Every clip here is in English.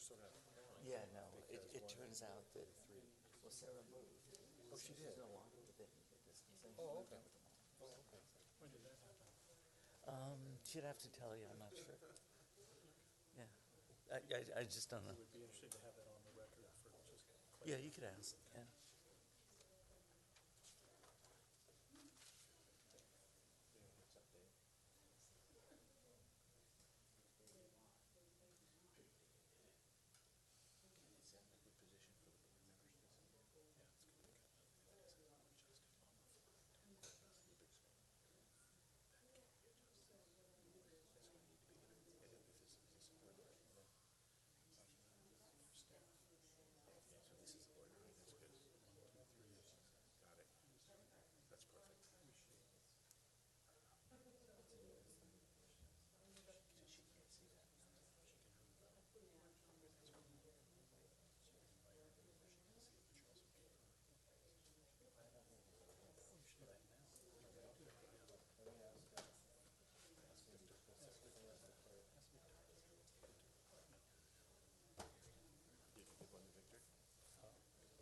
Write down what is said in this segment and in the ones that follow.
sort of. Yeah, no, it Because one, turns out that, three. well, Sarah moved. Oh, she She's did? no longer with it. She Oh, moved okay. in with them. Oh, okay. When did that happen? She'd have to tell you, I'm not sure. Yeah, I just don't It know. would be interesting to have that on the record for just Yeah, clarity. you could ask, yeah. What's up, Dave? Is that a good position for the board members? Yeah, it's good to get that. Adjusted on the fly. The big screen. That can be adjusted. That's going to need to be, is this a board meeting? For staff. Yeah, so this is a board meeting, that's good. 1, 2, 3. Got it. That's perfect. So she can't see that. She can move that. That's cool. So you can invite her over, she can see it, but you also can hear her. Oh, you should do that now. Do that right now. Let me ask Victor. Ask Victor.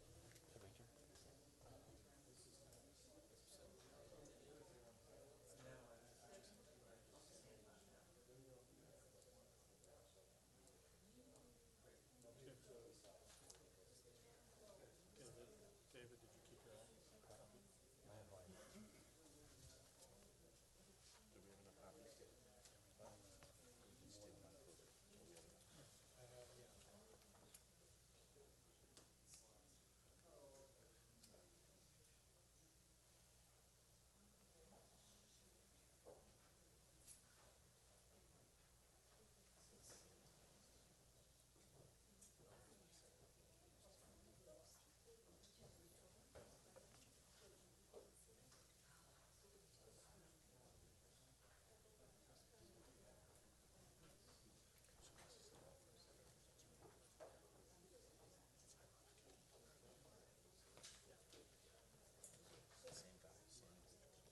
Did you give one to Victor? To Victor? David, did you keep your own? I have mine. Do we have enough copies? Still not approved. Do we have enough? I have, yeah. Same guy, same individual.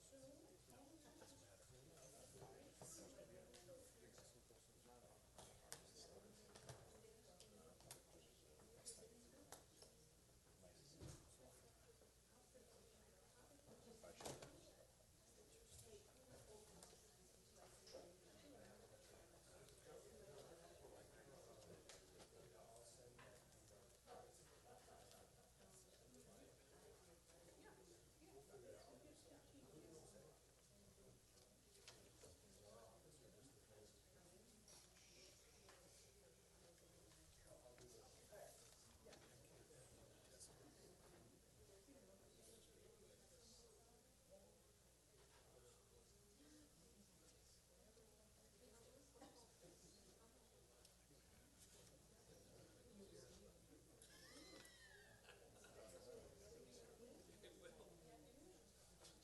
Doesn't matter.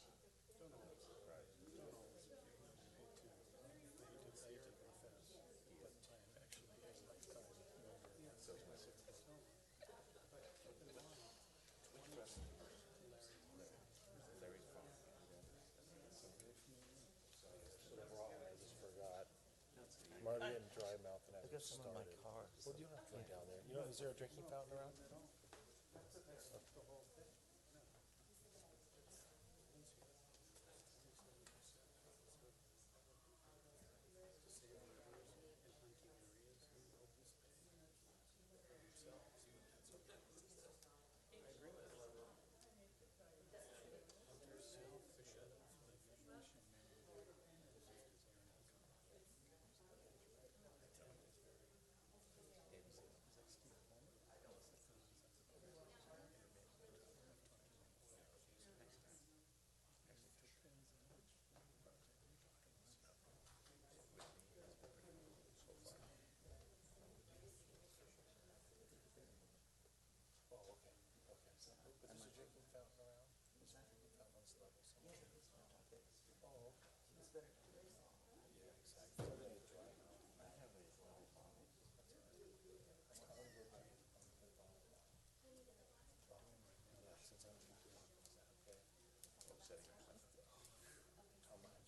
Don't always. Right. Don't always. I hate to confess, but I am actually a lifetime member. So is my sister. Larry's phone. So overall, I just forgot. Marty and dry mouth and I I got some in my started. car. Well, you don't have to drink down there. You know, is there a drinking fountain around? Oh, okay, okay. But there's a drinking fountain around? There's a drinking fountain on this level somewhere? Oh, okay. Yeah, exactly. So they dry mouth. I have a water bottle. Yeah, since I'm drinking, is that okay? Oh, setting up something. How much?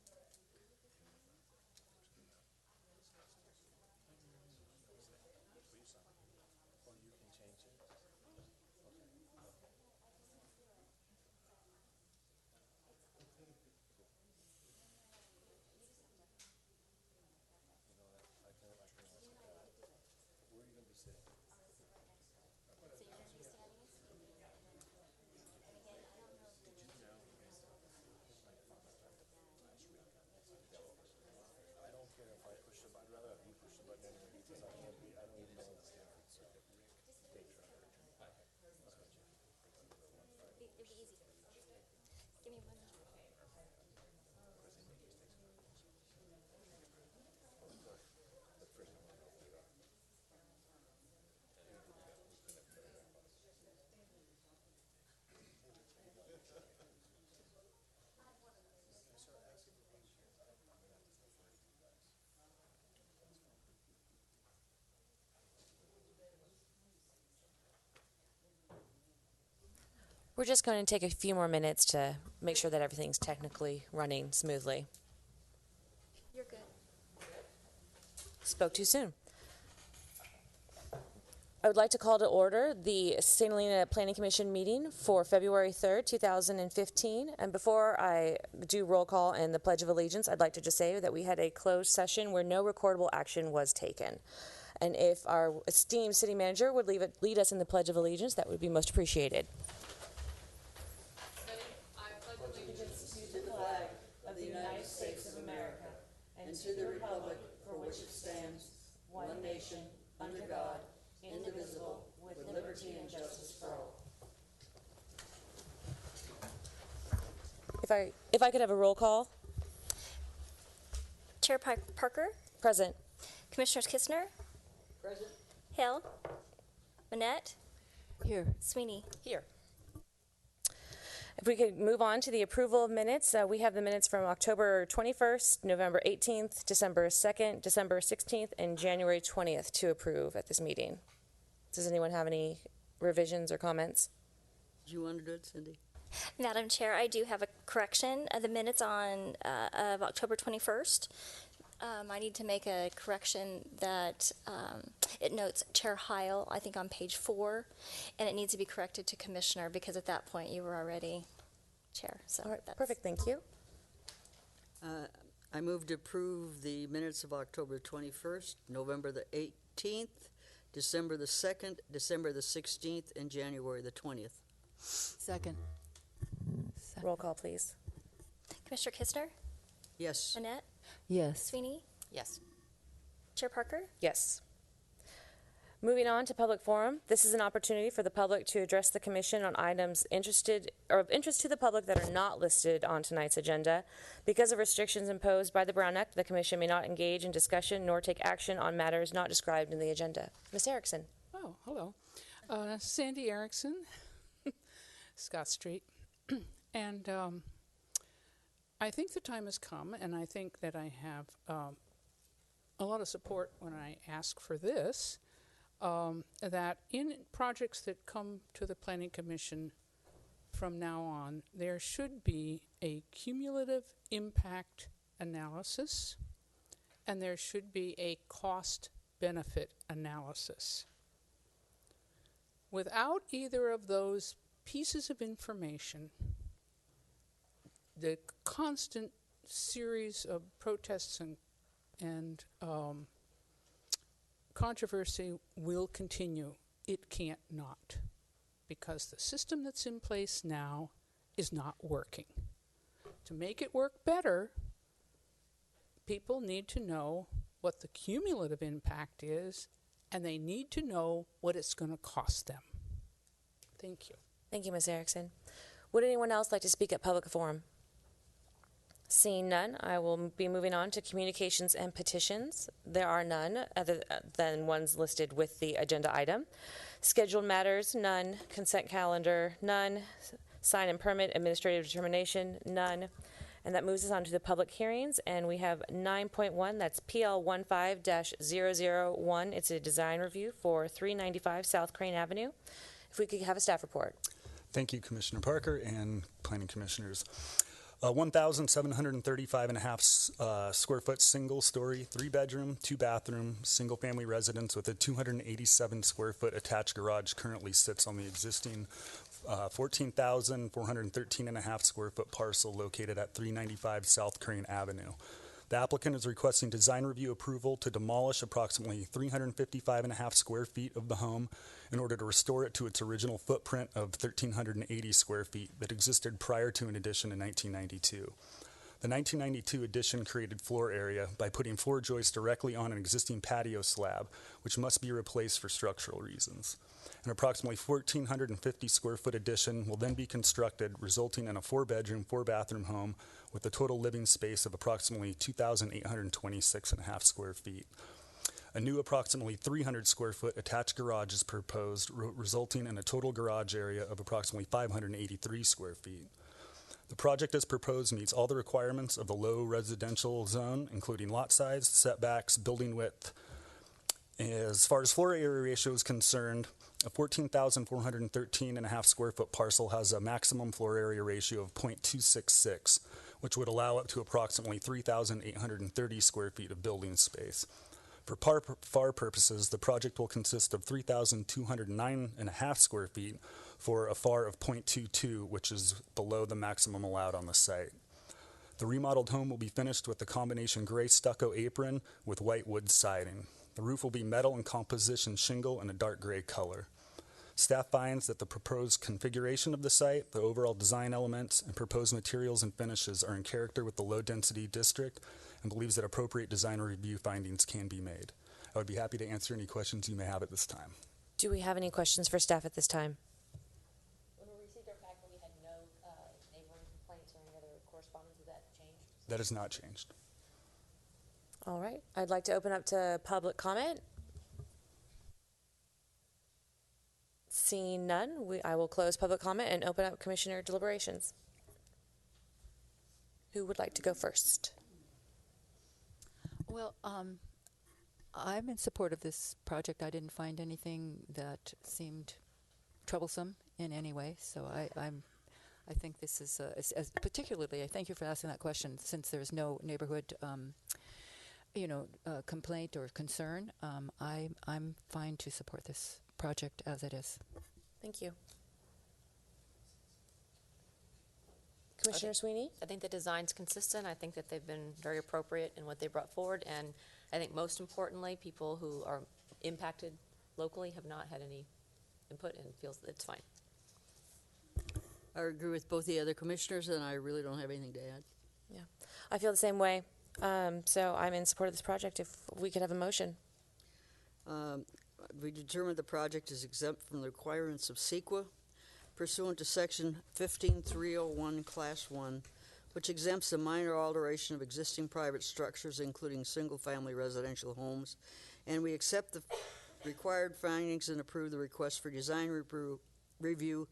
So it is. It'd be easy. Give me one. We're just going to take a few more minutes to make sure that everything's technically running smoothly. You're good. Spoke too soon. I would like to call to order the St. Helena Planning Commission meeting for February 3rd, 2015. And before I do roll call and the Pledge of Allegiance, I'd like to just say that we had a closed session where no recordable action was taken. And if our esteemed city manager would lead us in the Pledge of Allegiance, that would be most appreciated. Of the United States of America, and to the republic for which it stands, one nation, under God, indivisible, with liberty and justice for all. If I could have a roll call. Chair Parker, Present. Commissioners Kistner, Present. Hill, Manette, Here. Sweeney. Here. If we could move on to the approval of minutes, we have the minutes from October 21st, November 18th, December 2nd, December 16th, and January 20th to approve at this meeting. Does anyone have any revisions or comments? Do you want to do it, Cindy? Madam Chair, I do have a correction. The minutes of October 21st, I need to make a correction that it notes Chair Heil, I think on page 4, and it needs to be corrected to Commissioner because at that point you were already Chair. So All right, that's perfect, thank you. I move to approve the minutes of October 21st, November the 18th, December the 2nd, December the 16th, and January the 20th. Second. Roll call, please. Commissioner Kistner, Yes. Manette, Yes. Sweeney, Yes. Chair Parker. Yes. Moving on to public forum, this is an opportunity for the public to address the commission on items of interest to the public that are not listed on tonight's agenda. Because of restrictions imposed by the Brown Act, the commission may not engage in discussion nor take action on matters not described in the agenda. Ms. Erickson. Oh, hello. Sandy Erickson, Scott Street. And I think the time has come, and I think that I have a lot of support when I ask for this, that in projects that come to the Planning Commission from now on, there should be a cumulative impact analysis, and there should be a cost-benefit analysis. Without either of those pieces of information, the constant series of protests and controversy will continue. It can't not, because the system that's in place now is not working. To make it work better, people need to know what the cumulative impact is, and they need to know what it's going to cost them. Thank you. Thank you, Ms. Erickson. Would anyone else like to speak at public forum? Seeing none, I will be moving on to communications and petitions. There are none other than ones listed with the agenda item. Scheduled matters, none. Consent calendar, none. Sign and permit administrative determination, none. And that moves us on to the public hearings, and we have 9.1, that's PL 15-001. It's a design review for 395 South Crane Avenue. If we could have a staff report. Thank you, Commissioner Parker and Planning Commissioners. 1,735.5 square foot single story, 3-bedroom, 2-bathroom, single family residence with a 287 square foot attached garage currently sits on the existing 14,413.5 square foot parcel located at 395 South Crane Avenue. The applicant is requesting design review approval to demolish approximately 355.5 square feet of the home in order to restore it to its original footprint of 1,380 square feet that existed prior to an addition in 1992. The 1992 addition created floor area by putting floor joists directly on an existing patio slab, which must be replaced for structural reasons. An approximately 1,450 square foot addition will then be constructed, resulting in a 4-bedroom, 4-bathroom home with a total living space of approximately 2,826.5 square feet. A new approximately 300 square foot attached garage is proposed, resulting in a total garage area of approximately 583 square feet. The project as proposed meets all the requirements of the low residential zone, including lot size, setbacks, building width. As far as floor area ratio is concerned, a 14,413.5 square foot parcel has a maximum floor area ratio of 0.266, which would allow up to approximately 3,830 square feet of building space. For FAR purposes, the project will consist of 3,209.5 square feet for a FAR of 0.22, which is below the maximum allowed on the site. The remodeled home will be finished with the combination gray stucco apron with white wood siding. The roof will be metal and composition shingle in a dark gray color. Staff finds that the proposed configuration of the site, the overall design elements, and proposed materials and finishes are in character with the low-density district and believes that appropriate design review findings can be made. I would be happy to answer any questions you may have at this time. Do we have any questions for staff at this time? When we received our packet, we had no neighboring complaints or any other correspondence. Has that changed? That has not changed. All right. I'd like to open up to public comment. Seeing none, I will close public comment and open up commissioner deliberations. Who would like to go first? Well, I'm in support of this project. I didn't find anything that seemed troublesome in any way, so I think this is particularly. I thank you for asking that question, since there's no neighborhood, complaint or concern. I'm fine to support this project as it is. Thank you. Commissioner Sweeney? I think the design's consistent. I think that they've been very appropriate in what they brought forward, and I think most importantly, people who are impacted locally have not had any input and feels that it's fine. I agree with both the other commissioners, and I really don't have anything to add. Yeah, I feel the same way. So I'm in support of this project. If we could have a motion. We determined the project is exempt from the requirements of CEQA pursuant to Section 15301, Class 1, which exempts a minor alteration of existing private structures, including single-family residential homes, and we accept the required findings and approve the request for design review,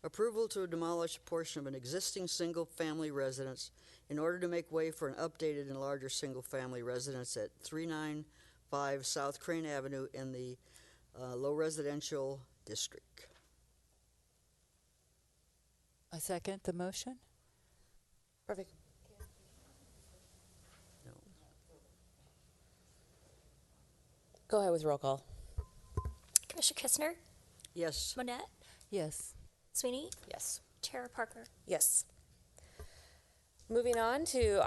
approval to demolish a portion of an existing single-family residence in order to make way for an updated and larger single-family residence at 395 South Crane Avenue in the low residential district. I second the motion. Perfect. No. Go ahead with roll call. Commissioner Kistner, Yes. Monette, Yes. Sweeney, Yes. Chair Parker. Yes. Moving on to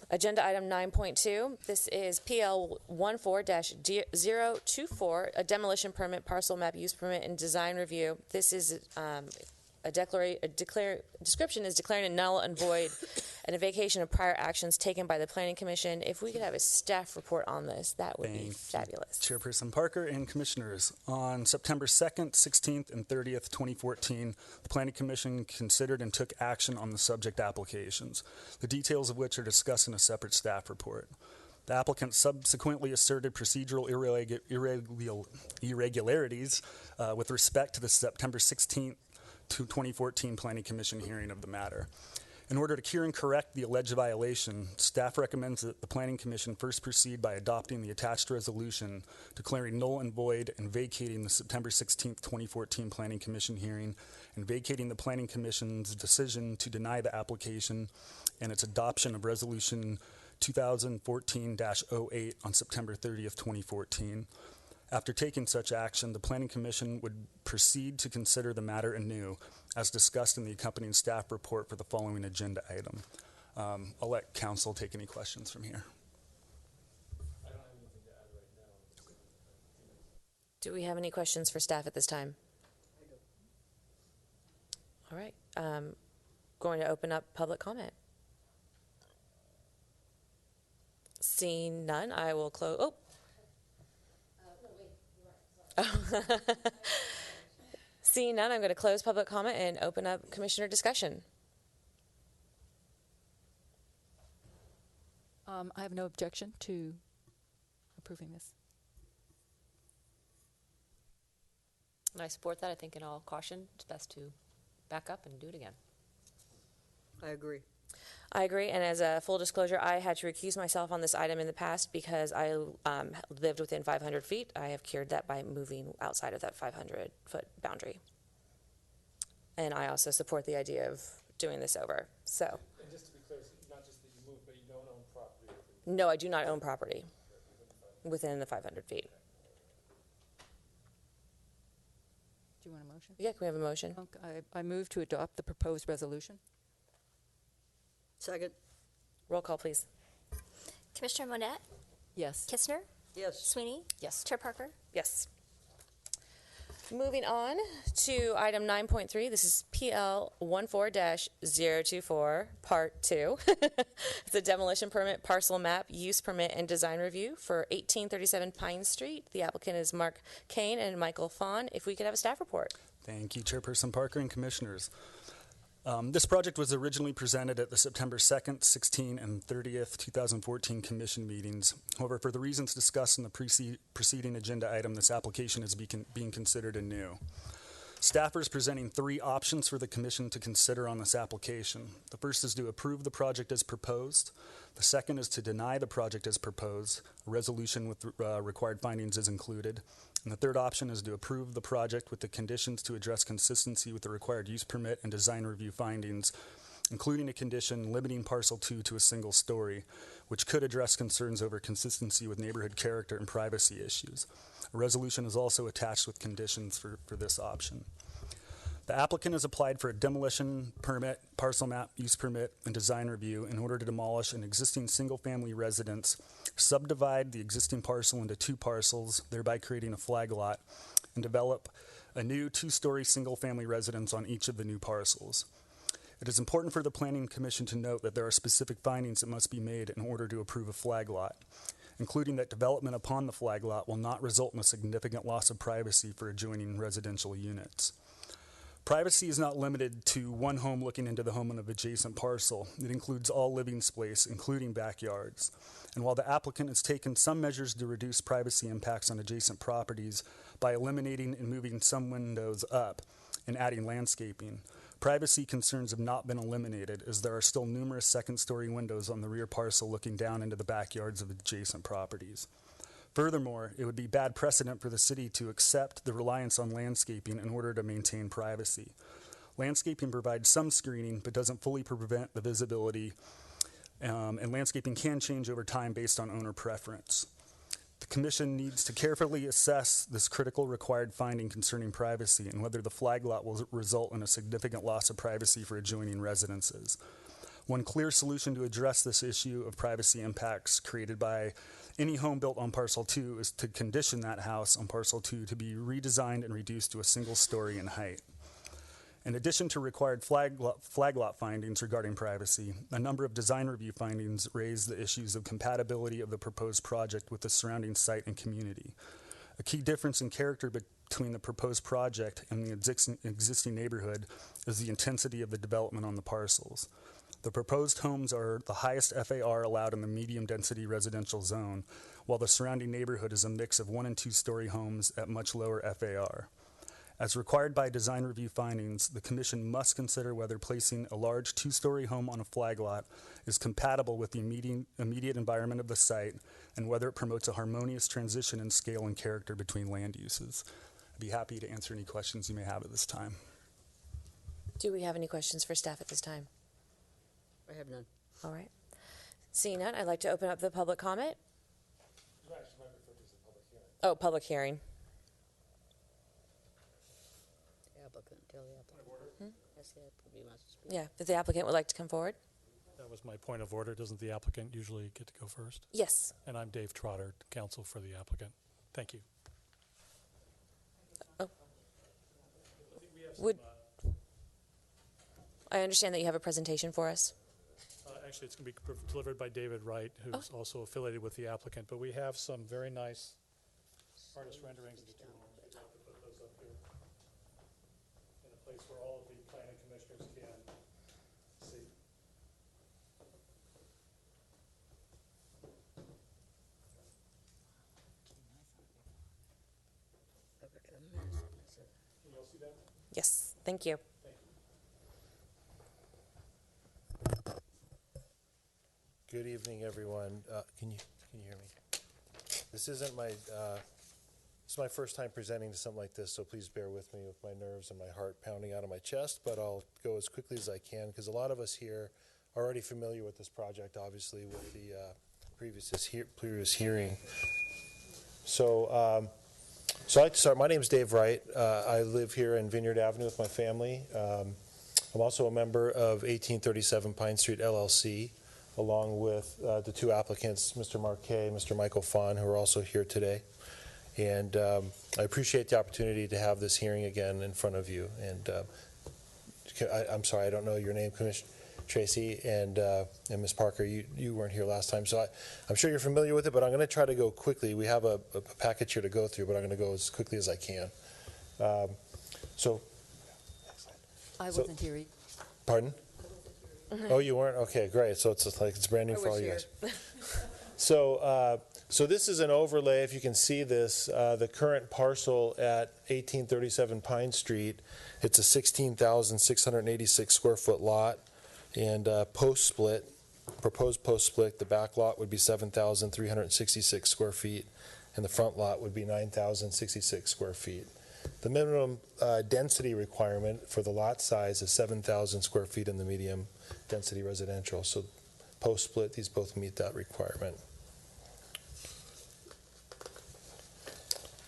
agenda item 9.2. This is PL 14-024, a demolition permit, parcel map use permit, and design review. This is description is declaring a null and void and a vacation of prior actions taken by the Planning Commission. If we could have a staff report on this, that would be fabulous. Chairperson Parker and Commissioners, on September 2nd, 16th, and 30th, 2014, the Planning Commission considered and took action on the subject applications, the details of which are discussed in a separate staff report. The applicant subsequently asserted procedural irregularities with respect to the September 16th, 2014 Planning Commission hearing of the matter. In order to cure and correct the alleged violation, staff recommends that the Planning Commission first proceed by adopting the attached resolution declaring null and void and vacating the September 16th, 2014 Planning Commission hearing and vacating the Planning Commission's decision to deny the application and its adoption of Resolution 2014-08 on September 30th, 2014. After taking such action, the Planning Commission would proceed to consider the matter anew, as discussed in the accompanying staff report for the following agenda item. I'll let council take any questions from here. I don't have anything to add right now. Do we have any questions for staff at this time? All right. Going to open up public comment. Seeing none, I will close. Oh. Seeing none, I'm going to close public comment and open up commissioner discussion. I have no objection to approving this. And I support that. I think in all caution, it's best to back up and do it again. I agree. I agree, and as a full disclosure, I had to recuse myself on this item in the past because I lived within 500 feet. I have cured that by moving outside of that 500-foot boundary. And I also support the idea of doing this over. So. And just to be clear, it's not just that you move, but you don't own property. No, I do not own property within the 500 feet. Do you want a motion? Yeah, can we have a motion? Okay, I move to adopt the proposed resolution. Second. Roll call, please. Commissioner Monette, Yes. Kistner, Yes. Sweeney, Yes. Chair Parker. Yes. Moving on to item 9.3, this is PL 14-024, Part 2. It's a demolition permit, parcel map, use permit, and design review for 1837 Pine Street. The applicant is Mark Kane and Michael Fawn. If we could have a staff report. Thank you, Chairperson Parker and Commissioners. This project was originally presented at the September 2nd, 16th, and 30th, 2014 Commission meetings. However, for the reasons discussed in the preceding agenda item, this application is being considered anew. Staff is presenting three options for the Commission to consider on this application. The first is to approve the project as proposed. The second is to deny the project as proposed. A resolution with required findings is included. And the third option is to approve the project with the conditions to address consistency with the required use permit and design review findings, including a condition limiting parcel 2 to a single story, which could address concerns over consistency with neighborhood character and privacy issues. A resolution is also attached with conditions for this option. The applicant has applied for a demolition permit, parcel map, use permit, and design review in order to demolish an existing single-family residence, subdivide the existing parcel into 2 parcels, thereby creating a flag lot, and develop a new 2-story single-family residence on each of the new parcels. It is important for the Planning Commission to note that there are specific findings that must be made in order to approve a flag lot, including that development upon the flag lot will not result in a significant loss of privacy for adjoining residential units. Privacy is not limited to one home looking into the home of an adjacent parcel. It includes all living space, including backyards. And while the applicant has taken some measures to reduce privacy impacts on adjacent properties by eliminating and moving some windows up and adding landscaping, privacy concerns have not been eliminated, as there are still numerous second-story windows on the rear parcel looking down into the backyards of adjacent properties. Furthermore, it would be bad precedent for the city to accept the reliance on landscaping in order to maintain privacy. Landscaping provides some screening, but doesn't fully prevent the visibility, and landscaping can change over time based on owner preference. The Commission needs to carefully assess this critical required finding concerning privacy and whether the flag lot will result in a significant loss of privacy for adjoining residences. One clear solution to address this issue of privacy impacts created by any home built on Parcel 2 is to condition that house on Parcel 2 to be redesigned and reduced to a single story in height. In addition to required flag lot findings regarding privacy, a number of design review findings raise the issues of compatibility of the proposed project with the surrounding site and community. A key difference in character between the proposed project and the existing neighborhood is the intensity of the development on the parcels. The proposed homes are the highest FAR allowed in the medium-density residential zone, while the surrounding neighborhood is a mix of 1- and 2-story homes at much lower FAR. As required by design review findings, the Commission must consider whether placing a large 2-story home on a flag lot is compatible with the immediate environment of the site and whether it promotes a harmonious transition in scale and character between land uses. I'd be happy to answer any questions you may have at this time. Do we have any questions for staff at this time? I have none. All right. Seeing none, I'd like to open up the public comment. You actually might refer to as a public hearing. Oh, public hearing. The applicant, tell the applicant. Yes, the applicant must speak. Yeah, if the applicant would like to come forward. That was my point of order. Doesn't the applicant usually get to go first? Yes. And I'm Dave Trotter, counsel for the applicant. Thank you. Oh. I understand that you have a presentation for us. actually, it's going to be delivered by David Wright, who's also affiliated with the applicant, but we have some very nice artist renderings of the two homes. We'd like to put those up here in a place where all of the planning commissioners can see. Can you all see that? Yes, thank you. Good evening, everyone. Can you hear me? This isn't my this is my first time presenting to something like this, so please bear with me with my nerves and my heart pounding out of my chest. But I'll go as quickly as I can because a lot of us here are already familiar with this project, obviously, with the previous hearing. So, so I'd like to start. My name is Dave Wright. I live here in Vineyard Avenue with my family. I'm also a member of 1837 Pine Street LLC, along with the two applicants, Mr. Marquet and Mr. Michael Fawn, who are also here today. And I appreciate the opportunity to have this hearing again in front of you. And I'm sorry, I don't know your name, Commissioner Tracy, and Ms. Parker, you weren't here last time, so I'm sure you're familiar with it, but I'm going to try to go quickly. We have a package here to go through, but I'm going to go as quickly as I can. So, I wasn't here. Pardon? Oh, you weren't? Okay, great. So it's like it's brand new for all you guys. So this is an overlay. If you can see this, the current parcel at 1837 Pine Street, it's a 16,686 square foot lot, and post split, proposed post split, the back lot would be 7,366 square feet, and the front lot would be 9,066 square feet. The minimum density requirement for the lot size is 7,000 square feet in the medium density residential. So post split, these both meet that requirement.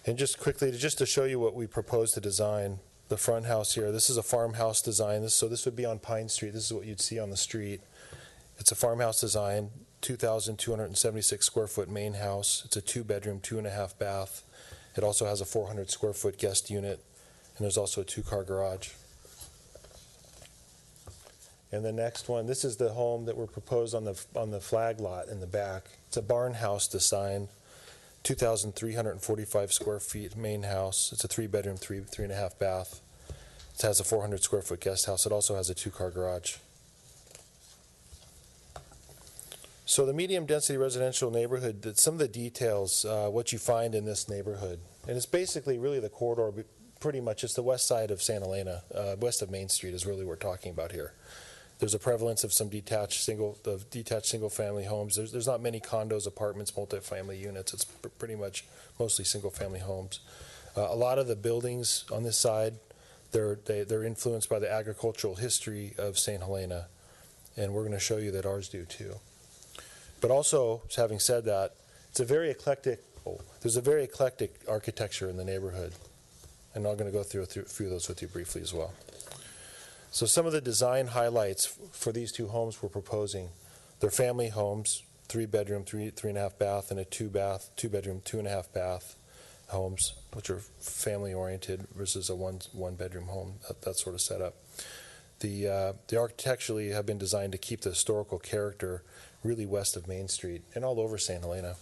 And just quickly, just to show you what we propose to design, the front house here, this is a farmhouse design. So this would be on Pine Street. This is what you'd see on the street. It's a farmhouse design, 2,276 square foot main house. It's a 2-bedroom, 2.5 bath. It also has a 400 square foot guest unit, and there's also a 2-car garage. And the next one, this is the home that we're proposed on the flag lot in the back. It's a barn house design, 2,345 square feet main house. It's a 3-bedroom, 3.5 bath. It has a 400 square foot guest house. It also has a 2-car garage. So the medium density residential neighborhood, some of the details, what you find in this neighborhood, and it's basically really the corridor, pretty much it's the west side of Santa Elena, west of Main Street is really what we're talking about here. There's a prevalence of some detached single family homes. There's not many condos, apartments, multifamily units. It's pretty much mostly single family homes. A lot of the buildings on this side, they're influenced by the agricultural history of St. Helena, and we're going to show you that ours do too. But also, having said that, it's a very eclectic. There's a very eclectic architecture in the neighborhood, and I'm going to go through a few of those with you briefly as well. So some of the design highlights for these two homes we're proposing, they're family homes, 3-bedroom, 3.5 bath, and a 2-bedroom, 2.5 bath homes, which are family oriented versus a one-bedroom home, that sort of setup. The architecturally have been designed to keep the historical character really west of Main Street and all over St. Helena.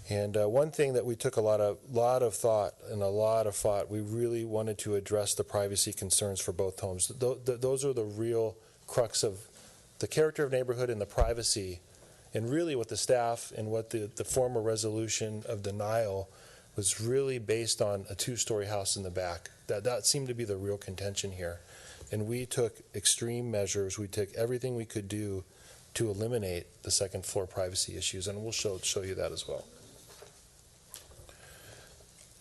And one thing that we took a lot of thought, we really wanted to address the privacy concerns for both homes. Those are the real crux of the character of neighborhood and the privacy, and really what the staff and what the former resolution of denial was really based on a 2-story house in the back. That seemed to be the real contention here. And we took extreme measures. We took everything we could do to eliminate the second floor privacy issues, and we'll show you that as well.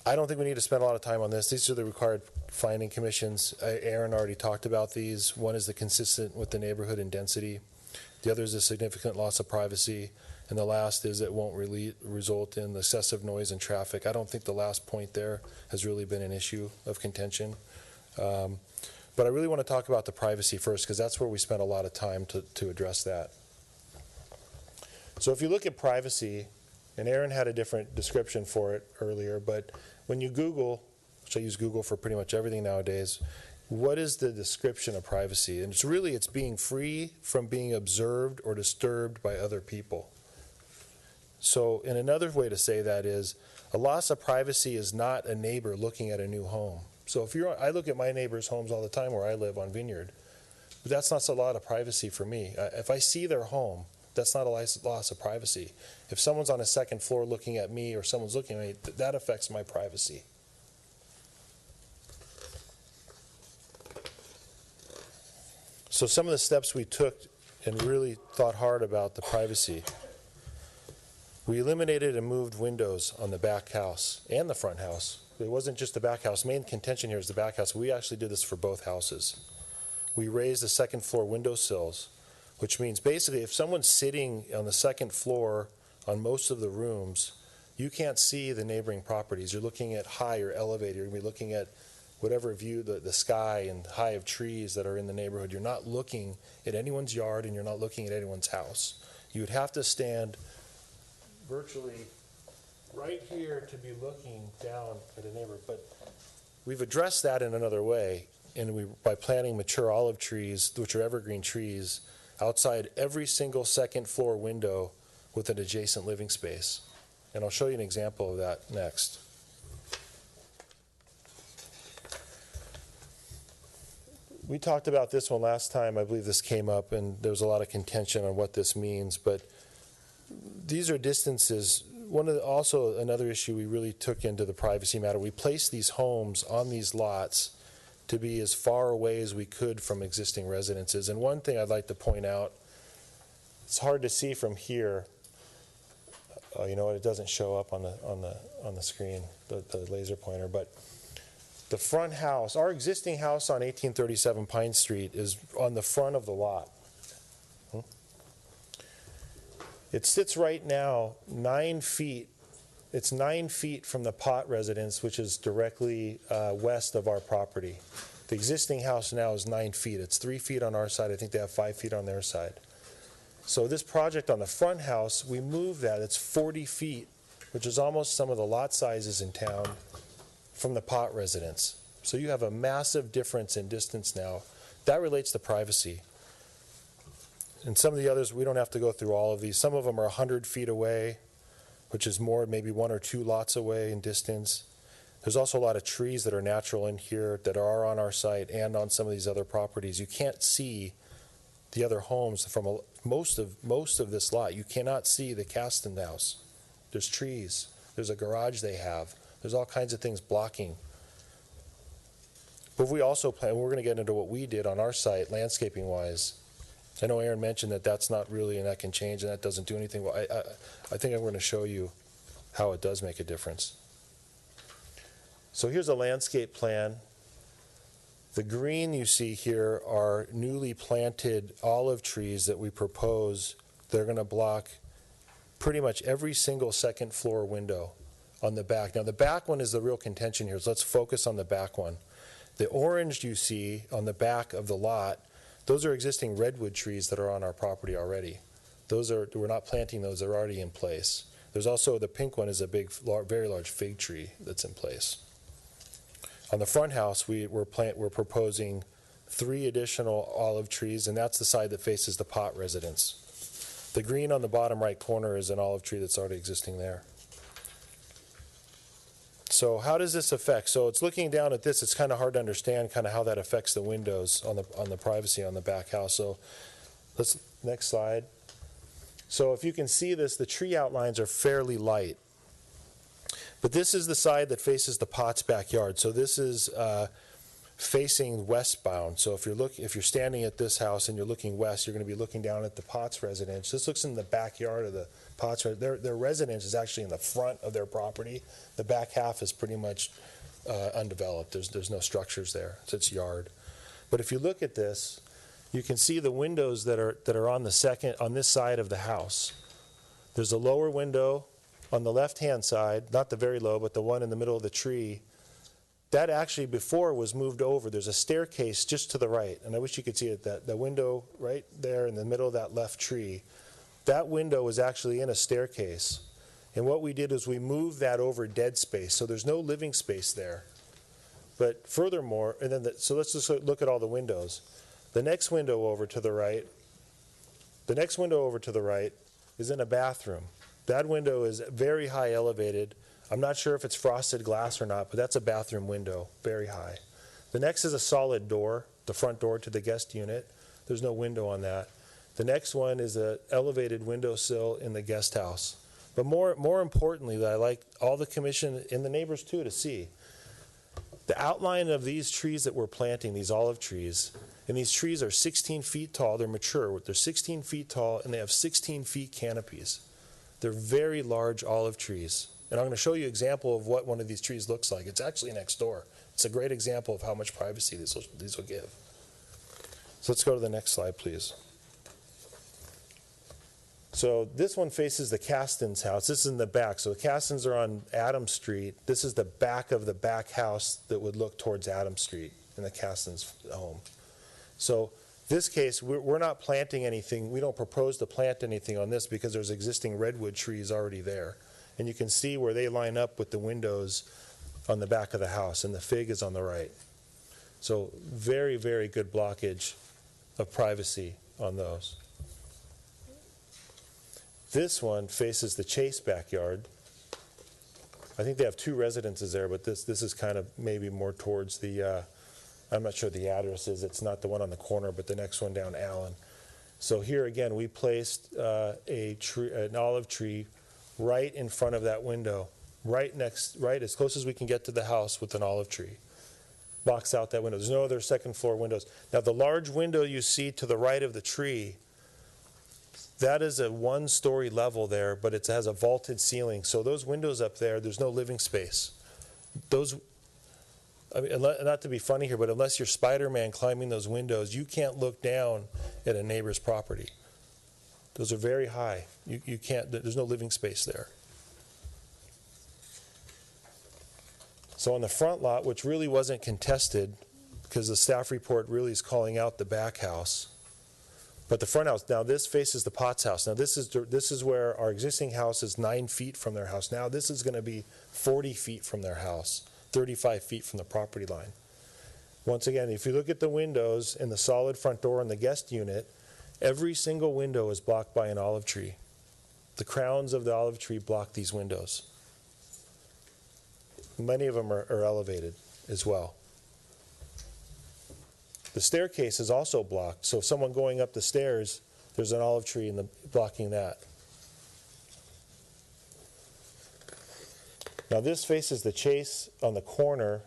I don't think we need to spend a lot of time on this. These are the required finding conditions. Aaron already talked about these. One is the consistent with the neighborhood and density. The other is a significant loss of privacy. And the last is it won't really result in excessive noise and traffic. I don't think the last point there has really been an issue of contention. But I really want to talk about the privacy first, because that's where we spent a lot of time to address that. So if you look at privacy, and Aaron had a different description for it earlier, but when you Google, which I use Google for pretty much everything nowadays, what is the description of privacy? And it's being free from being observed or disturbed by other people. So, and another way to say that is, a loss of privacy is not a neighbor looking at a new home. So I look at my neighbors' homes all the time where I live on Vineyard, but that's not a lot of privacy for me. If I see their home, that's not a loss of privacy. If someone's on a second floor looking at me or someone's looking at me, that affects my privacy. So some of the steps we took and really thought hard about the privacy. We eliminated and moved windows on the back house and the front house. It wasn't just the back house. Main contention here is the back house. We actually did this for both houses. We raised the second floor window sills, which means basically if someone's sitting on the second floor on most of the rooms, you can't see the neighboring properties. You're looking at high or elevated. You're going to be looking at whatever view, the sky and high of trees that are in the neighborhood. You're not looking at anyone's yard and you're not looking at anyone's house. You would have to stand virtually right here to be looking down at a neighbor. But we've addressed that in another way, and by planting mature olive trees, which are evergreen trees, outside every single second floor window with an adjacent living space. And I'll show you an example of that next. We talked about this one last time. I believe this came up, and there was a lot of contention on what this means, but these are distances. Also another issue we really took into the privacy matter, we placed these homes on these lots to be as far away as we could from existing residences. And one thing I'd like to point out, it's hard to see from here. Oh, you know what? It doesn't show up on the screen, the laser pointer. But the front house, our existing house on 1837 Pine Street, is on the front of the lot. It sits right now 9 feet. It's 9 feet from the Pott residence, which is directly west of our property. The existing house now is 9 feet. It's 3 feet on our side. I think they have 5 feet on their side. So this project on the front house, we moved that. It's 40 feet, which is almost some of the lot sizes in town, from the Pott residence. So you have a massive difference in distance now. That relates to privacy. And some of the others, we don't have to go through all of these. Some of them are 100 feet away, which is more, maybe 1 or 2 lots away in distance. There's also a lot of trees that are natural in here that are on our site and on some of these other properties. You can't see the other homes from most of this lot. You cannot see the Caston house. There's trees. There's a garage they have. There's all kinds of things blocking. But we also plan, we're going to get into what we did on our site, landscaping-wise. I know Aaron mentioned that that's not really, and that can change, and that doesn't do anything. Well, I think I'm going to show you how it does make a difference. So here's a landscape plan. The green you see here are newly planted olive trees that we propose. They're going to block pretty much every single second floor window on the back. Now the back one is the real contention here, so let's focus on the back one. The orange you see on the back of the lot, those are existing redwood trees that are on our property already. We're not planting those, they're already in place. There's also, the pink one is a big, very large fig tree that's in place. On the front house, we're proposing 3 additional olive trees, and that's the side that faces the Pott residence. The green on the bottom right corner is an olive tree that's already existing there. So how does this affect? So it's looking down at this, it's kind of hard to understand kind of how that affects the windows on the privacy on the back house. So next slide. So if you can see this, the tree outlines are fairly light. But this is the side that faces the Pott's backyard. So this is facing westbound. So if you're standing at this house and you're looking west, you're going to be looking down at the Pott's residence. This looks in the backyard of the Pott's. Their residence is actually in the front of their property. The back half is pretty much undeveloped. There's no structures there. It's yard. But if you look at this, you can see the windows that are on this side of the house. There's a lower window on the left-hand side, not the very low, but the one in the middle of the tree. That actually before was moved over. There's a staircase just to the right, and I wish you could see it. The window right there in the middle of that left tree, that window was actually in a staircase. And what we did is we moved that over dead space, so there's no living space there. But furthermore, and then, so let's just look at all the windows. The next window over to the right, is in a bathroom. That window is very high elevated. I'm not sure if it's frosted glass or not, but that's a bathroom window, very high. The next is a solid door, the front door to the guest unit. There's no window on that. The next one is an elevated windowsill in the guest house. But more importantly, that I like all the commission and the neighbors too to see, the outline of these trees that we're planting, these olive trees, and these trees are 16 feet tall. They're mature. They're 16 feet tall, and they have 16 feet canopies. They're very large olive trees. And I'm going to show you an example of what one of these trees looks like. It's actually next door. It's a great example of how much privacy these will give. So let's go to the next slide, please. So this one faces the Castins house. This is in the back. So the Castins are on Adams Street. This is the back of the back house that would look towards Adams Street in the Castins home. So this case, we're not planting anything. We don't propose to plant anything on this because there's existing redwood trees already there. And you can see where they line up with the windows on the back of the house, and the fig is on the right. So very, very good blockage of privacy on those. This one faces the Chase backyard. I think they have two residences there, but this is kind of maybe more towards the, I'm not sure the address is. It's not the one on the corner, but the next one down Allen. So here again, we placed an olive tree right in front of that window, right as close as we can get to the house with an olive tree. Blocks out that window. There's no other second floor windows. Now the large window you see to the right of the tree, that is a one-story level there, but it has a vaulted ceiling. So those windows up there, there's no living space. Those, I mean, not to be funny here, but unless you're Spider-Man climbing those windows, you can't look down at a neighbor's property. Those are very high. You can't, there's no living space there. So on the front lot, which really wasn't contested, because the staff report really is calling out the back house, but the front house, now this faces the Potts house. Now this is where our existing house is 9 feet from their house. Now this is going to be 40 feet from their house, 35 feet from the property line. Once again, if you look at the windows and the solid front door in the guest unit, every single window is blocked by an olive tree. The crowns of the olive tree block these windows. Many of them are elevated as well. The staircase is also blocked, so if someone going up the stairs, there's an olive tree blocking that. Now this faces the Chase on the corner.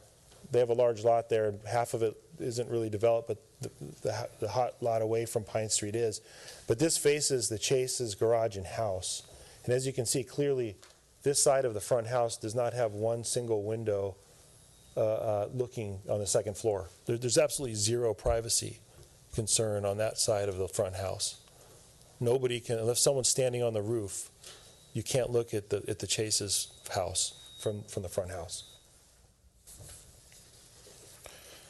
They have a large lot there. Half of it isn't really developed, but the hot lot away from Pine Street is. But this faces the Chase's garage and house. And as you can see clearly, this side of the front house does not have one single window looking on the second floor. There's absolutely zero privacy concern on that side of the front house. Nobody can, unless someone's standing on the roof, you can't look at the Chase's house from the front house.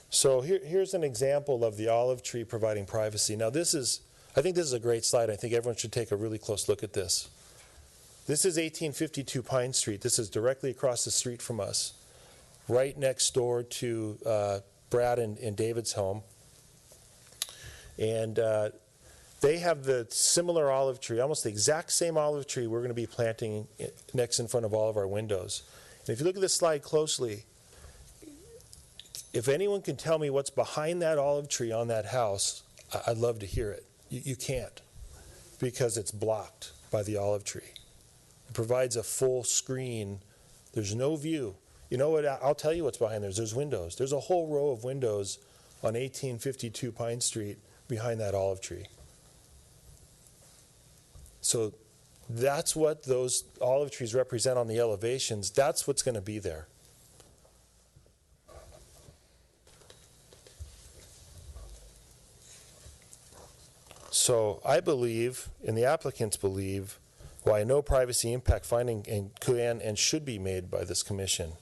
So here's an example of the olive tree providing privacy. Now I think this is a great slide. I think everyone should take a really close look at this. This is 1852 Pine Street. This is directly across the street from us, right next door to Brad and David's home. And they have the similar olive tree, almost the exact same olive tree we're going to be planting next in front of all of our windows. And if you look at this slide closely, if anyone can tell me what's behind that olive tree on that house, I'd love to hear it. You can't, because it's blocked by the olive tree. It provides a full screen. There's no view. You know what? I'll tell you what's behind there. There's windows. There's a whole row of windows on 1852 Pine Street behind that olive tree. So that's what those olive trees represent on the elevations. That's what's going to be there. So I believe, and the applicants believe, why no privacy impact finding can and should be made by this commission,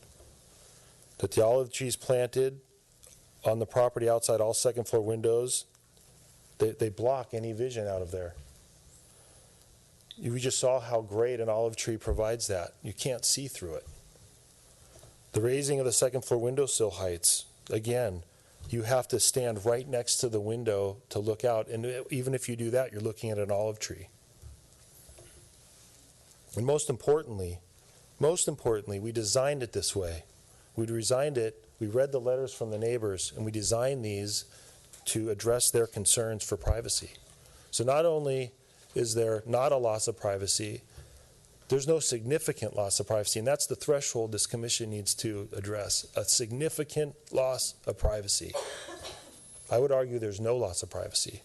that the olive trees planted on the property outside all second floor windows, they block any vision out of there. We just saw how great an olive tree provides that. You can't see through it. The raising of the second floor windowsill heights, again, you have to stand right next to the window to look out. And even if you do that, you're looking at an olive tree. And most importantly, we designed it this way. We designed it, we read the letters from the neighbors, and we designed these to address their concerns for privacy. So not only is there not a loss of privacy, there's no significant loss of privacy, and that's the threshold this commission needs to address, a significant loss of privacy. I would argue there's no loss of privacy.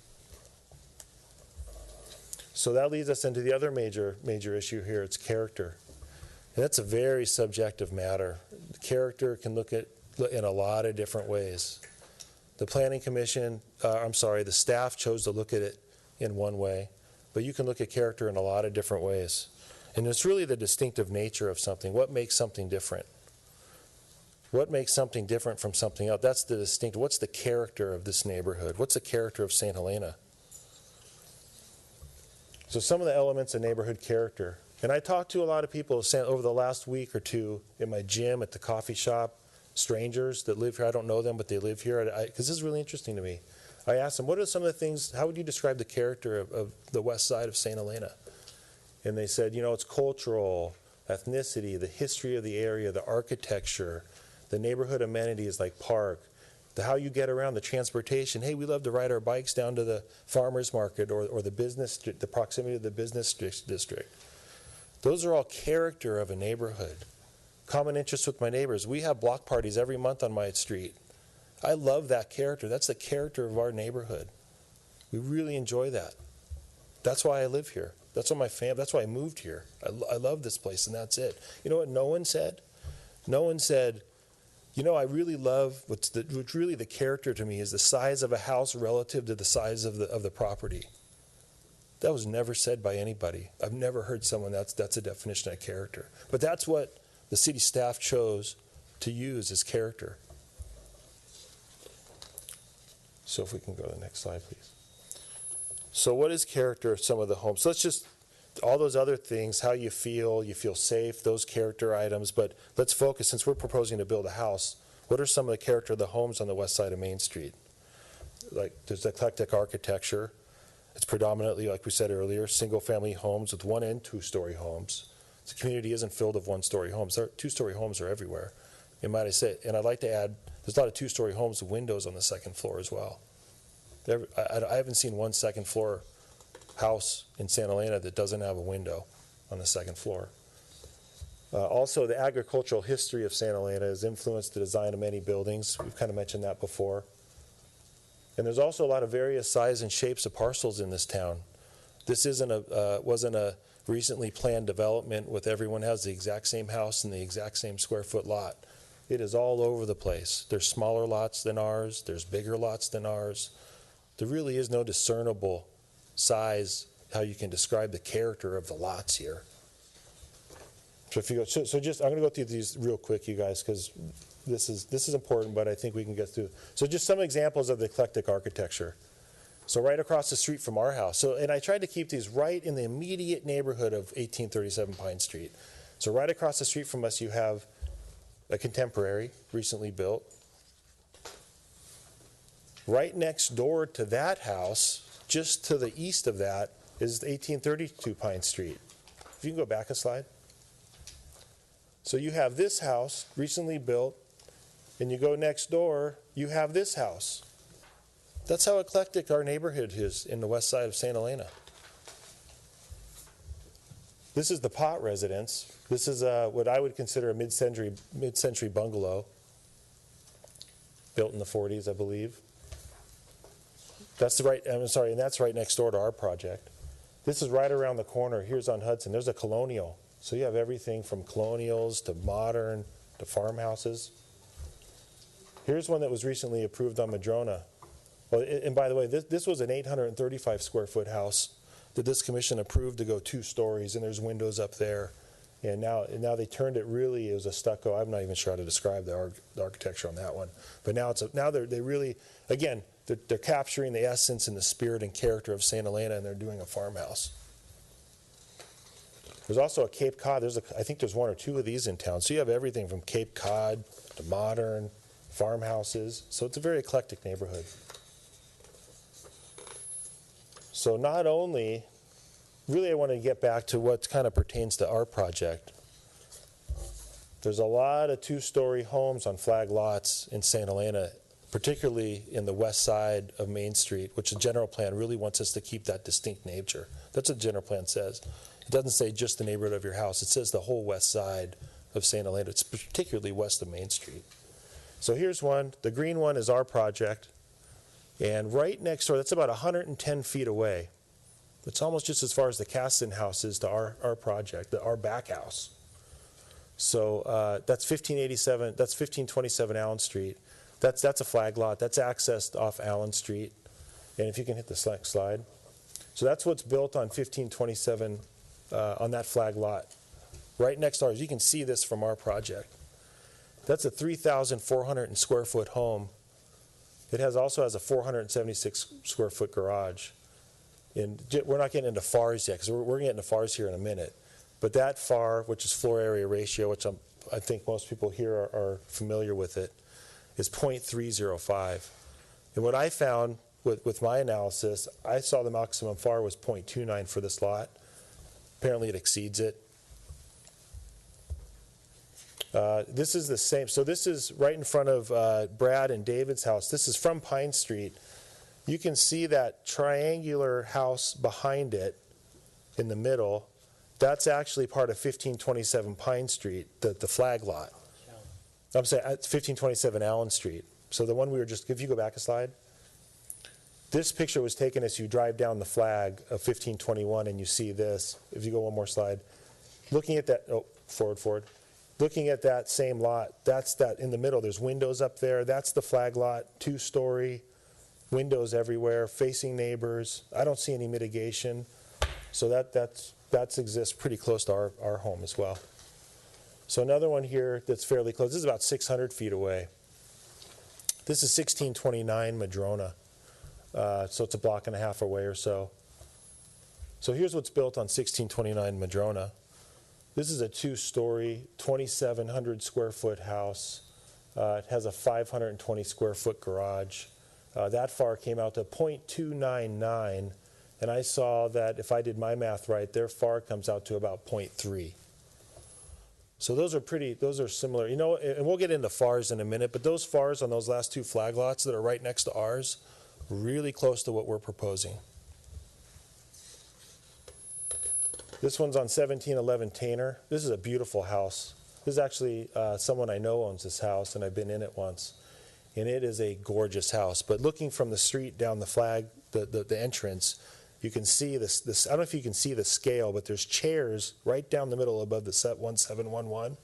So that leads us into the other major issue here, it's character. And that's a very subjective matter. Character can look at in a lot of different ways. The planning commission, the staff chose to look at it in one way, but you can look at character in a lot of different ways. And it's really the distinctive nature of something. What makes something different? What makes something different from something else? That's the distinct. What's the character of this neighborhood? What's the character of St. Helena? So some of the elements of neighborhood character. And I talked to a lot of people over the last week or two in my gym, at the coffee shop, strangers that live here. I don't know them, but they live here. Because this is really interesting to me. I asked them, what are some of the things, how would you describe the character of the west side of St. Helena? And they said, it's cultural, ethnicity, the history of the area, the architecture, the neighborhood amenities like park, how you get around, the transportation. Hey, we love to ride our bikes down to the farmer's market or the business, the proximity to the business district. Those are all character of a neighborhood. Common interests with my neighbors. We have block parties every month on my street. I love that character. That's the character of our neighborhood. We really enjoy that. That's why I live here. That's why that's why I moved here. I love this place, and that's it. You know what no one said? No one said, I really love what's really the character to me is the size of a house relative to the size of the property. That was never said by anybody. I've never heard someone that's a definition of character. But that's what the city staff chose to use as character. So if we can go to the next slide, please. So what is character of some of the homes? So let's just, all those other things, how you feel safe, those character items, but let's focus, since we're proposing to build a house, what are some of the character of the homes on the west side of Main Street? Like, there's eclectic architecture. It's predominantly, like we said earlier, single-family homes with 1- and 2-story homes. The community isn't filled with 1-story homes. 2-story homes are everywhere. And might I say, and I'd like to add, there's a lot of 2-story homes with windows on the second floor as well. I haven't seen one second-floor house in Santa Elena that doesn't have a window on the second floor. Also, the agricultural history of Santa Elena has influenced the design of many buildings. We've kind of mentioned that before. And there's also a lot of various sizes and shapes of parcels in this town. This wasn't a recently planned development with everyone has the exact same house and the exact same square foot lot. It is all over the place. There's smaller lots than ours. There's bigger lots than ours. There really is no discernible size, how you can describe the character of the lots here. So if you go, so just, I'm going to go through these real quick, you guys, because this is important, but I think we can get through. So just some examples of the eclectic architecture. So right across the street from our house. And I tried to keep these right in the immediate neighborhood of 1837 Pine Street. So right across the street from us, you have a contemporary, recently built. Right next door to that house, just to the east of that, is 1832 Pine Street. If you can go back a slide. So you have this house, recently built, and you go next door, you have this house. That's how eclectic our neighborhood is in the west side of St. Helena. This is the Pott residence. This is what I would consider a mid-century bungalow, built in the 40s, I believe. That's and that's right next door to our project. This is right around the corner. Here's on Hudson. There's a colonial. So you have everything from colonials to modern to farmhouses. Here's one that was recently approved on Madrona. Well, and by the way, this was an 835 square foot house that this commission approved to go 2 stories, and there's windows up there. And now they turned it really, it was a stucco. I'm not even sure how to describe the architecture on that one. But now they really, again, they're capturing the essence and the spirit and character of St. Helena, and they're doing a farmhouse. There's also a Cape Cod. I think there's 1 or 2 of these in town. So you have everything from Cape Cod to modern, farmhouses. So it's a very eclectic neighborhood. So not only, really I want to get back to what kind of pertains to our project. There's a lot of two-story homes on flag lots in St. Helena, particularly in the west side of Main Street, which the general plan really wants us to keep that distinct nature. That's what the general plan says. It doesn't say just the neighborhood of your house. It says the whole west side of St. Helena. It's particularly west of Main Street. So here's one. The green one is our project. And right next door, that's about 110 feet away. It's almost just as far as the Caston house is to our project, our back house. So that's 1587. That's 1527 Allen Street. That's a flag lot. That's accessed off Allen Street. And if you can hit the slide. So that's what's built on 1527 on that flag lot. Right next to ours. You can see this from our project. That's a 3,400 square foot home. It also has a 476 square foot garage. And we're not getting into FARs yet, because we're getting into FARs here in a minute. But that FAR, which is floor area ratio, which I think most people here are familiar with it, is 0.305. And what I found with my analysis, I saw the maximum FAR was 0.29 for this lot. Apparently it exceeds it. This is the same. So this is right in front of Brad and David's house. This is from Pine Street. You can see that triangular house behind it in the middle. That's actually part of 1527 Pine Street, the flag lot. I'm saying it's 1527 Allen Street. So the one we were just, if you go back a slide. This picture was taken as you drive down the flag of 1521 and you see this. If you go one more slide. Looking at that, forward. Looking at that same lot, that's that in the middle. There's windows up there. That's the flag lot, 2-story, windows everywhere, facing neighbors. I don't see any mitigation. So that exists pretty close to our home as well. So another one here that's fairly close. This is about 600 feet away. This is 1629 Madrona. So it's a block and a half away or so. So here's what's built on 1629 Madrona. This is a 2-story, 2,700 square foot house. It has a 520 square foot garage. That FAR came out to 0.299, and I saw that if I did my math right, their FAR comes out to about 0.3. So those are similar. You know, and we'll get into FARs in a minute, but those FARs on those last two flag lots that are right next to ours, really close to what we're proposing. This one's on 1711 Tainer. This is a beautiful house. This is actually someone I know owns this house, and I've been in it once. And it is a gorgeous house. But looking from the street down the flag, the entrance, you can see this. I don't know if you can see the scale, but there's chairs right down the middle above the set 1711.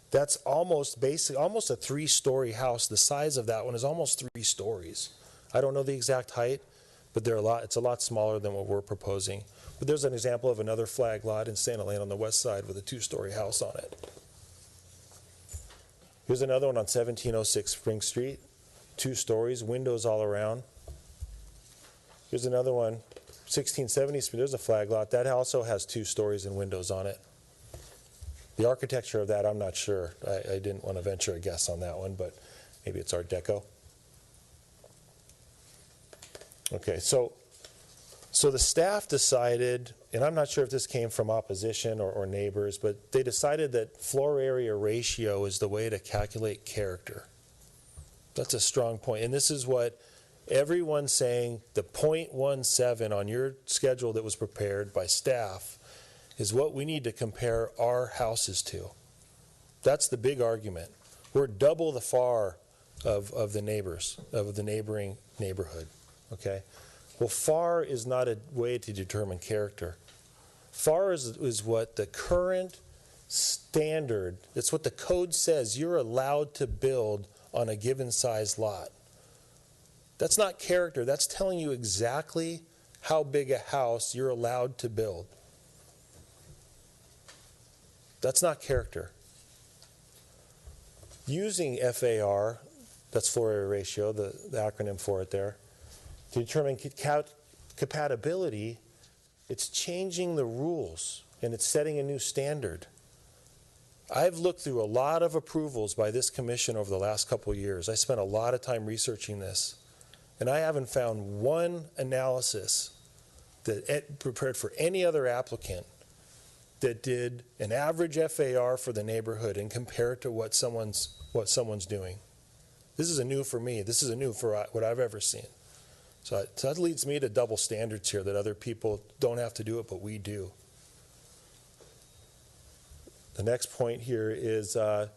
That's almost a 3-story house. The size of that one is almost 3 stories. I don't know the exact height, but it's a lot smaller than what we're proposing. But there's an example of another flag lot in St. Helena on the west side with a 2-story house on it. Here's another one on 1706 Spring Street, 2 stories, windows all around. Here's another one, 1670 Spring. There's a flag lot. That also has 2 stories and windows on it. The architecture of that, I'm not sure. I didn't want to venture a guess on that one, but maybe it's Art Deco. Okay, so the staff decided, and I'm not sure if this came from opposition or neighbors, but they decided that floor area ratio is the way to calculate character. That's a strong point. And this is what everyone's saying, the 0.17 on your schedule that was prepared by staff is what we need to compare our houses to. That's the big argument. We're double the FAR of the neighbors, of the neighboring neighborhood. Okay? Well, FAR is not a way to determine character. FAR is what the current standard, it's what the code says you're allowed to build on a given size lot. That's not character. That's telling you exactly how big a house you're allowed to build. That's not character. Using FAR, that's floor area ratio, the acronym for it there, to determine compatibility, it's changing the rules and it's setting a new standard. I've looked through a lot of approvals by this commission over the last couple of years. I spent a lot of time researching this, and I haven't found one analysis that prepared for any other applicant that did an average FAR for the neighborhood and compare it to what someone's doing. This is a new for me. This is a new for what I've ever seen. So that leads me to double standards here, that other people don't have to do it, but we do. The next point here is, if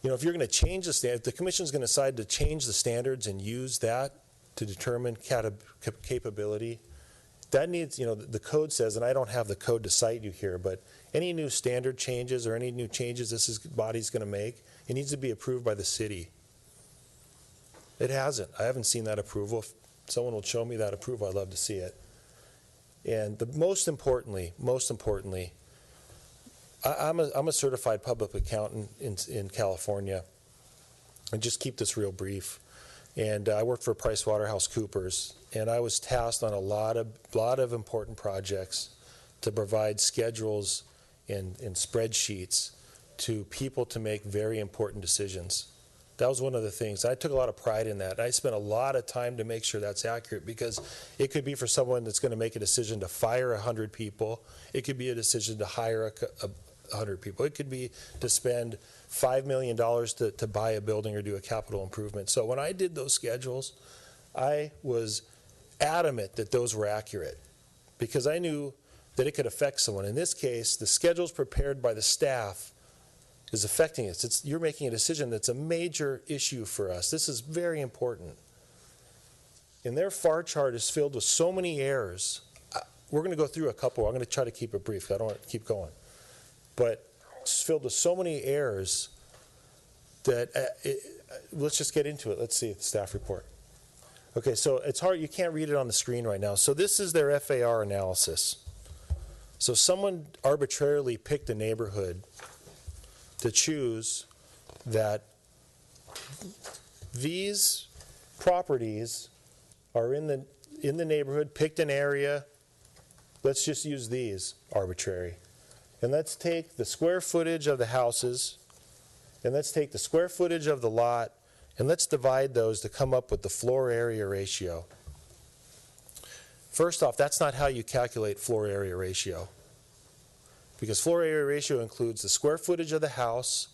you're going to change the standard, the commission's going to decide to change the standards and use that to determine capability. That needs, the code says, and I don't have the code to cite you here, but any new standard changes or any new changes this body's going to make, it needs to be approved by the city. It hasn't. I haven't seen that approval. If someone will show me that approval, I'd love to see it. And most importantly, I'm a certified public accountant in California. And just keep this real brief. And I worked for PricewaterhouseCoopers, and I was tasked on a lot of important projects to provide schedules and spreadsheets to people to make very important decisions. That was one of the things. I took a lot of pride in that. I spent a lot of time to make sure that's accurate, because it could be for someone that's going to make a decision to fire 100 people. It could be a decision to hire 100 people. It could be to spend $5 million to buy a building or do a capital improvement. So when I did those schedules, I was adamant that those were accurate, because I knew that it could affect someone. In this case, the schedules prepared by the staff is affecting us. You're making a decision that's a major issue for us. This is very important. And their FAR chart is filled with so many errors. We're going to go through a couple. I'm going to try to keep it brief. I don't want to keep going. But it's filled with so many errors that let's just get into it. Let's see the staff report. Okay, so it's hard. You can't read it on the screen right now. So this is their FAR analysis. So someone arbitrarily picked a neighborhood to choose that these properties are in the neighborhood, picked an area. Let's just use these, arbitrary. And let's take the square footage of the houses, and let's take the square footage of the lot, and let's divide those to come up with the floor area ratio. First off, that's not how you calculate floor area ratio, because floor area ratio includes the square footage of the house.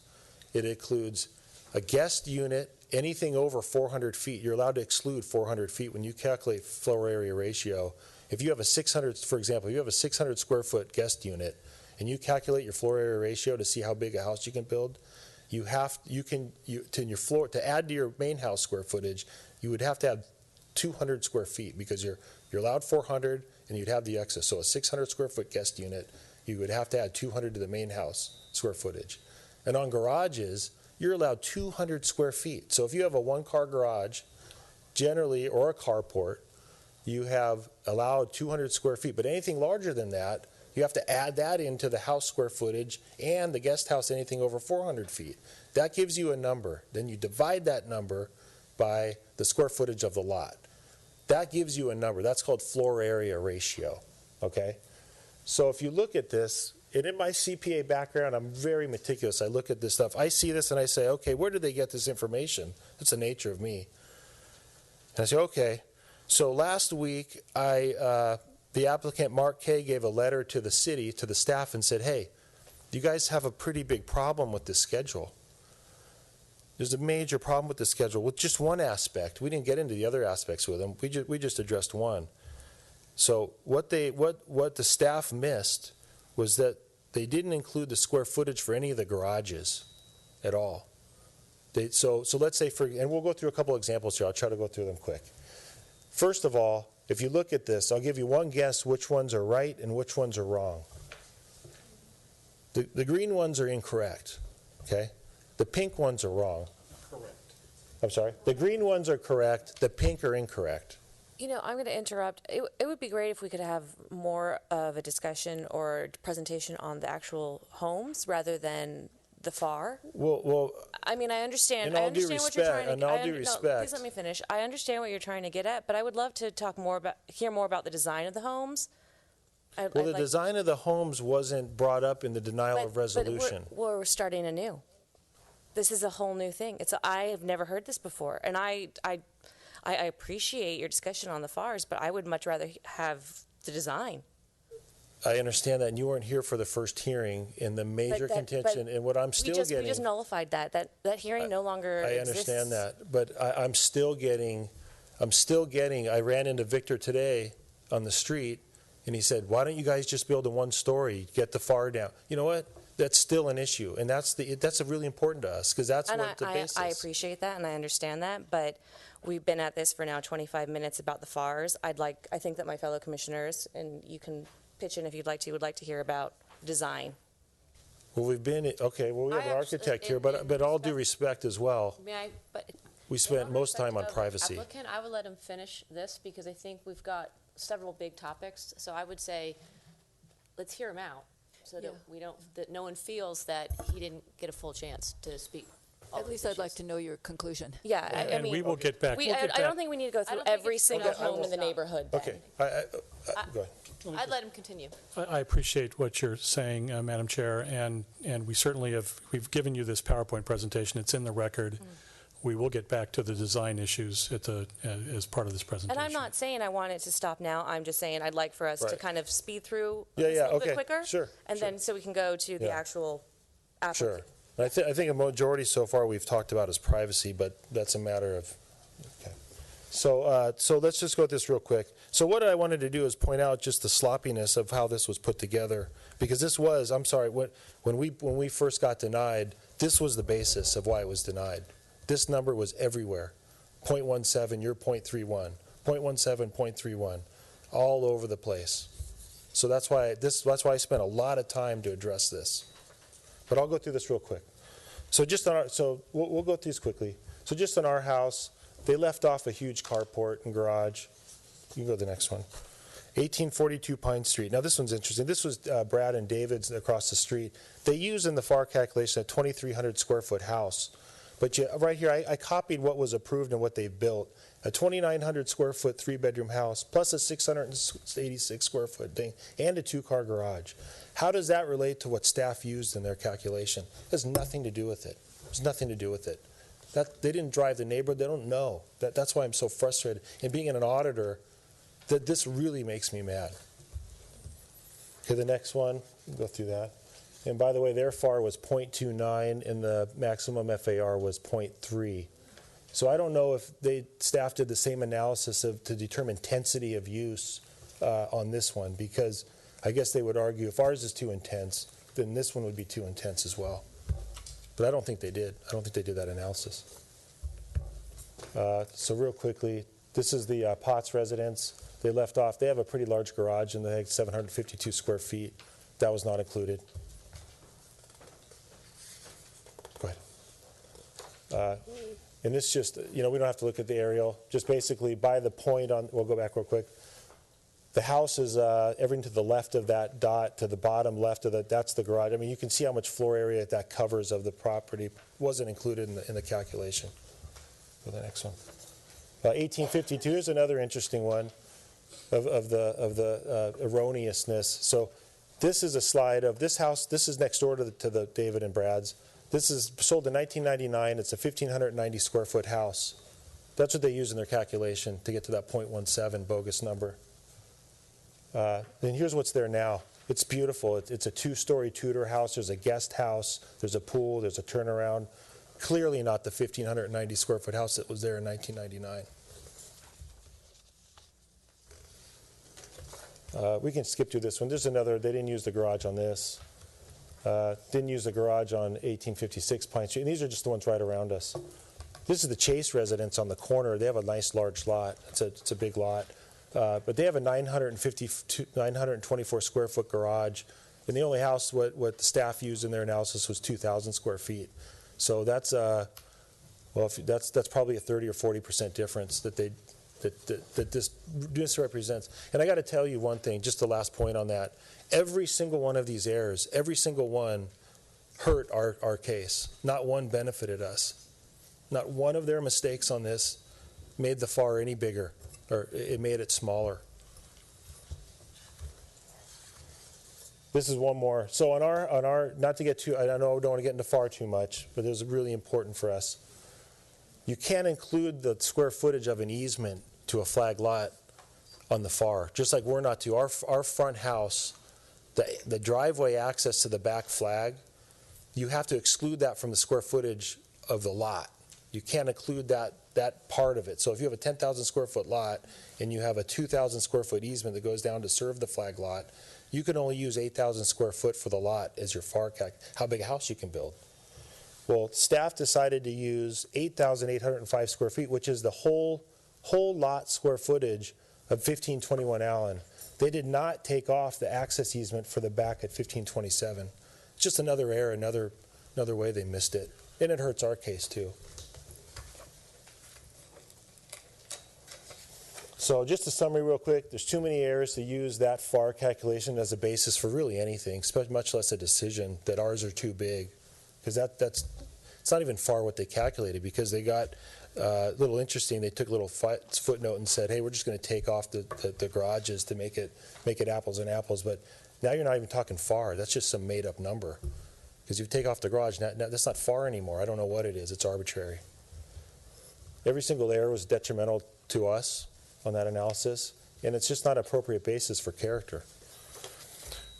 It includes a guest unit, anything over 400 feet. You're allowed to exclude 400 feet when you calculate floor area ratio. If you have a 600, for example, you have a 600 square foot guest unit, and you calculate your floor area ratio to see how big a house you can build, to add to your main house square footage, you would have to have 200 square feet, because you're allowed 400 and you'd have the excess. So a 600 square foot guest unit, you would have to add 200 to the main house square footage. And on garages, you're allowed 200 square feet. So if you have a one-car garage, generally, or a carport, you have allowed 200 square feet. But anything larger than that, you have to add that into the house square footage and the guest house, anything over 400 feet. That gives you a number. Then you divide that number by the square footage of the lot. That gives you a number. That's called floor area ratio, okay? So if you look at this, and in my CPA background, I'm very meticulous. I look at this stuff. I see this and I say, okay, where did they get this information? That's the nature of me. And I say, okay. So last week, the applicant, Mark Kay, gave a letter to the city, to the staff, and said, hey, you guys have a pretty big problem with this schedule. There's a major problem with the schedule with just one aspect. We didn't get into the other aspects with them. We just addressed one. So what the staff missed was that they didn't include the square footage for any of the garages at all. So let's say, and we'll go through a couple examples here. I'll try to go through them quick. First of all, if you look at this, I'll give you one guess which ones are right and which ones are wrong. The green ones are incorrect, okay? The pink ones are wrong. Correct. I'm sorry? The green ones are correct, the pink are incorrect. I'm going to interrupt. It would be great if we could have more of a discussion or presentation on the actual homes rather than the FAR. Well, I understand. In all I understand due what you're respect, trying to. in all due respect. Please let me finish. I understand what you're trying to get at, but I would love to hear more about the design of the homes I'd Well, the like- design of the homes wasn't brought up in the denial of but resolution. we're starting anew. This is a whole new thing. I have never heard this before, and I appreciate your discussion on the FARs, but I would much rather have the design. I understand that, and you weren't here for the first hearing, and the major contention, and what I'm still We just getting. nullified that. That hearing no longer I exists. understand that, but I'm still getting, I ran into Victor today on the street, and he said, why don't you guys just build a one-story, get the FAR down? You know what? That's still an issue, and that's really important to us, because that's And what the basis. I appreciate that, and I understand that, but we've been at this for now 25 minutes about the FARs. I think that my fellow commissioners, and you can pitch in if you'd like to, would like to hear about design. Well, we have an architect here, but all due respect as well, May I, but we spent most time on privacy. applicant, I would let him finish this because I think we've got several big topics. So I would say, let's hear him out so that that no one feels that he didn't get a full chance to speak. At least I'd like to know your conclusion. Yeah, I And mean, we will get back. I don't think we need to go through don't think every it's- single Okay, I home will in the stop. neighborhood. then. Okay, go ahead. I'd let him continue. I appreciate what you're saying, Madam Chair, and we certainly we've given you this PowerPoint presentation. It's in the record. We will get back to the design issues as part of this presentation. And I'm not saying I want it to stop now. I'm just saying I'd like for us to Right. kind of speed through Yeah, this yeah, a little okay, bit quicker. sure, And then so we can go to the Yeah. actual Sure. applicant. I think a majority so far we've talked about is privacy, but that's a matter of, okay. So let's just go with this real quick. So what I wanted to do is point out just the sloppiness of how this was put together, because this was, I'm sorry, when we first got denied, this was the basis of why it was denied. This number was everywhere. 0.17, you're 0.31, 0.17, 0.31, all over the place. So that's why I spent a lot of time to address this. But I'll go through this real quick. So we'll go through these quickly. So just on our house, they left off a huge carport and garage. You can go to the next one. 1842 Pine Street. Now this one's interesting. This was Brad and David's across the street. They use in the FAR calculation a 2,300 square foot house. But right here, I copied what was approved and what they built. A 2,900 square foot 3-bedroom house plus a 686 square foot thing and a 2-car garage. How does that relate to what staff used in their calculation? It has nothing to do with it. There's nothing to do with it. They didn't drive the neighborhood. They don't know. That's why I'm so frustrated. And being an auditor, this really makes me mad. Okay, the next one, go through that. And by the way, their FAR was 0.29 and the maximum FAR was 0.3. So I don't know if staff did the same analysis to determine intensity of use on this one, because I guess they would argue if ours is too intense, then this one would be too intense as well. But I don't think they did. I don't think they did that analysis. So real quickly, this is the Potts residence. They left off, they have a pretty large garage and they had 752 square feet. That was not included. Go ahead. And this just, we don't have to look at the aerial. Just basically by the point on, we'll go back real quick. The house is everything to the left of that dot, to the bottom left of that, that's the garage. I mean, you can see how much floor area that covers of the property. Wasn't included in the calculation. Go to the next one. 1852 is another interesting one of the erroneousness. So this is a slide of this house. This is next door to the David and Brad's. This is sold in 1999. It's a 1,590 square foot house. That's what they use in their calculation to get to that 0.17 bogus number. Then here's what's there now. It's beautiful. It's a 2-story Tudor house. There's a guest house. There's a pool. There's a turnaround. Clearly not the 1,590 square foot house that was there in 1999. We can skip through this one. There's another. They didn't use the garage on this. Didn't use the garage on 1856 Pine Street. And these are just the ones right around us. This is the Chase residence on the corner. They have a nice large lot. It's a big lot. But they have a 924 square foot garage. And the only house what the staff used in their analysis was 2,000 square feet. So that's that's probably a 30 or 40% difference that this represents. And I got to tell you one thing, just the last point on that. Every single one of these errors, every single one hurt our case. Not one benefited us. Not one of their mistakes on this made the FAR any bigger, or it made it smaller. This is one more. So on our, not to get too, I know we don't want to get into FAR too much, but this is really important for us. You can't include the square footage of an easement to a flag lot on the FAR, just like we're not to. Our front house, the driveway access to the back flag, you have to exclude that from the square footage of the lot. You can't include that part of it. So if you have a 10,000 square foot lot and you have a 2,000 square foot easement that goes down to serve the flag lot, you can only use 8,000 square foot for the lot as your FAR how big a house you can build. Well, staff decided to use 8,805 square feet, which is the whole lot square footage of 1521 Allen. They did not take off the access easement for the back at 1527. It's just another error, another way they missed it. And it hurts our case too. So just a summary real quick, there's too many errors to use that FAR calculation as a basis for really anything, much less a decision that ours are too big. Because it's not even FAR what they calculated, because they got a little interesting. They took a little footnote and said, hey, we're just going to take off the garages to make it apples and apples. But now you're not even talking FAR. That's just some made up number. Because you take off the garage, now that's not FAR anymore. I don't know what it is. It's arbitrary. Every single error was detrimental to us on that analysis, and it's just not an appropriate basis for character.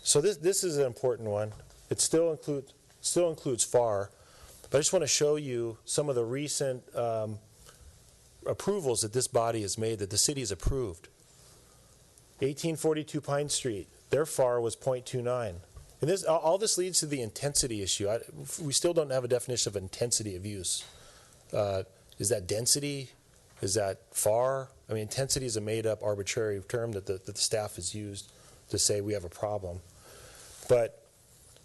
So this is an important one. It still includes FAR, but I just want to show you some of the recent approvals that this body has made, that the city has approved. 1842 Pine Street, their FAR was 0.29. And all this leads to the intensity issue. We still don't have a definition of intensity of use. Is that density? Is that FAR? I mean, intensity is a made-up arbitrary term that the staff has used to say we have a problem. But,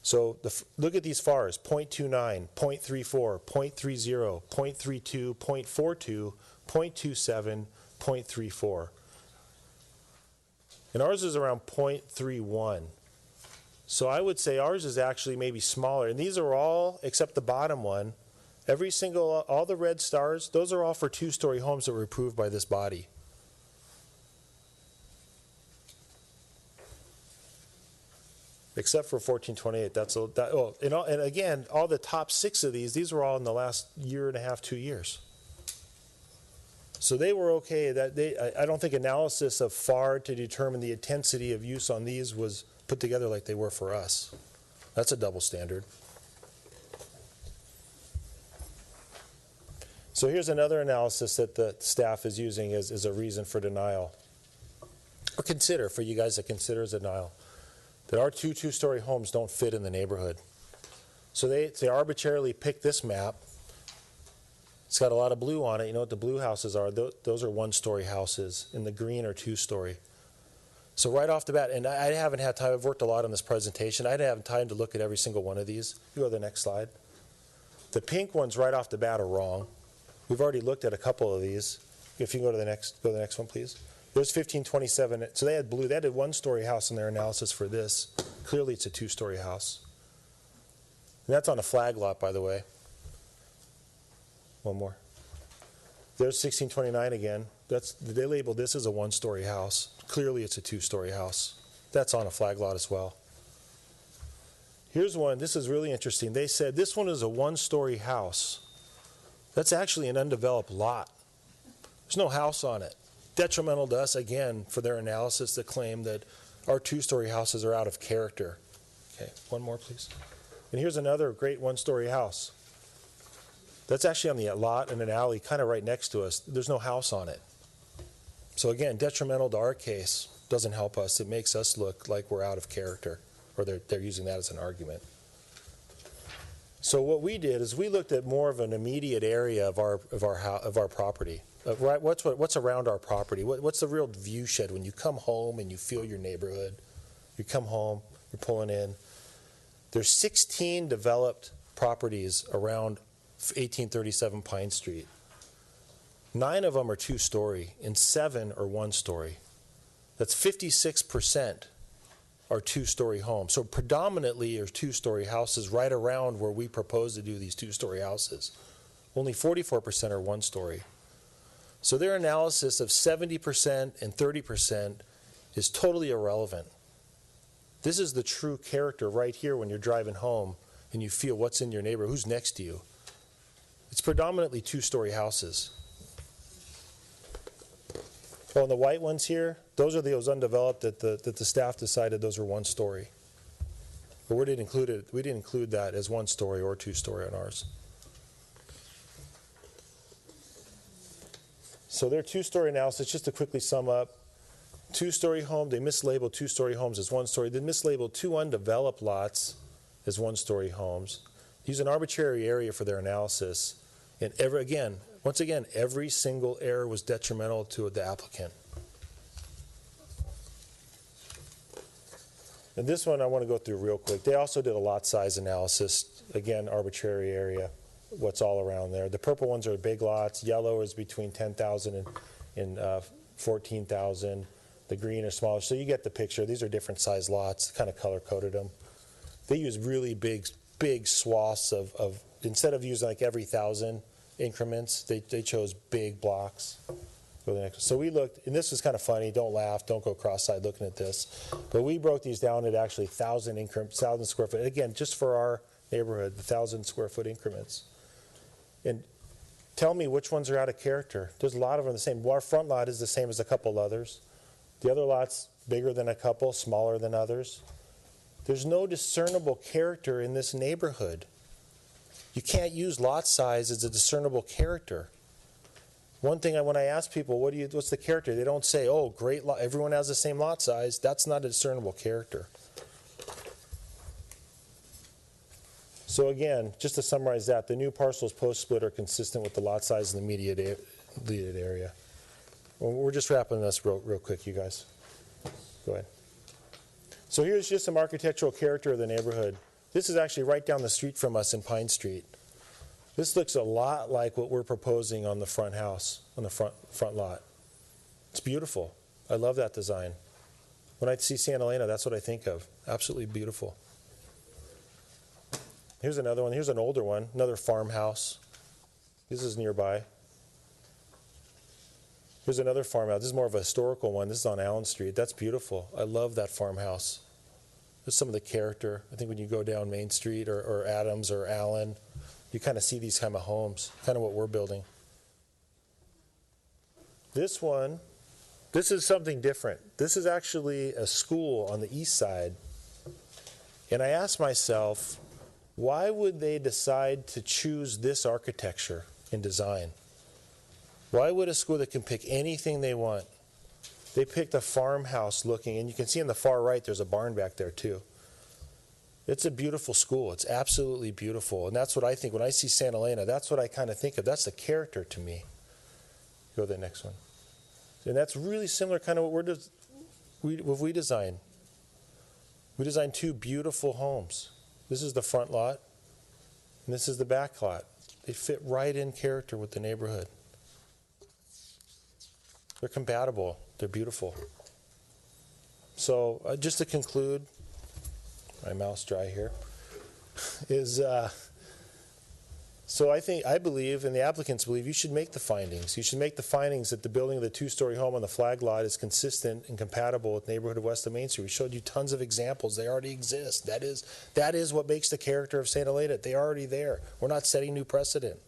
so look at these FARs, 0.29, 0.34, 0.30, 0.32, 0.42, 0.27, 0.34. And ours is around 0.31. So I would say ours is actually maybe smaller. And these are all, except the bottom one, all the red stars, those are all for two-story homes that were approved by this body. Except for 1428. And again, all the top 6 of these were all in the last year and a half, 2 years. So they were okay. I don't think analysis of FAR to determine the intensity of use on these was put together like they were for us. That's a double standard. So here's another analysis that the staff is using as a reason for denial. Or for you guys to consider as a denial. That our two-story homes don't fit in the neighborhood. So they arbitrarily picked this map. It's got a lot of blue on it. You know what the blue houses are? Those are one-story houses, and the green are two-story. So right off the bat, and I haven't had time, I've worked a lot on this presentation. I didn't have time to look at every single one of these. You go to the next slide. The pink ones right off the bat are wrong. We've already looked at a couple of these. If you can go to the next one, please. There's 1527. So they had blue. They had a one-story house in their analysis for this. Clearly, it's a two-story house. And that's on a flag lot, by the way. One more. There's 1629 again. They labeled this as a one-story house. Clearly, it's a two-story house. That's on a flag lot as well. Here's one. This is really interesting. They said this one is a one-story house. That's actually an undeveloped lot. There's no house on it. Detrimental to us, again, for their analysis that claim that our two-story houses are out of character. Okay, one more, please. And here's another great one-story house. That's actually on the lot in an alley kind of right next to us. There's no house on it. So again, detrimental to our case. Doesn't help us. It makes us look like we're out of character, or they're using that as an argument. So what we did is we looked at more of an immediate area of our property. Right, what's around our property? What's the real view shed when you come home and you feel your neighborhood? You come home, you're pulling in. There's 16 developed properties around 1837 Pine Street. 9 of them are two-story, and 7 are one-story. That's 56% are two-story homes. So predominantly are two-story houses right around where we propose to do these two-story houses. Only 44% are one-story. So their analysis of 70% and 30% is totally irrelevant. This is the true character right here when you're driving home and you feel what's in your neighborhood, who's next to you. It's predominantly two-story houses. Oh, and the white ones here, those are those undeveloped that the staff decided those were one-story. But we didn't include that as one-story or two-story on ours. So they're two-story analysis. Just to quickly sum up, two-story home, they mislabeled two-story homes as one-story. They mislabeled two undeveloped lots as one-story homes. Use an arbitrary area for their analysis. And once again, every single error was detrimental to the applicant. And this one I want to go through real quick. They also did a lot size analysis. Again, arbitrary area, what's all around there. The purple ones are big lots. Yellow is between 10,000 and 14,000. The green are smaller. So you get the picture. These are different size lots, kind of color-coded them. They use really big swaths of instead of using like every 1,000 increments, they chose big blocks. So we looked, and this was kind of funny. Don't laugh. Don't go cross-eyed looking at this. But we broke these down at actually 1,000 increments, 1,000 square foot. Again, just for our neighborhood, the 1,000 square foot increments. And tell me which ones are out of character. There's a lot of them the same. Our front lot is the same as a couple others. The other lot's bigger than a couple, smaller than others. There's no discernible character in this neighborhood. You can't use lot size as a discernible character. One thing when I ask people, what's the character? They don't say, oh, great lot, everyone has the same lot size. That's not a discernible character. So again, just to summarize that, the new parcels post-split are consistent with the lot size in the immediate area. Well, we're just wrapping this real quick, you guys. Go ahead. So here's just some architectural character of the neighborhood. This is actually right down the street from us in Pine Street. This looks a lot like what we're proposing on the front house, on the front lot. It's beautiful. I love that design. When I see Santa Elena, that's what I think of. Absolutely beautiful. Here's another one. Here's an older one, another farmhouse. This is nearby. Here's another farmhouse. This is more of a historical one. This is on Allen Street. That's beautiful. I love that farmhouse. There's some of the character. I think when you go down Main Street or Adams or Allen, you kind of see these kind of homes, kind of what we're building. This one, this is something different. This is actually a school on the east side. And I asked myself, why would they decide to choose this architecture in design? Why would a school that can pick anything they want? They picked a farmhouse looking, and you can see on the far right there's a barn back there too. It's a beautiful school. It's absolutely beautiful. And that's what I think. When I see Santa Elena, that's what I kind of think of. That's the character to me. Go to the next one. And that's really similar kind of what we design. We designed two beautiful homes. This is the front lot, and this is the back lot. They fit right in character with the neighborhood. They're compatible. They're beautiful. So just to conclude, my mouth's dry here, is so I believe, and the applicants believe, you should make the findings. You should make the findings that the building of the two-story home on the flag lot is consistent and compatible with the neighborhood of West of Main Street. We showed you tons of examples. They already exist. That is what makes the character of Santa Elena. They're already there. We're not setting new precedent.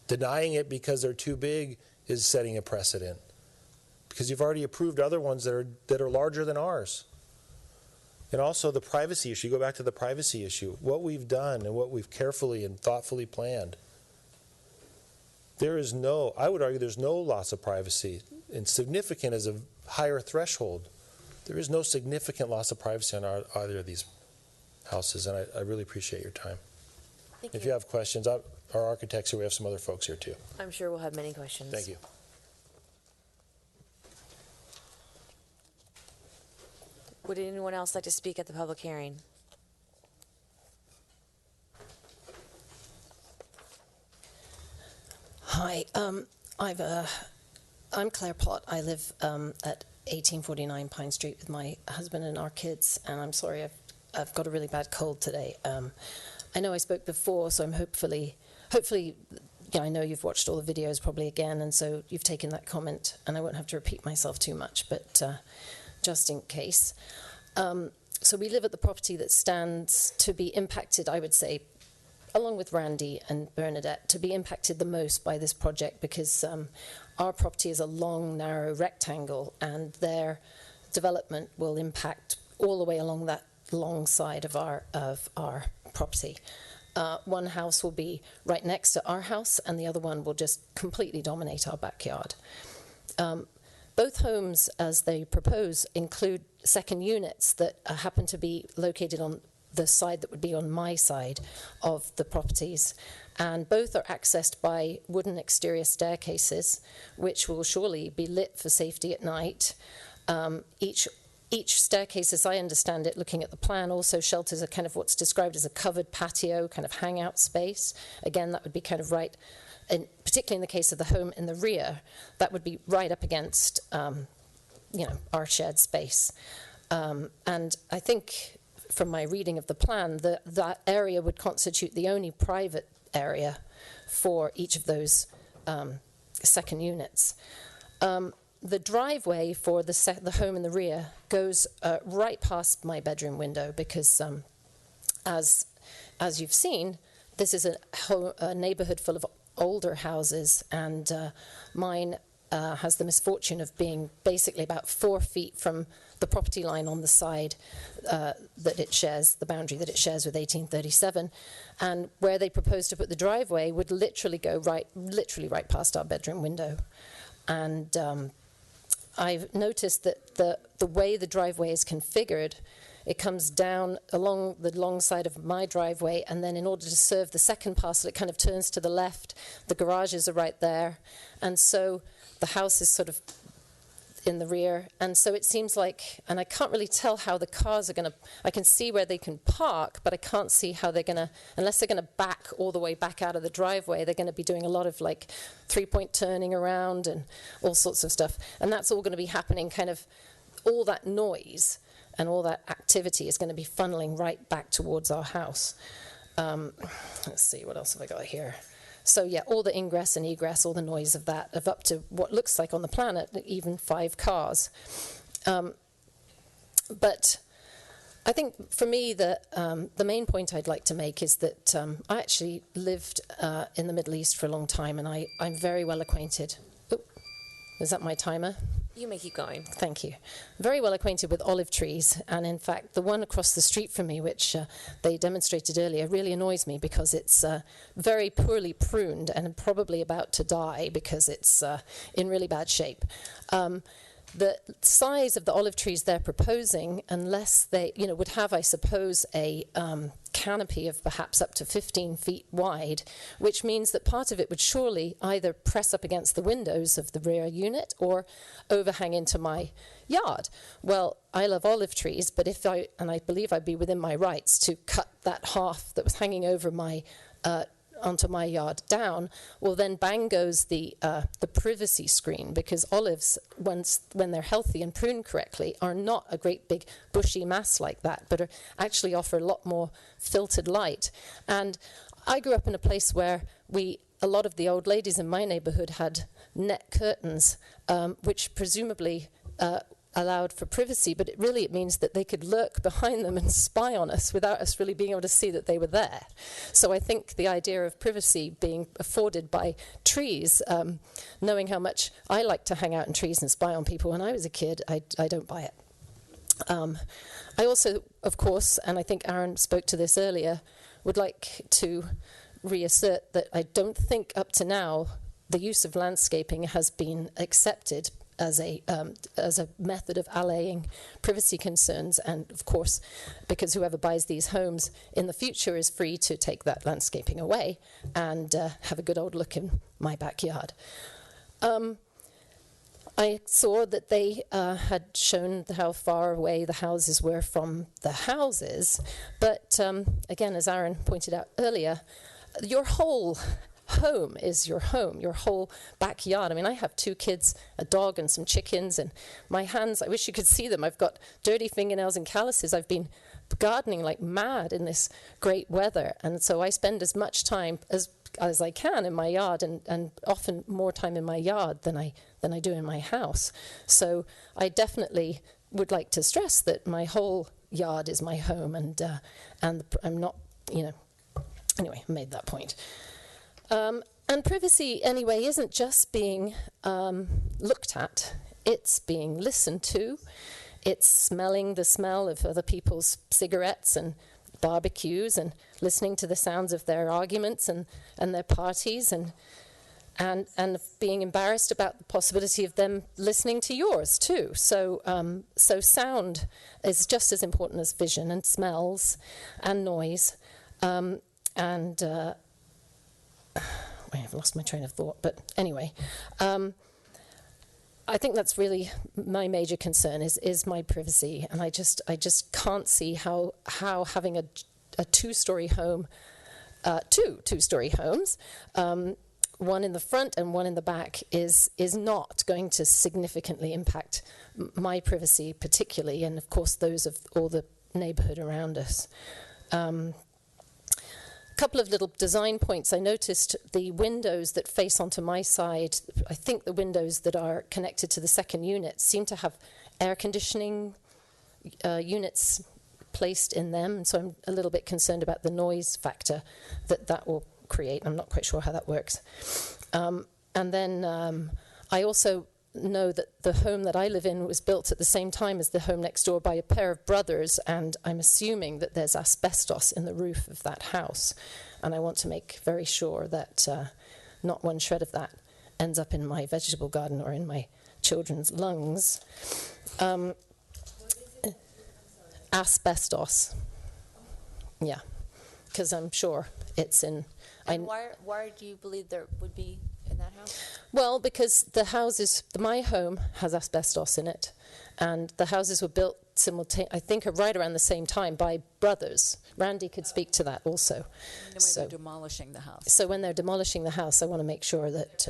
Denying it because they're too big is setting a precedent, because you've already approved other ones that are larger than ours. And also the privacy issue. Go back to the privacy issue. What we've done and what we've carefully and thoughtfully planned. I would argue there's no loss of privacy. And significant is a higher threshold. There is no significant loss of privacy on either of these houses. And I really appreciate your time. If you have questions, our architects here, we have some other folks here too. I'm sure we'll have many questions. Thank you. Would anyone else like to speak at the public hearing? Hi, I'm Claire Plott. I live at 1849 Pine Street with my husband and our kids, and I'm sorry I've got a really bad cold today. I know I spoke before, so I'm hopefully, I know you've watched all the videos probably again, and so you've taken that comment, and I won't have to repeat myself too much, but just in case. so we live at the property that stands to be impacted, I would say, along with Randy and Bernadette, to be impacted the most by this project, because our property is a long, narrow rectangle, and their development will impact all the way along that long side of our property. One house will be right next to our house, and the other one will just completely dominate our backyard. Both homes, as they propose, include second units that happen to be located on the side that would be on my side of the properties. And both are accessed by wooden exterior staircases, which will surely be lit for safety at night. Each staircase, as I understand it, looking at the plan, also shelters a kind of what's described as a covered patio, kind of hangout space. Again, that would be kind of right, and particularly in the case of the home in the rear, that would be right up against, our shared space. And I think, from my reading of the plan, that area would constitute the only private area for each of those second units. The driveway for the home in the rear goes right past my bedroom window, because as you've seen, this is a neighborhood full of older houses, and mine has the misfortune of being basically about 4 feet from the property line on the side that it shares, the boundary that it shares with 1837, and where they propose to put the driveway would literally go right past our bedroom window. And I've noticed that the way the driveway is configured, it comes down along the long side of my driveway, and then in order to serve the second parcel, it kind of turns to the left. The garages are right there, and so the house is sort of in the rear. And so it seems like, and I can't really tell how the cars are going to, I can see where they can park, but I can't see how they're going to, unless they're going to back all the way back out of the driveway, they're going to be doing a lot of like 3-point turning around and all sorts of stuff. And that's all going to be happening, kind of all that noise and all that activity is going to be funneling right back towards our house. Let's see, what else have I got here? So yeah, all the ingress and egress, all the noise of that, of up to what looks like on the planet, even 5 cars. But I think for me, the main point I'd like to make is that I actually lived in the Middle East for a long time, and I'm very well acquainted. Oh, is that my timer? You may keep going. Thank you. Very well acquainted with olive trees, and in fact, the one across the street from me, which they demonstrated earlier, really annoys me because it's very poorly pruned and probably about to die because it's in really bad shape. The size of the olive trees they're proposing, unless they, would have, I suppose, a canopy of perhaps up to 15 feet wide, which means that part of it would surely either press up against the windows of the rear unit or overhang into my yard. Well, I love olive trees, but and I believe I'd be within my rights to cut that half that was hanging over my onto my yard down, well then bang goes the privacy screen, because olives, when they're healthy and pruned correctly, are not a great big bushy mass like that, but actually offer a lot more filtered light. And I grew up in a place where a lot of the old ladies in my neighborhood had net curtains, which presumably allowed for privacy, but it means that they could lurk behind them and spy on us without us really being able to see that they were there. So I think the idea of privacy being afforded by trees, knowing how much I like to hang out in trees and spy on people when I was a kid, I don't buy it. I also, of course, and I think Aaron spoke to this earlier, would like to reassert that I don't think up to now the use of landscaping has been accepted as a method of allaying privacy concerns, and of course, because whoever buys these homes in the future is free to take that landscaping away and have a good old look in my backyard. I saw that they had shown how far away the houses were from the houses, but again, as Aaron pointed out earlier, your whole home is your home, your whole backyard. I mean, I have 2 kids, a dog and some chickens, and my hands, I wish you could see them. I've got dirty fingernails and calluses. I've been gardening like mad in this great weather, and so I spend as much time as I can in my yard, and often more time in my yard than I do in my house. So I definitely would like to stress that my whole yard is my home, and I'm not, anyway, I made that point. And privacy, anyway, isn't just being looked at, it's being listened to. It's smelling the smell of other people's cigarettes and barbecues and listening to the sounds of their arguments and their parties and being embarrassed about the possibility of them listening to yours too. So sound is just as important as vision and smells and noise. I've lost my train of thought, but anyway. I think that's really my major concern is my privacy, and I just can't see how having a two-story home, two-story homes, one in the front and one in the back is not going to significantly impact my privacy particularly, and of course those of all the neighborhood around us. Couple of little design points. I noticed the windows that face onto my side, I think the windows that are connected to the second unit seem to have air conditioning units placed in them, and so I'm a little bit concerned about the noise factor that will create. I'm not quite sure how that works. And then I also know that the home that I live in was built at the same time as the home next door by a pair of brothers, and I'm assuming that there's asbestos in the roof of that house, and I want to make very sure that not one shred of that ends up in my vegetable garden or in my children's lungs. Asbestos. Yeah, because I'm sure it's in... And why do you believe there would be in that house? Well, because my home has asbestos in it, and the houses were built I think right around the same time by brothers. Randy could speak to that also. And when they're demolishing the house. So when they're demolishing the house, I want to make sure that,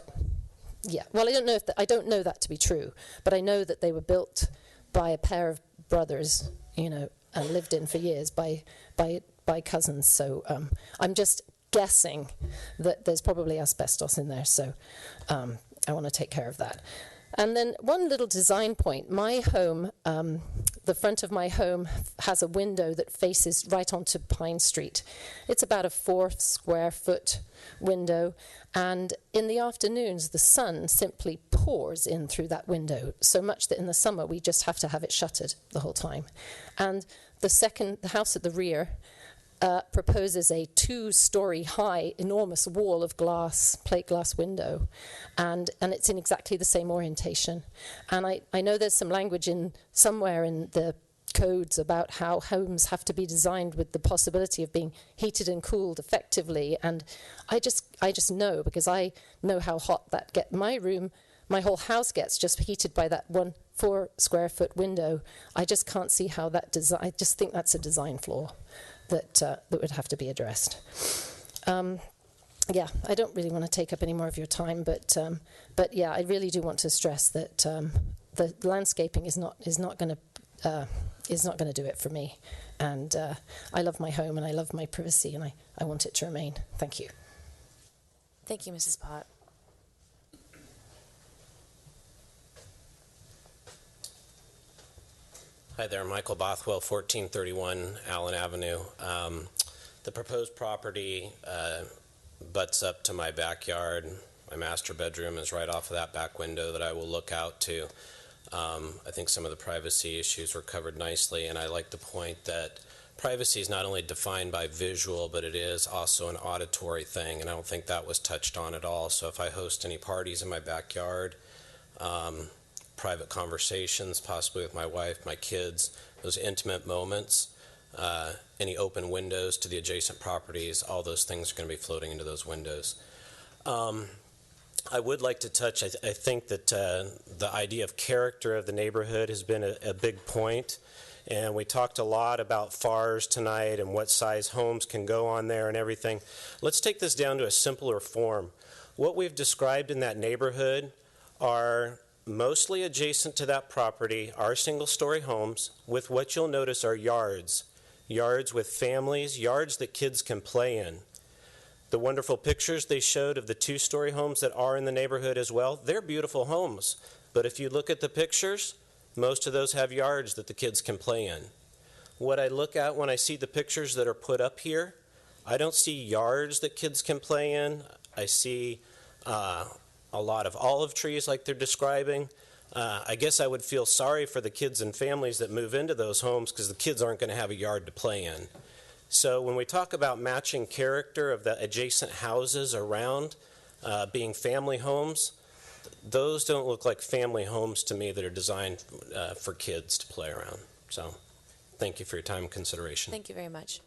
yeah. Well, I don't know that to be true, but I know that they were built by a pair of brothers, and lived in for years by cousins. So I'm just guessing that there's probably asbestos in there, so I want to take care of that. And then one little design point. My home, the front of my home has a window that faces right onto Pine Street. It's about a 4 square foot window, and in the afternoons the sun simply pours in through that window, so much that in the summer we just have to have it shuttered the whole time. And the house at the rear proposes a 2-story high, enormous wall of glass, plate glass window, and it's in exactly the same orientation. And I know there's some language somewhere in the codes about how homes have to be designed with the possibility of being heated and cooled effectively, and I just know, because I know how hot that gets. My whole house gets just heated by that 4 square foot window. I just can't see how that I just think that's a design flaw that would have to be addressed. Yeah, I don't really want to take up any more of your time, but yeah, I really do want to stress that the landscaping is not going to do it for me. And I love my home and I love my privacy, and I want it to remain. Thank you. Thank you, Mrs. Pott. Hi there, Michael Bothwell, 1431 Allen Avenue. The proposed property butts up to my backyard. My master bedroom is right off of that back window that I will look out to. I think some of the privacy issues were covered nicely, and I like the point that privacy is not only defined by visual, but it is also an auditory thing, and I don't think that was touched on at all. So if I host any parties in my backyard, private conversations, possibly with my wife, my kids, those intimate moments, any open windows to the adjacent properties, all those things are going to be floating into those windows. I would like to touch, I think that the idea of character of the neighborhood has been a big point, and we talked a lot about FARs tonight and what size homes can go on there and everything. Let's take this down to a simpler form. What we've described in that neighborhood are mostly adjacent to that property are single-story homes with what you'll notice are yards with families, yards that kids can play in. The wonderful pictures they showed of the 2-story homes that are in the neighborhood as well, they're beautiful homes. But if you look at the pictures, most of those have yards that the kids can play in. what I look at when I see the pictures that are put up here, I don't see yards that kids can play in. I see a lot of olive trees like they're describing. I guess I would feel sorry for the kids and families that move into those homes because the kids aren't going to have a yard to play in. So when we talk about matching character of the adjacent houses around being family homes, those don't look like family homes to me that are designed for kids to play around. So thank you for your time and consideration. Thank you very much.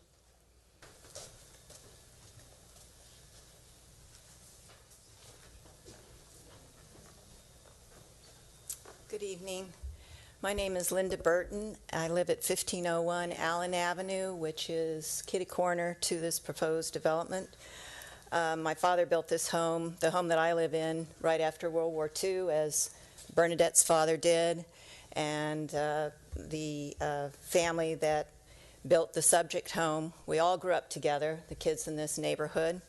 Good evening. My name is Linda Burton. I live at 1501 Allen Avenue, which is kitty corner to this proposed development. My father built this home, the home that I live in, right after World War II, as Bernadette's father did, and the family that built the subject home. We all grew up together, the kids in this neighborhood.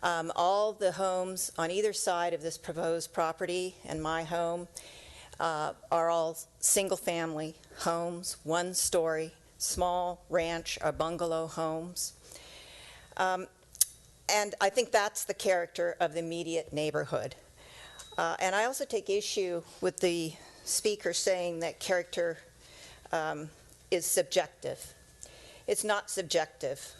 All the homes on either side of this proposed property and my home are all single-family homes, one-story, small ranch or bungalow homes. And I think that's the character of the immediate neighborhood. And I also take issue with the speaker saying that character is subjective. It's not subjective.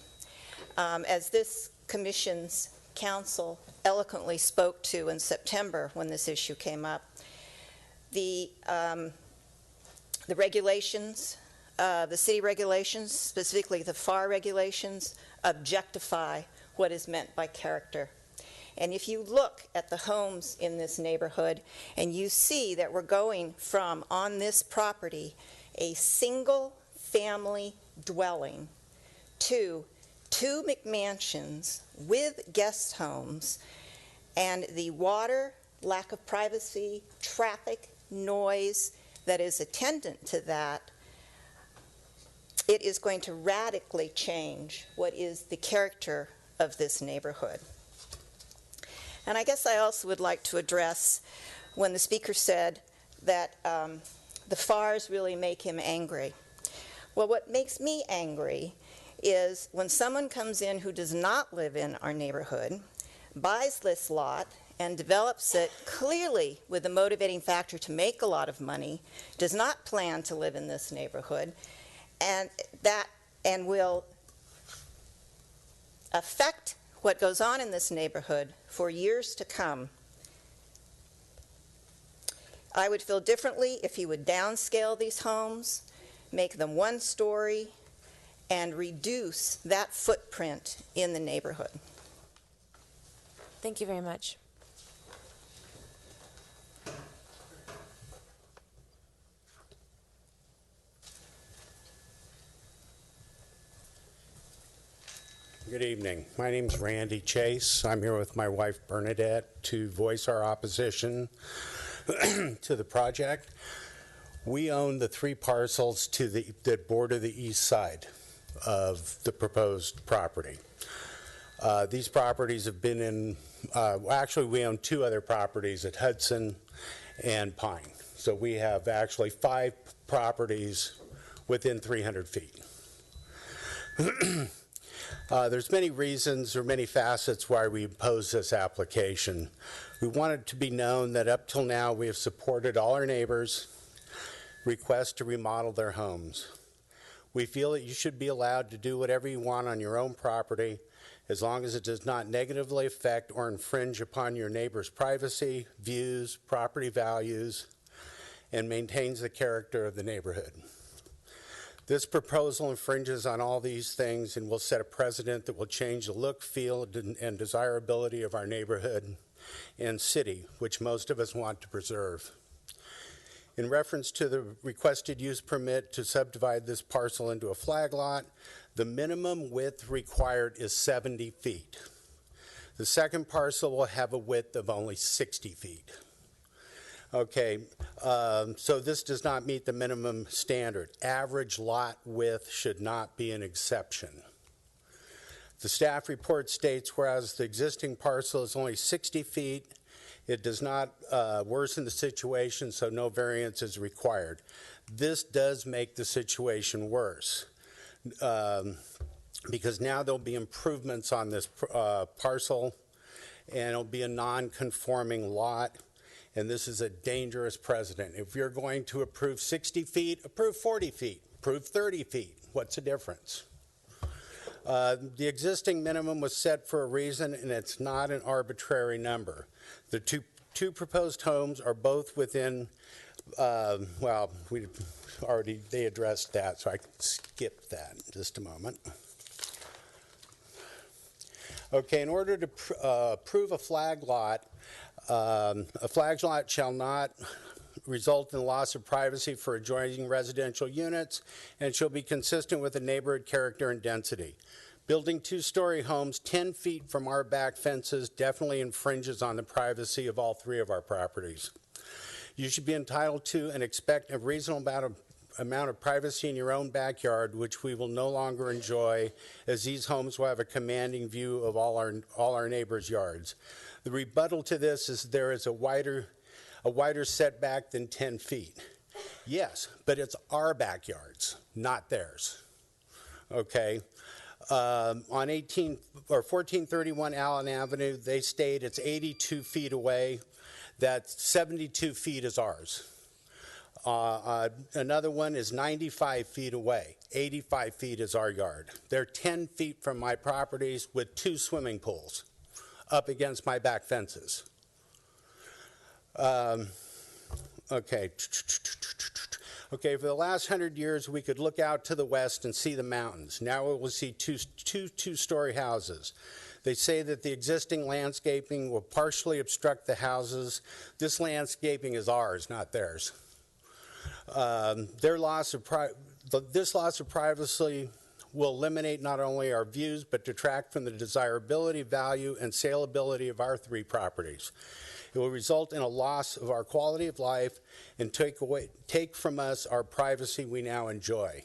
As this commission's council eloquently spoke to in September when this issue came up, the regulations, the city regulations, specifically the FAR regulations, objectify what is meant by character. And if you look at the homes in this neighborhood and you see that we're going from, on this property, a single family dwelling to 2 McMansions with guest homes, and the water, lack of privacy, traffic, noise that is attendant to that, it is going to radically change what is the character of this neighborhood. And I guess I also would like to address when the speaker said that the FARs really make him angry. Well, what makes me angry is when someone comes in who does not live in our neighborhood, buys this lot, and develops it clearly with the motivating factor to make a lot of money, does not plan to live in this neighborhood, and will affect what goes on in this neighborhood for years to come. I would feel differently if he would downscale these homes, make them one-story, and reduce that footprint in the neighborhood. Thank you very much. Good evening. My name is Randy Chase. I'm here with my wife Bernadette to voice our opposition to the project. We own the 3 parcels to that border the east side of the proposed property. These properties have been in, actually we own 2 other properties at Hudson and Pine. So we have actually 5 properties within 300 feet. There's many reasons or many facets why we oppose this application. We want it to be known that up till now we have supported all our neighbors' requests to remodel their homes. We feel that you should be allowed to do whatever you want on your own property as long as it does not negatively affect or infringe upon your neighbor's privacy, views, property values, and maintains the character of the neighborhood. This proposal infringes on all these things and will set a precedent that will change the look, feel, and desirability of our neighborhood and city, which most of us want to preserve. In reference to the requested use permit to subdivide this parcel into a flag lot, the minimum width required is 70 feet. The second parcel will have a width of only 60 feet. Okay, so this does not meet the minimum standard. Average lot width should not be an exception. The staff report states, whereas the existing parcel is only 60 feet, it does not worsen the situation, so no variance is required. This does make the situation worse. because now there'll be improvements on this parcel, and it'll be a non-conforming lot, and this is a dangerous precedent. If you're going to approve 60 feet, approve 40 feet, approve 30 feet. What's the difference? The existing minimum was set for a reason, and it's not an arbitrary number. The two proposed homes are both within, well, they addressed that, so I can skip that in just a moment. Okay, in order to approve a flag lot shall not result in loss of privacy for adjoining residential units and shall be consistent with the neighborhood character and density. Building two-story homes 10 feet from our back fences definitely infringes on the privacy of all three of our properties. You should be entitled to and expect a reasonable amount of privacy in your own backyard, which we will no longer enjoy, as these homes will have a commanding view of all our neighbors' yards. The rebuttal to this is there is a wider setback than 10 feet. Yes, but it's our backyards, not theirs. Okay. On 1431 Allen Avenue, they state it's 82 feet away. That 72 feet is ours. Another one is 95 feet away. 85 feet is our yard. They're 10 feet from my properties with 2 swimming pools up against my back fences. Okay. Okay, for the last 100 years, we could look out to the west and see the mountains. Now we will see two-story houses. They say that the existing landscaping will partially obstruct the houses. This landscaping is ours, not theirs. This loss of privacy will eliminate not only our views, but detract from the desirability, value, and saleability of our 3 properties. It will result in a loss of our quality of life and take from us our privacy we now enjoy.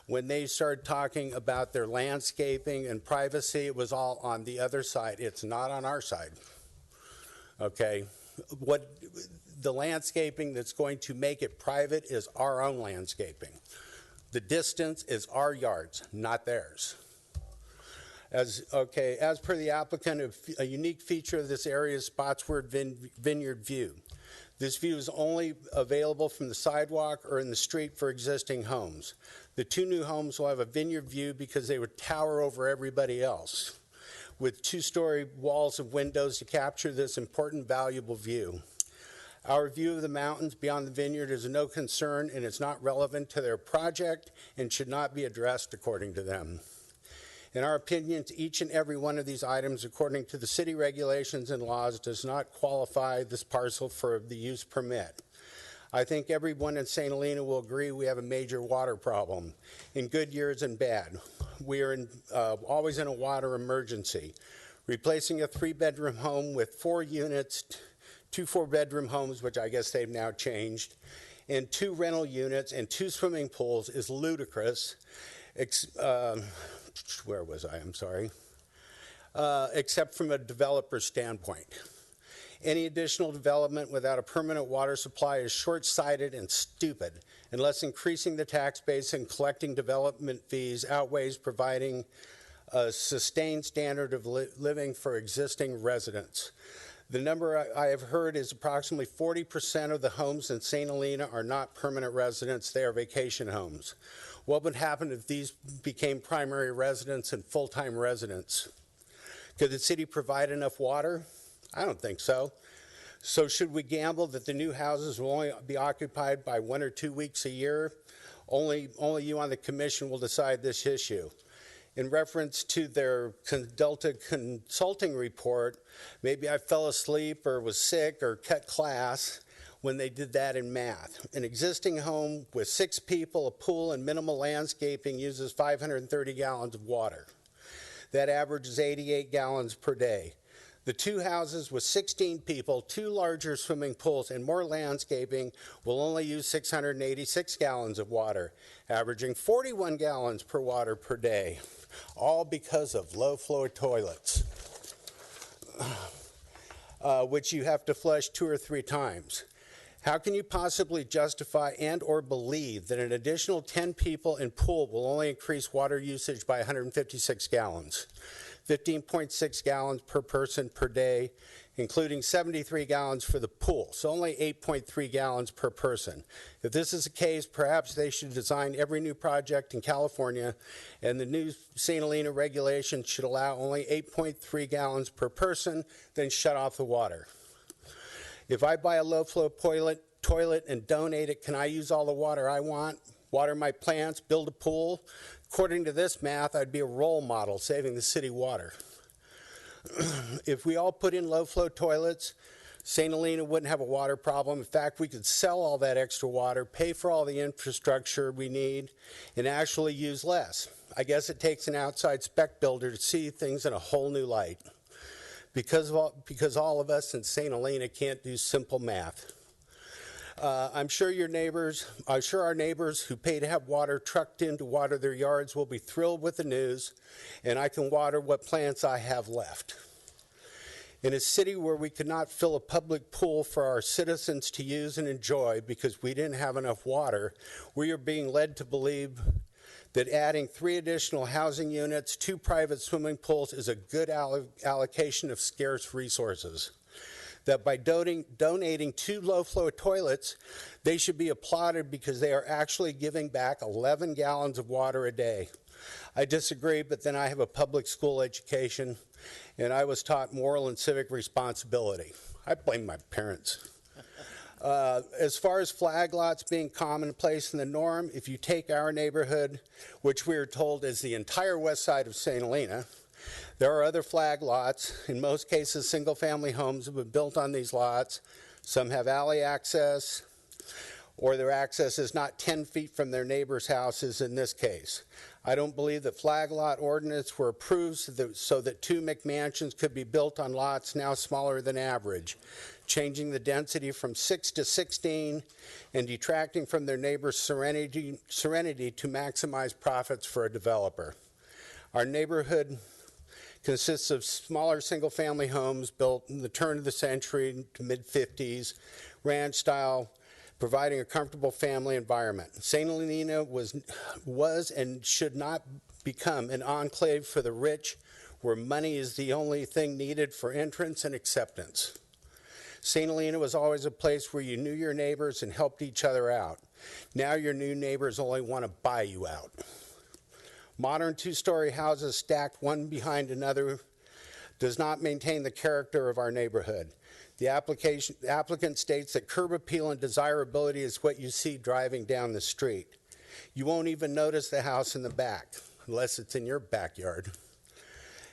When they started talking about their landscaping and privacy, it was all on the other side. It's not on our side. Okay? The landscaping that's going to make it private is our own landscaping. The distance is our yards, not theirs. As per the applicant, a unique feature of this area is Spotswood Vineyard View. This view is only available from the sidewalk or in the street for existing homes. The 2 new homes will have a vineyard view because they would tower over everybody else, with 2-story walls of windows to capture this important, valuable view. Our view of the mountains beyond the vineyard is no concern, and it's not relevant to their project and should not be addressed according to them. In our opinions, each and every one of these items, according to the city regulations and laws, does not qualify this parcel for the use permit. I think everyone in St. Helena will agree we have a major water problem, in good years and bad. We are always in a water emergency. Replacing a 3-bedroom home with 4 units, 2 4-bedroom homes, which I guess they've now changed, and 2 rental units and 2 swimming pools is ludicrous. Where was I? I'm sorry. Except from a developer's standpoint. Any additional development without a permanent water supply is short-sighted and stupid, unless increasing the tax base and collecting development fees outweighs providing a sustained standard of living for existing residents. The number I have heard is approximately 40% of the homes in St. Helena are not permanent residents, they are vacation homes. What would happen if these became primary residents and full-time residents? Could the city provide enough water? I don't think so. So should we gamble that the new houses will only be occupied by 1 or 2 weeks a year? Only you on the commission will decide this issue. In reference to their Delta consulting report, maybe I fell asleep or was sick or cut class when they did that in math. An existing home with 6 people, a pool, and minimal landscaping uses 530 gallons of water. That averages 88 gallons per day. The 2 houses with 16 people, 2 larger swimming pools, and more landscaping will only use 686 gallons of water, averaging 41 gallons per water per day, all because of low-flow toilets, which you have to flush 2 or 3 times. How can you possibly justify and or believe that an additional 10 people in pool will only increase water usage by 156 gallons, 15.6 gallons per person per day, including 73 gallons for the pool, so only 8.3 gallons per person? If this is the case, perhaps they should design every new project in California, and the new St. Helena regulations should allow only 8.3 gallons per person, then shut off the water. If I buy a low-flow toilet and donate it, can I use all the water I want, water my plants, build a pool? According to this math, I'd be a role model saving the city water. If we all put in low-flow toilets, St. Helena wouldn't have a water problem. In fact, we could sell all that extra water, pay for all the infrastructure we need, and actually use less. I guess it takes an outside spec builder to see things in a whole new light. Because all of us in St. Helena can't do simple math. I'm sure our neighbors who pay to have water trucked in to water their yards will be thrilled with the news, and I can water what plants I have left. In a city where we could not fill a public pool for our citizens to use and enjoy because we didn't have enough water, we are being led to believe that adding 3 additional housing units, 2 private swimming pools is a good allocation of scarce resources. That by donating 2 low-flow toilets, they should be applauded because they are actually giving back 11 gallons of water a day. I disagree, but then I have a public school education, and I was taught moral and civic responsibility. I blame my parents. As far as flag lots being commonplace in the norm, if you take our neighborhood, which we are told is the entire west side of St. Helena, there are other flag lots. In most cases, single-family homes have been built on these lots. Some have alley access, or their access is not 10 feet from their neighbor's houses in this case. I don't believe that flag lot ordinance were approved so that 2 McMansions could be built on lots now smaller than average, changing the density from 6 to 16 and detracting from their neighbor's serenity to maximize profits for a developer. Our neighborhood consists of smaller single-family homes built in the turn of the century to mid-50s, ranch style, providing a comfortable family environment. St. Helena was and should not become an enclave for the rich where money is the only thing needed for entrance and acceptance. St. Helena was always a place where you knew your neighbors and helped each other out. Now your new neighbors only want to buy you out. Modern 2-story houses stacked one behind another does not maintain the character of our neighborhood. The applicant states that curb appeal and desirability is what you see driving down the street. You won't even notice the house in the back, unless it's in your backyard.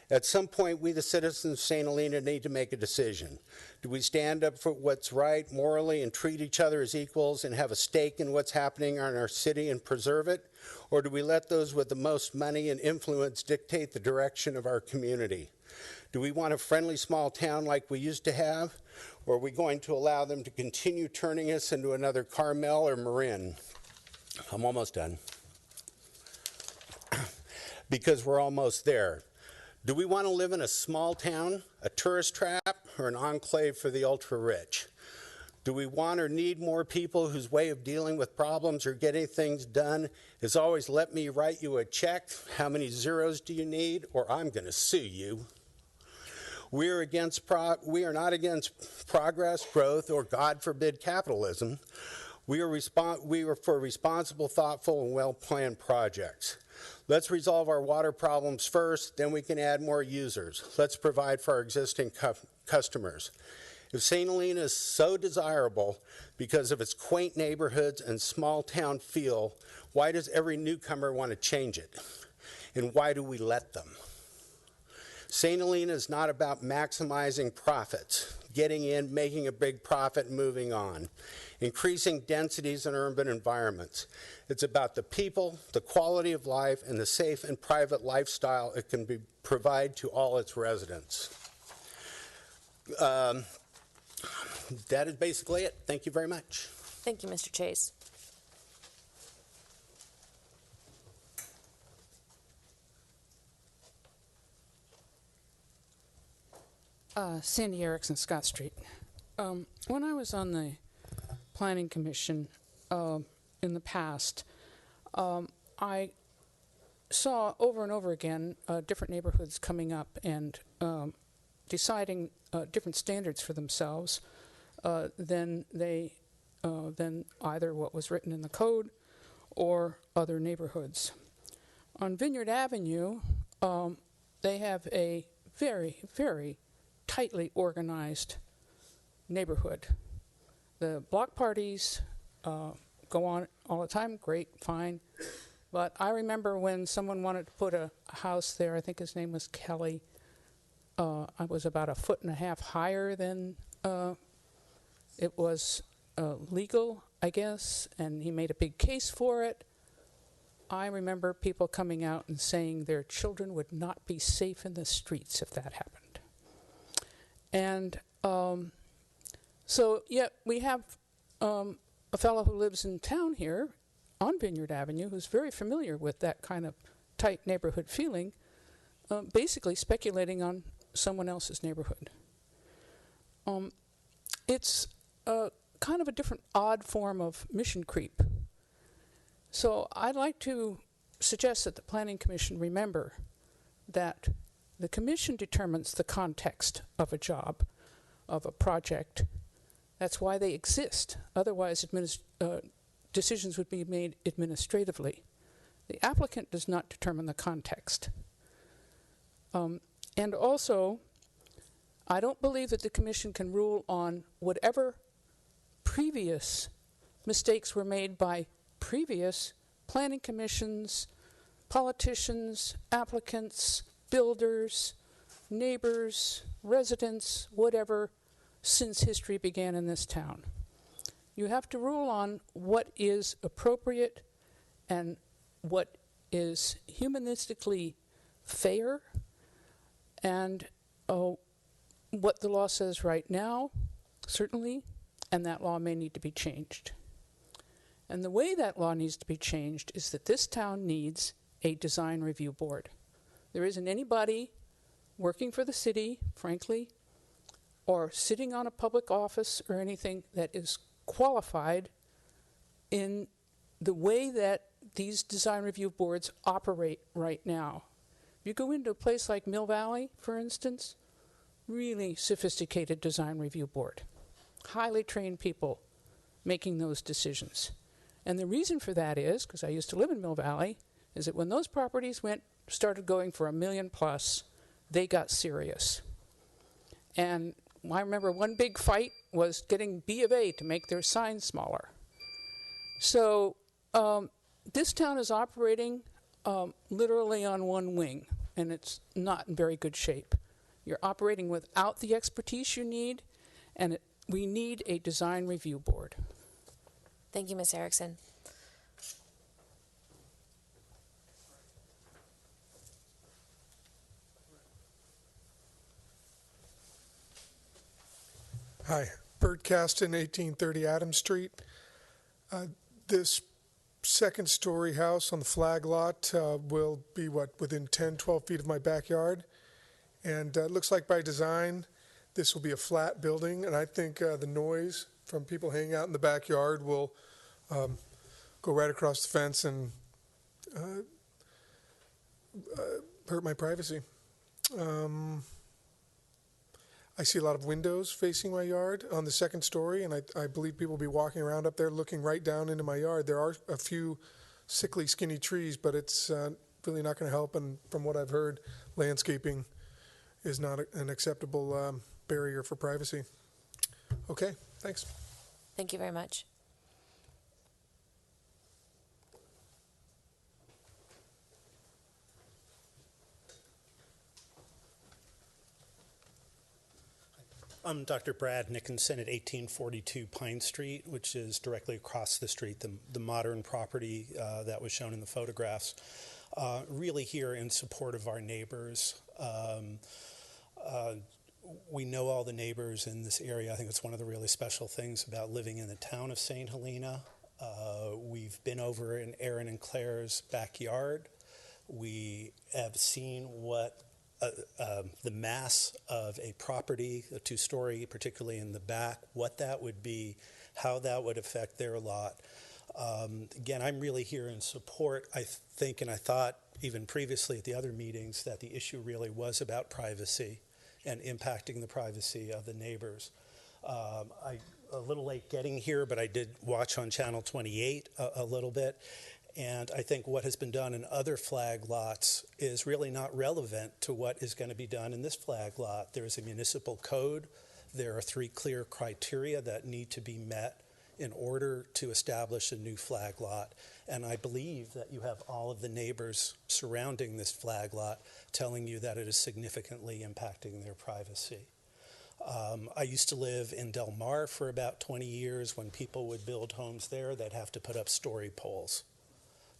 At some point, we the citizens of St. Helena need to make a decision. Do we stand up for what's right morally and treat each other as equals and have a stake in what's happening in our city and preserve it? Or do we let those with the most money and influence dictate the direction of our community? Do we want a friendly small town like we used to have? Or are we going to allow them to continue turning us into another Carmel or Marin? I'm almost done. Because we're almost there. Do we want to live in a small town, a tourist trap, or an enclave for the ultra-rich? Do we want or need more people whose way of dealing with problems or getting things done is always let me write you a check, how many zeros do you need, or I'm going to sue you? We are not against progress, growth, or God forbid capitalism. We are for responsible, thoughtful, and well-planned projects. Let's resolve our water problems first, then we can add more users. Let's provide for our existing customers. If St. Helena is so desirable because of its quaint neighborhoods and small town feel, why does every newcomer want to change it? And why do we let them? St. Helena is not about maximizing profits, getting in, making a big profit, and moving on, increasing densities in urban environments. It's about the people, the quality of life, and the safe and private lifestyle it can provide to all its residents. That is basically it. Thank you very much. Thank you, Mr. Chase. Sandy Erickson, Scott Street. When I was on the Planning Commission in the past, I saw over and over again different neighborhoods coming up and deciding different standards for themselves than either what was written in the code or other neighborhoods. On Vineyard Avenue, they have a very, very tightly organized neighborhood. The block parties go on all the time, great, fine. But I remember when someone wanted to put a house there, I think his name was Kelly. I was about 1.5 feet higher than it was legal, I guess, and he made a big case for it. I remember people coming out and saying their children would not be safe in the streets if that happened. And so, yeah, we have a fellow who lives in town here on Vineyard Avenue who's very familiar with that kind of tight neighborhood feeling, basically speculating on someone else's neighborhood. It's kind of a different odd form of mission creep. So I'd like to suggest that the Planning Commission remember that the Commission determines the context of a job, of a project. That's why they exist. Otherwise, decisions would be made administratively. The applicant does not determine the context. And also, I don't believe that the Commission can rule on whatever previous mistakes were made by previous planning commissions, politicians, applicants, builders, neighbors, residents, whatever, since history began in this town. You have to rule on what is appropriate and what is humanistically fair, and what the law says right now, certainly, and that law may need to be changed. And the way that law needs to be changed is that this town needs a design review board. There isn't anybody working for the city, frankly, or sitting on a public office or anything that is qualified in the way that these design review boards operate right now. If you go into a place like Mill Valley, for instance, really sophisticated design review board, highly trained people making those decisions. And the reason for that is, because I used to live in Mill Valley, is that when those properties started going for $1 million plus, they got serious. And I remember one big fight was getting B of A to make their signs smaller. So this town is operating literally on one wing, and it's not in very good shape. You're operating without the expertise you need, and we need a design review board. Thank you, Ms. Erickson. Hi, Bert Caston, 1830 Adams Street. This second-story house on the flag lot will be, within 10, 12 feet of my backyard. And it looks like by design, this will be a flat building, and I think the noise from people hanging out in the backyard will go right across the fence and hurt my privacy. I see a lot of windows facing my yard on the second story, and I believe people will be walking around up there looking right down into my yard. There are a few sickly, skinny trees, but it's really not going to help, and from what I've heard, landscaping is not an acceptable barrier for privacy. Okay, thanks. Thank you very much. I'm Dr. Brad Nickinson at 1842 Pine Street, which is directly across the street, the modern property that was shown in the photographs. Really here in support of our neighbors. We know all the neighbors in this area. I think it's one of the really special things about living in the town of St. Helena. We've been over in Aaron and Claire's backyard. We have seen what the mass of a property, a two-story, particularly in the back, what that would be, how that would affect their lot. Again, I'm really here in support. I think, and I thought even previously at the other meetings, that the issue really was about privacy and impacting the privacy of the neighbors. A little late getting here, but I did watch on Channel 28 a little bit. And I think what has been done in other flag lots is really not relevant to what is going to be done in this flag lot. There is a municipal code. There are 3 clear criteria that need to be met in order to establish a new flag lot. And I believe that you have all of the neighbors surrounding this flag lot telling you that it is significantly impacting their privacy. I used to live in Del Mar for about 20 years. When people would build homes there, they'd have to put up story poles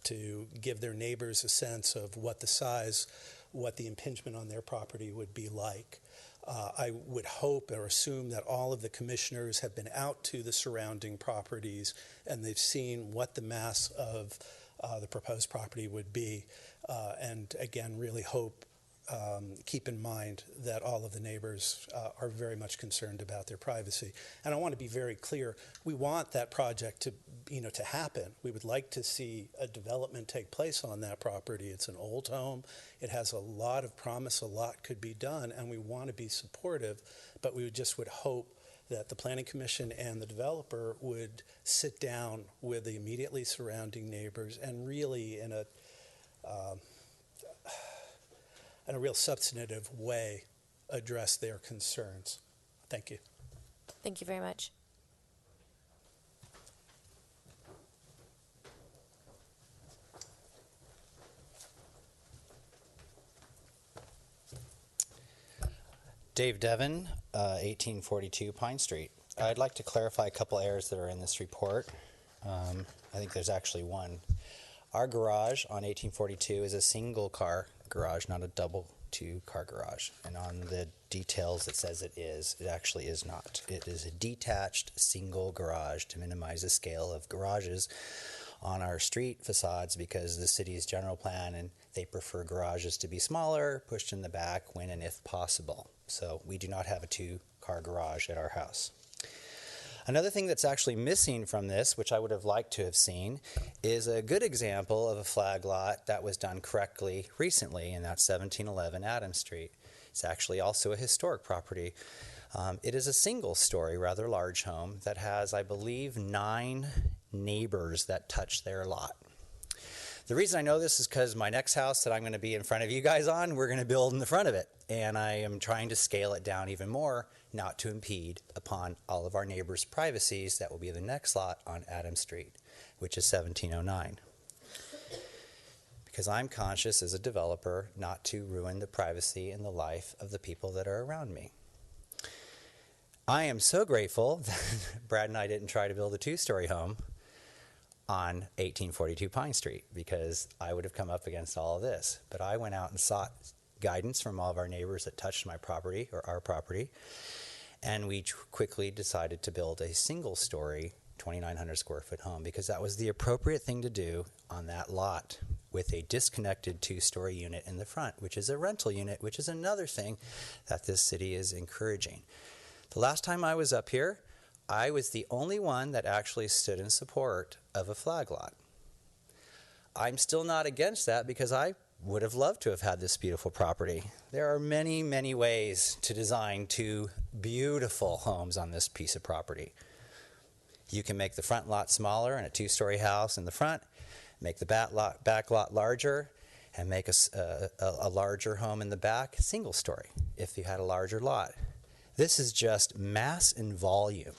to give their neighbors a sense of what the size, what the impingement on their property would be like. I would hope or assume that all of the commissioners have been out to the surrounding properties and they've seen what the mass of the proposed property would be. And again, really hope, keep in mind that all of the neighbors are very much concerned about their privacy. And I want to be very clear, we want that project to, to happen. We would like to see a development take place on that property. It's an old home. It has a lot of promise. A lot could be done, and we want to be supportive, but we just would hope that the Planning Commission and the developer would sit down with the immediately surrounding neighbors and really in a real substantive way address their concerns. Thank you. Thank you very much. Dave Devon, 1842 Pine Street. I'd like to clarify a couple errors that are in this report. I think there's actually one. Our garage on 1842 is a single car garage, not a double 2-car garage. And on the details it says it is. It actually is not. It is a detached single garage to minimize the scale of garages on our street facades because the city's general plan and they prefer garages to be smaller, pushed in the back when and if possible. So we do not have a 2-car garage at our house. Another thing that's actually missing from this, which I would have liked to have seen, is a good example of a flag lot that was done correctly recently, and that's 1711 Adams Street. It's actually also a historic property. It is a single-story, rather large home that has, I believe, 9 neighbors that touch their lot. The reason I know this is because my next house that I'm going to be in front of you guys on, we're going to build in the front of it. And I am trying to scale it down even more, not to impede upon all of our neighbors' privacies. That will be the next lot on Adams Street, which is 1709. Because I'm conscious as a developer not to ruin the privacy and the life of the people that are around me. I am so grateful that Brad and I didn't try to build a 2-story home on 1842 Pine Street because I would have come up against all of this. But I went out and sought guidance from all of our neighbors that touched my property or our property, and we quickly decided to build a single-story 2,900 square foot home because that was the appropriate thing to do on that lot with a disconnected 2-story unit in the front, which is a rental unit, which is another thing that this city is encouraging. The last time I was up here, I was the only one that actually stood in support of a flag lot. I'm still not against that because I would have loved to have had this beautiful property. There are many, many ways to design 2 beautiful homes on this piece of property. You can make the front lot smaller and a 2-story house in the front, make the back lot larger, and make a larger home in the back, single story, if you had a larger lot. This is just mass and volume.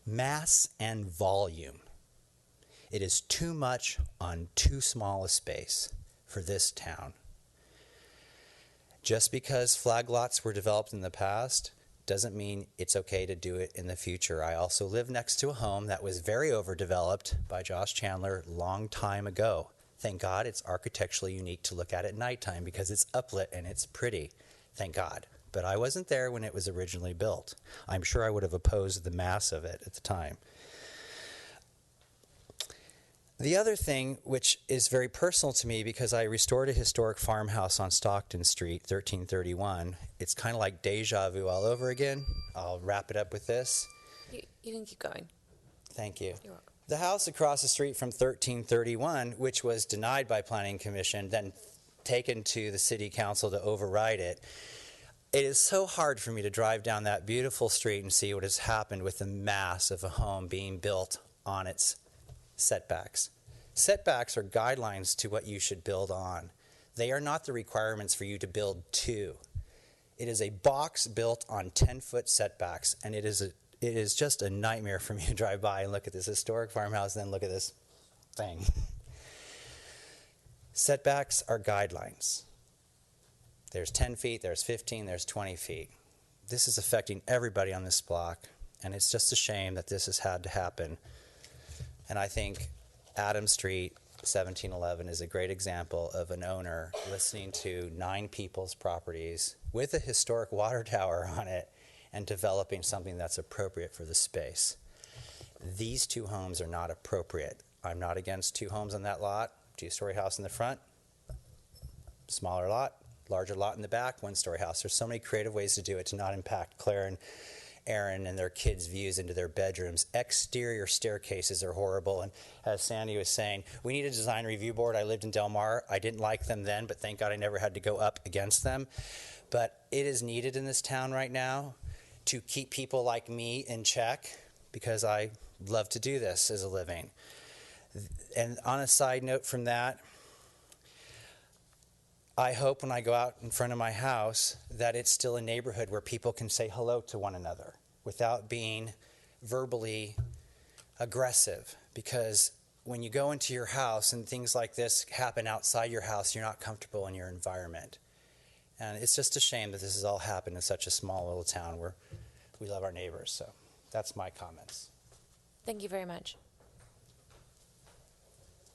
Mass and volume. It is too much on too small a space for this town. Just because flag lots were developed in the past doesn't mean it's okay to do it in the future. I also live next to a home that was very overdeveloped by Josh Chandler long time ago. Thank God it's architecturally unique to look at nighttime because it's uplit and it's pretty. Thank God. But I wasn't there when it was originally built. I'm sure I would have opposed the mass of it at the time. The other thing, which is very personal to me because I restored a historic farmhouse on Stockton Street, 1331. It's kind of like deja vu all over again. I'll wrap it up with this. You can keep going. Thank you. You're welcome. The house across the street from 1331, which was denied by Planning Commission, then taken to the City Council to override it. It is so hard for me to drive down that beautiful street and see what has happened with the mass of a home being built on its setbacks. Setbacks are guidelines to what you should build on. They are not the requirements for you to build to. It is a box built on 10-foot setbacks, and it is just a nightmare for me to drive by and look at this historic farmhouse and then look at this thing. Setbacks are guidelines. There's 10 feet, there's 15, there's 20 feet. This is affecting everybody on this block, and it's just a shame that this has had to happen. And I think Adams Street, 1711, is a great example of an owner listening to 9 people's properties with a historic water tower on it and developing something that's appropriate for the space. These 2 homes are not appropriate. I'm not against 2 homes on that lot, 2-story house in the front, smaller lot, larger lot in the back, 1-story house. There's so many creative ways to do it to not impact Claire and Aaron and their kids' views into their bedrooms. Exterior staircases are horrible, and as Sandy was saying, we need a design review board. I lived in Del Mar. I didn't like them then, but thank God I never had to go up against them. But it is needed in this town right now to keep people like me in check, because I love to do this as a living. And on a side note from that, I hope when I go out in front of my house that it's still a neighborhood where people can say hello to one another without being verbally aggressive. Because when you go into your house and things like this happen outside your house, you're not comfortable in your environment. And it's just a shame that this has all happened in such a small little town where we love our neighbors. So that's my comments. Thank you very much.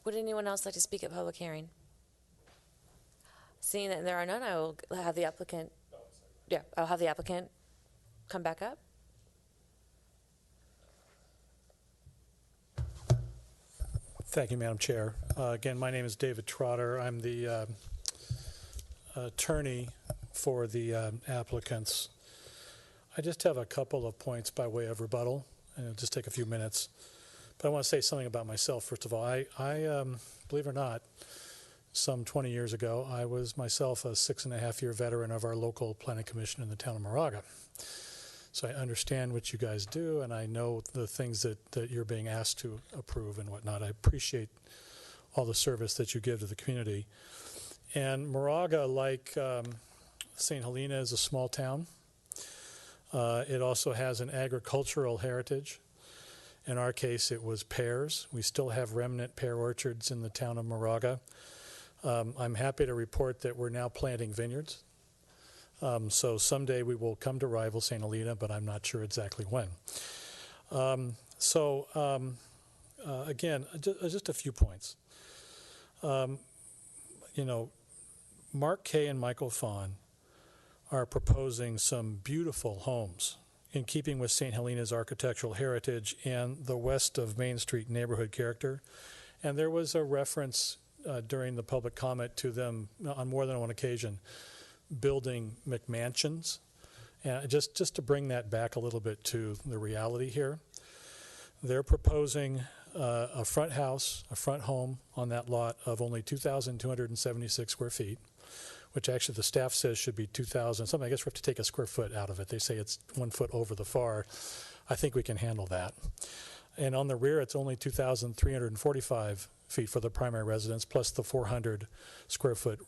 Would anyone else like to speak at public hearing? Seeing that there are none, I will have the applicant. Yeah, I'll have the applicant come back up. Thank you, Madam Chair. Again, my name is David Trotter. I'm the attorney for the applicants. I just have a couple of points by way of rebuttal, and it'll just take a few minutes. But I want to say something about myself, first of all. I believe it or not, some 20 years ago, I was myself a 6.5-year veteran of our local planning commission in the town of Moraga. So I understand what you guys do, and I know the things that you're being asked to approve and whatnot. I appreciate all the service that you give to the community. And Moraga, like St. Helena, is a small town. It also has an agricultural heritage. In our case, it was pears. We still have remnant pear orchards in the town of Moraga. I'm happy to report that we're now planting vineyards. So someday we will come to rival St. Helena, but I'm not sure exactly when. Again, just a few points. Mark Kay and Michael Fawn are proposing some beautiful homes in keeping with St. Helena's architectural heritage and the west of Main Street neighborhood character. And there was a reference during the public comment to them on more than one occasion building McMansions. And just to bring that back a little bit to the reality here, they're proposing a front house, a front home on that lot of only 2,276 square feet, which actually the staff says should be 2,000 something. I guess we have to take a square foot out of it. They say it's 1 foot over the FAR. I think we can handle that. And on the rear, it's only 2,345 feet for the primary residence, plus the 400 square foot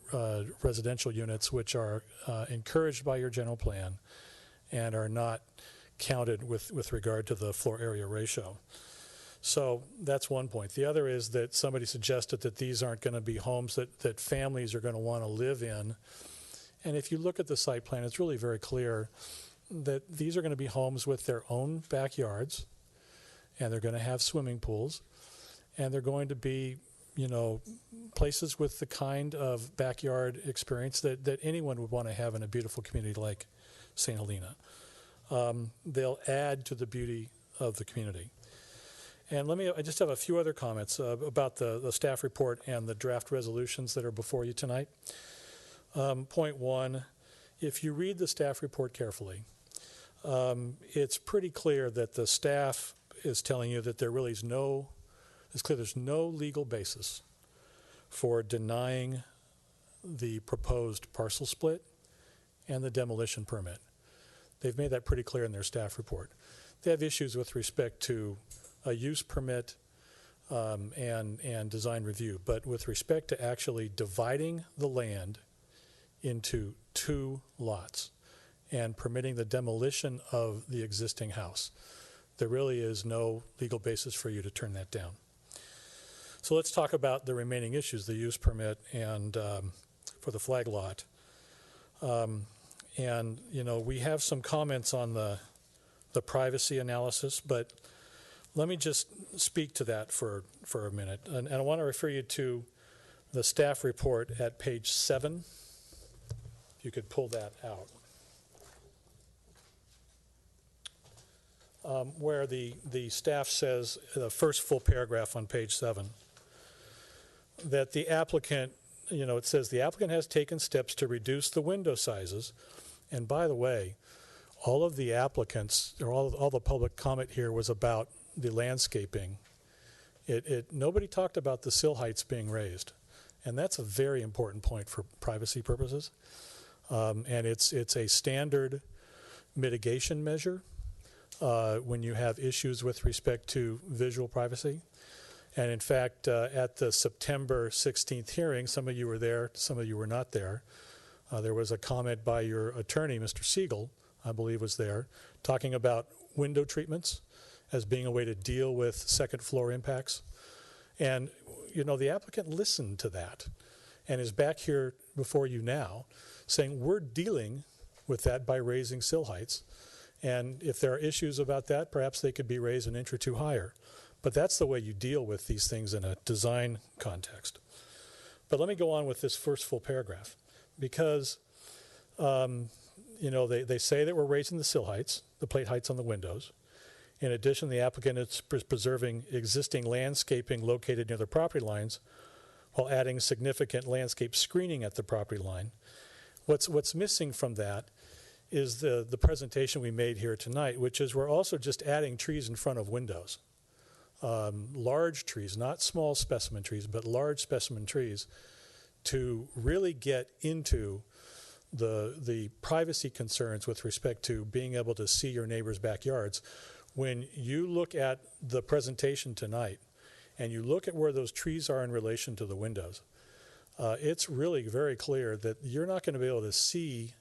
residential units, which are encouraged by your general plan and are not counted with regard to the floor area ratio. So that's one point. The other is that somebody suggested that these aren't going to be homes that families are going to want to live in. And if you look at the site plan, it's really very clear that these are going to be homes with their own backyards, and they're going to have swimming pools, and they're going to be, places with the kind of backyard experience that anyone would want to have in a beautiful community like St. Helena. They'll add to the beauty of the community. And I just have a few other comments about the staff report and the draft resolutions that are before you tonight. Point one, if you read the staff report carefully, it's pretty clear that the staff is telling you that there really is it's clear there's no legal basis for denying the proposed parcel split and the demolition permit. They've made that pretty clear in their staff report. They have issues with respect to a use permit and design review, but with respect to actually dividing the land into 2 lots and permitting the demolition of the existing house, there really is no legal basis for you to turn that down. So let's talk about the remaining issues, the use permit and for the flag lot. And, you know, we have some comments on the privacy analysis, but let me just speak to that for a minute. And I want to refer you to the staff report at page 7. If you could pull that out. Where the staff says, the first full paragraph on page 7, that the applicant, you know, it says the applicant has taken steps to reduce the window sizes. And by the way, all of the applicants, or all the public comment here was about the landscaping. Nobody talked about the sill heights being raised. And that's a very important point for privacy purposes. And it's a standard mitigation measure when you have issues with respect to visual privacy. And in fact, at the September 16th hearing, some of you were there, some of you were not there. There was a comment by your attorney, Mr. Siegel, I believe was there, talking about window treatments as being a way to deal with second floor impacts. And, you know, the applicant listened to that and is back here before you now saying we're dealing with that by raising sill heights. And if there are issues about that, perhaps they could be raised an inch or 2 higher. But that's the way you deal with these things in a design context. But let me go on with this first full paragraph, because you know, they say that we're raising the sill heights, the plate heights on the windows. In addition, the applicant is preserving existing landscaping located near the property lines while adding significant landscape screening at the property line. What's missing from that is the presentation we made here tonight, which is we're also just adding trees in front of windows. Large trees, not small specimen trees, but large specimen trees, to really get into the privacy concerns with respect to being able to see your neighbors' backyards. When you look at the presentation tonight and you look at where those trees are in relation to the windows, it's really very clear that you're not going to be able to see,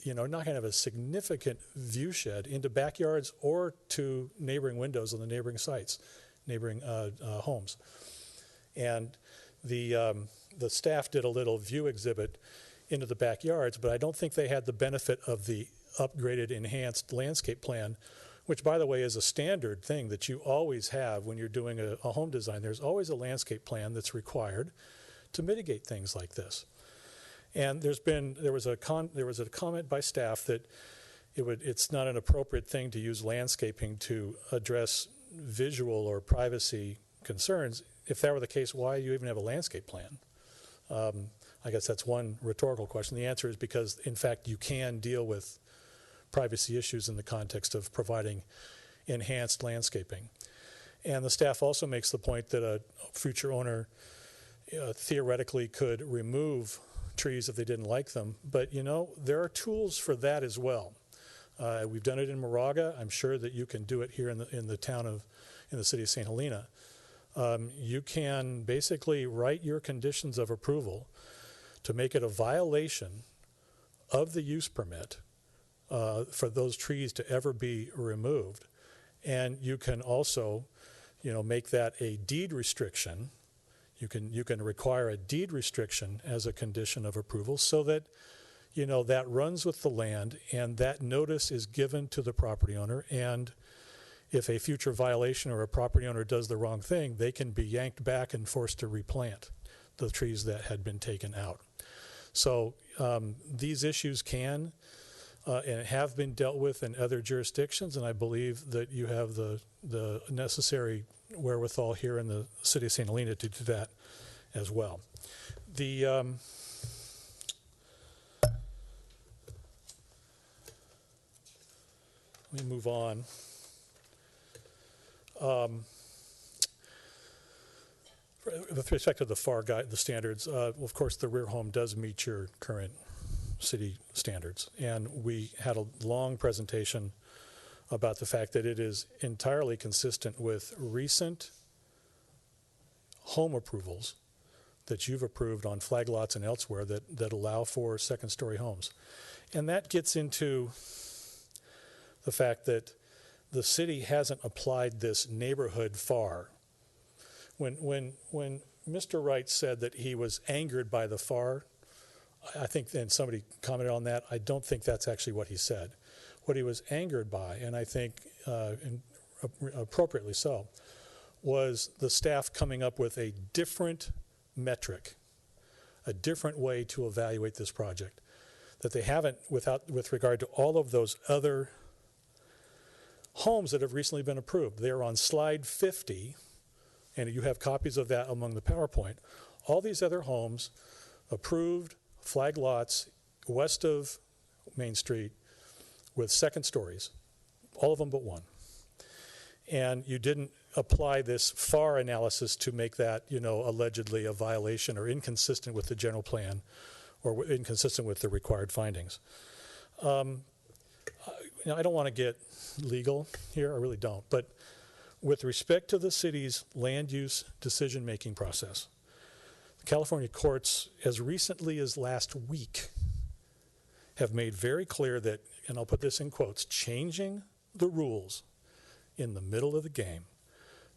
you know, not going to have a significant view shed into backyards or to neighboring windows on the neighboring sites, neighboring homes. And the staff did a little view exhibit into the backyards, but I don't think they had the benefit of the upgraded, enhanced landscape plan, which, by the way, is a standard thing that you always have when you're doing a home design. There's always a landscape plan that's required to mitigate things like this. And there was a comment by staff that it's not an appropriate thing to use landscaping to address visual or privacy concerns. If that were the case, why do you even have a landscape plan? I guess that's one rhetorical question. The answer is because, in fact, you can deal with privacy issues in the context of providing enhanced landscaping. And the staff also makes the point that a future owner theoretically could remove trees if they didn't like them. But, you know, there are tools for that as well. We've done it in Moraga. I'm sure that you can do it here in the city of St. Helena. You can basically write your conditions of approval to make it a violation of the use permit for those trees to ever be removed. And you can also, you know, make that a deed restriction. You can require a deed restriction as a condition of approval so that, you know, that runs with the land and that notice is given to the property owner. And if a future violation or a property owner does the wrong thing, they can be yanked back and forced to replant the trees that had been taken out. So these issues can and have been dealt with in other jurisdictions, and I believe that you have the necessary wherewithal here in the city of St. Helena to do that as well. Let me move on. With respect to the FAR guide, the standards, of course, the rear home does meet your current city standards. And we had a long presentation about the fact that it is entirely consistent with recent home approvals that you've approved on flag lots and elsewhere that allow for second-story homes. And that gets into the fact that the city hasn't applied this neighborhood FAR. When Mr. Wright said that he was angered by the FAR, I think, and somebody commented on that, I don't think that's actually what he said. What he was angered by, and I think appropriately so, was the staff coming up with a different metric, a different way to evaluate this project, that they haven't with regard to all of those other homes that have recently been approved. They're on slide 50, and you have copies of that among the PowerPoint. All these other homes approved flag lots west of Main Street with second stories, all of them but one. And you didn't apply this FAR analysis to make that, allegedly a violation or inconsistent with the general plan or inconsistent with the required findings. I don't want to get legal here, I really don't, but with respect to the city's land use decision-making process, the California courts, as recently as last week, have made very clear that, and I'll put this in quotes, changing the rules in the middle of the game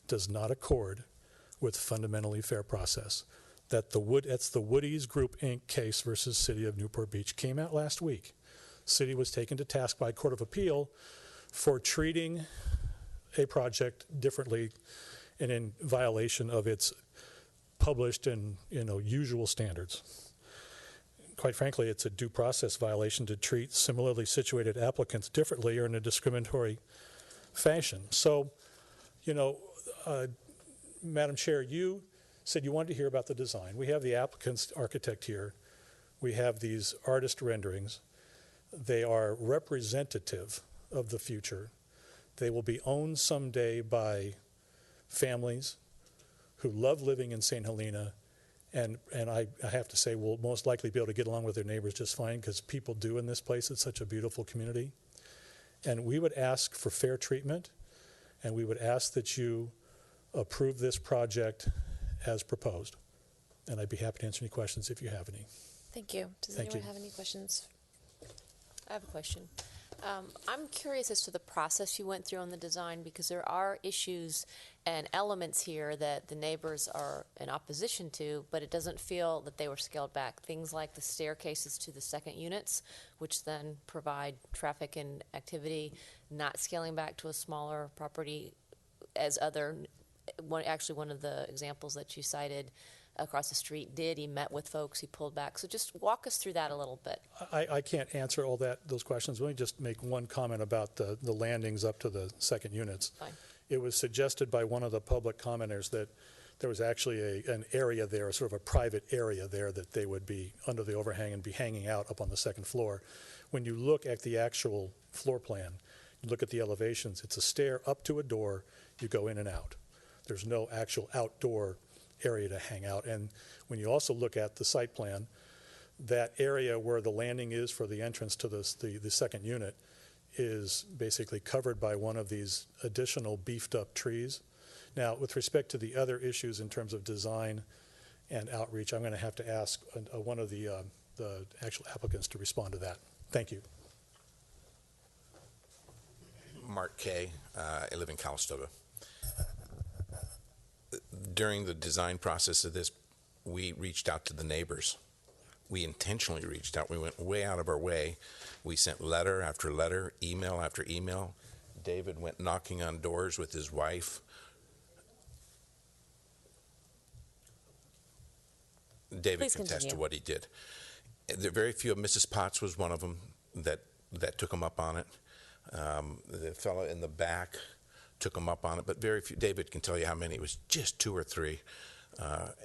does not accord with fundamentally fair process. That's the Woody's Group Inc. case versus City of Newport Beach came out last week. City was taken to task by Court of Appeal for treating a project differently and in violation of its published and usual standards. Quite frankly, it's a due process violation to treat similarly situated applicants differently or in a discriminatory fashion. So, Madam Chair, you said you wanted to hear about the design. We have the applicant's architect here. We have these artist renderings. They are representative of the future. They will be owned someday by families who love living in St. Helena, and I have to say will most likely be able to get along with their neighbors just fine, because people do in this place. It's such a beautiful community. And we would ask for fair treatment, and we would ask that you approve this project as proposed. And I'd be happy to answer any questions if you have any. Thank you. Does Thank anyone you. have any questions? I have a question. I'm curious as to the process you went through on the design, because there are issues and elements here that the neighbors are in opposition to, but it doesn't feel that they were scaled back. Things like the staircases to the second units, which then provide traffic and activity, not scaling back to a smaller property as actually one of the examples that you cited across the street did. He met with folks, he pulled back. So just walk us through that a little bit. I can't answer all those questions. Let me just make one comment about the landings up to the second units. Fine. It was suggested by one of the public commenters that there was actually an area there, sort of a private area there, that they would be under the overhang and be hanging out up on the second floor. When you look at the actual floor plan, you look at the elevations, it's a stair up to a door, you go in and out. There's no actual outdoor area to hang out. And when you also look at the site plan, that area where the landing is for the entrance to the second unit is basically covered by one of these additional beefed up trees. Now, with respect to the other issues in terms of design and outreach, I'm going to have to ask one of the actual applicants to respond to that. Thank you. Mark Kay, I live in Calistoga. During the design process of this, we reached out to the neighbors. We intentionally reached out. We went way out of our way. We sent letter after letter, email after email. David went knocking on doors with his wife. David Please can attest to continue. what he did. There are very few. Mrs. Potts was one of them that took him up on it. The fellow in the back took him up on it, but very few. David can tell you how many. It was just 2 or 3.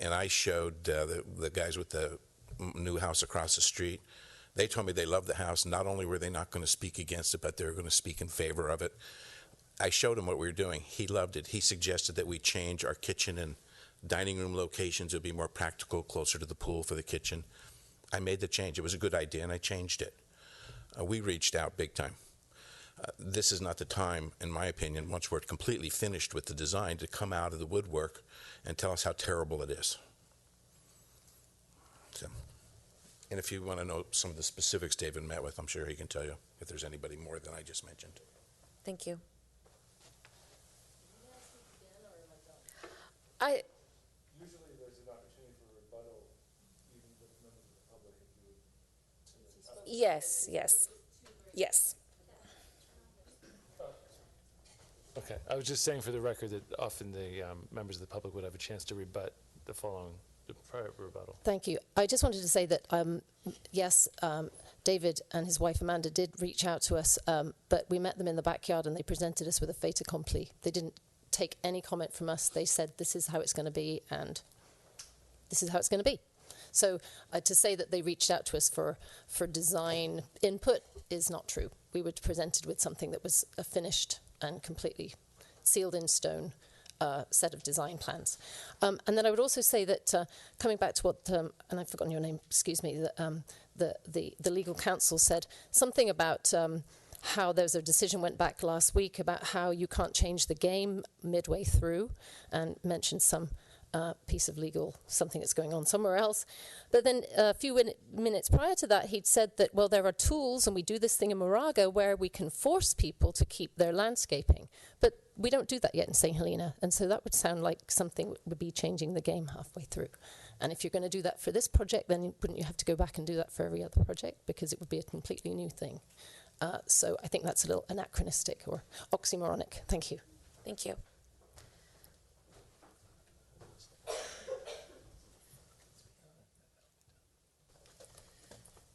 And I showed the guys with the new house across the street. They told me they loved the house. Not only were they not going to speak against it, but they were going to speak in favor of it. I showed him what we were doing. He loved it. He suggested that we change our kitchen and dining room locations. It would be more practical, closer to the pool for the kitchen. I made the change. It was a good idea, and I changed it. We reached out big time. This is not the time, in my opinion, once we're completely finished with the design, to come out of the woodwork and tell us how terrible it is. So, and if you want to know some of the specifics David met with, I'm sure he can tell you if there's anybody more than I just mentioned. Thank you. Usually there's an opportunity for rebuttal, even with members of the public, if you would. Yes, yes, yes. Okay, I was just saying for the record that often the members of the public would have a chance to rebut the prior rebuttal. Thank you. I just wanted to say that, yes, David and his wife Amanda did reach out to us, but we met them in the backyard and they presented us with a fait accompli. They didn't take any comment from us. They said, this is how it's going to be, and this is how it's going to be. So to say that they reached out to us for design input is not true. We were presented with something that was a finished and completely sealed in stone set of design plans. And then I would also say that coming back to what, and I've forgotten your name, excuse me, the legal counsel said something about how there's a decision went back last week about how you can't change the game midway through, and mentioned some piece of legal, something that's going on somewhere else. But then a few minutes prior to that, he'd said that, well, there are tools, and we do this thing in Moraga where we can force people to keep their landscaping. But we don't do that yet in St. Helena, and so that would sound like something would be changing the game halfway through. And if you're going to do that for this project, then wouldn't you have to go back and do that for every other project? Because it would be a completely new thing. So I think that's a little anachronistic or oxymoronic. Thank you. Thank you.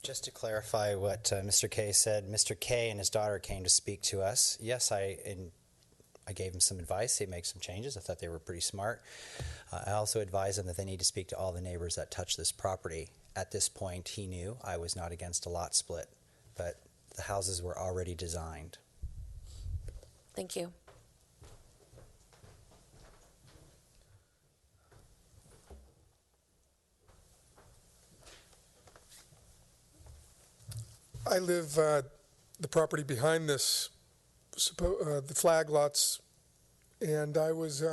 Just to clarify what Mr. Kay said, Mr. Kay and his daughter came to speak to us. Yes, I gave him some advice. He made some changes. I thought they were pretty smart. I also advised them that they need to speak to all the neighbors that touch this property. At this point, he knew I was not against a lot split, but the houses were already designed. Thank you. I live the property behind this, the flag lots, and I was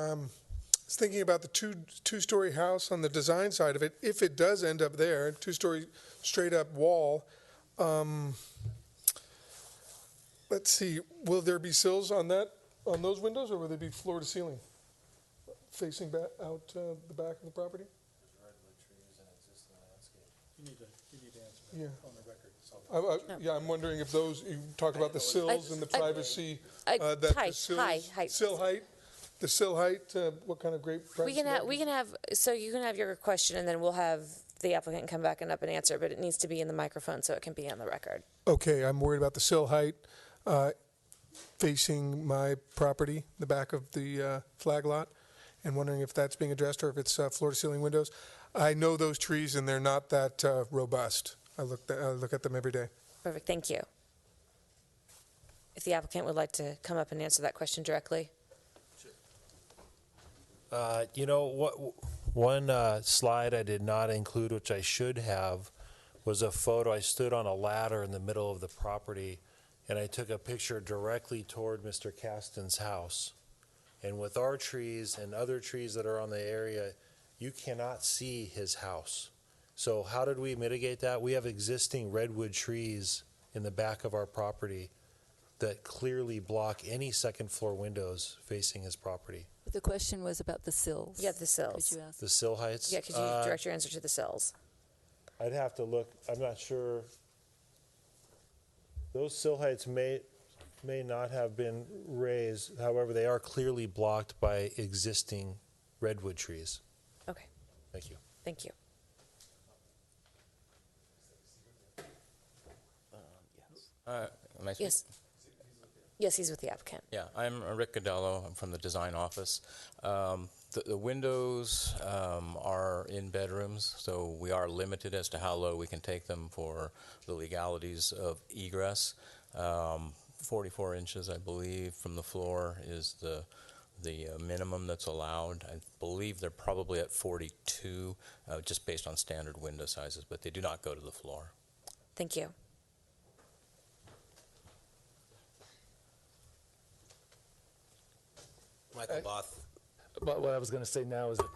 thinking about the two-story house on the design side of it. If it does end up there, two-story straight-up wall. Let's see. Will there be sills on those windows, or will they be floor to ceiling, facing back out the back of the property? You need to answer that Yeah. on the record. Yeah, I'm wondering if those, you talk about the sills and the privacy, that the height. sill height, the sill height, what kind of great privacy? We can have, so you can have your question, and then we'll have the applicant come back and up and answer, but it needs to be in the microphone so it can be on the record. Okay, I'm worried about the sill height facing my property, the back of the flag lot, and wondering if that's being addressed or if it's floor-to-ceiling windows. I know those trees, and they're not that robust. I look at them every day. Perfect, thank you. If the applicant would like to come up and answer that question directly. You know, one slide I did not include, which I should have, was a photo. I stood on a ladder in the middle of the property, and I took a picture directly toward Mr. Caston's house. And with our trees and other trees that are on the area, you cannot see his house. So how did we mitigate that? We have existing redwood trees in the back of our property that clearly block any second floor windows facing his property. The question was about the sills. Yeah, the sills. Could you ask? The sill heights? Yeah, could you direct your answer to the sills? I'd have to look. I'm not sure. Those sill heights may not have been raised. However, they are clearly blocked by existing redwood trees. Okay. Thank you. Thank you. Yes. Yes, he's with the applicant. Yeah, I'm Rick Godello. I'm from the design office. The windows are in bedrooms, so we are limited as to how low we can take them for the legalities of egress. 44 inches, I believe, from the floor is the minimum that's allowed. I believe they're probably at 42, just based on standard window sizes, but they do not go to the floor. Thank you. Michael Both. What I was going to say now is that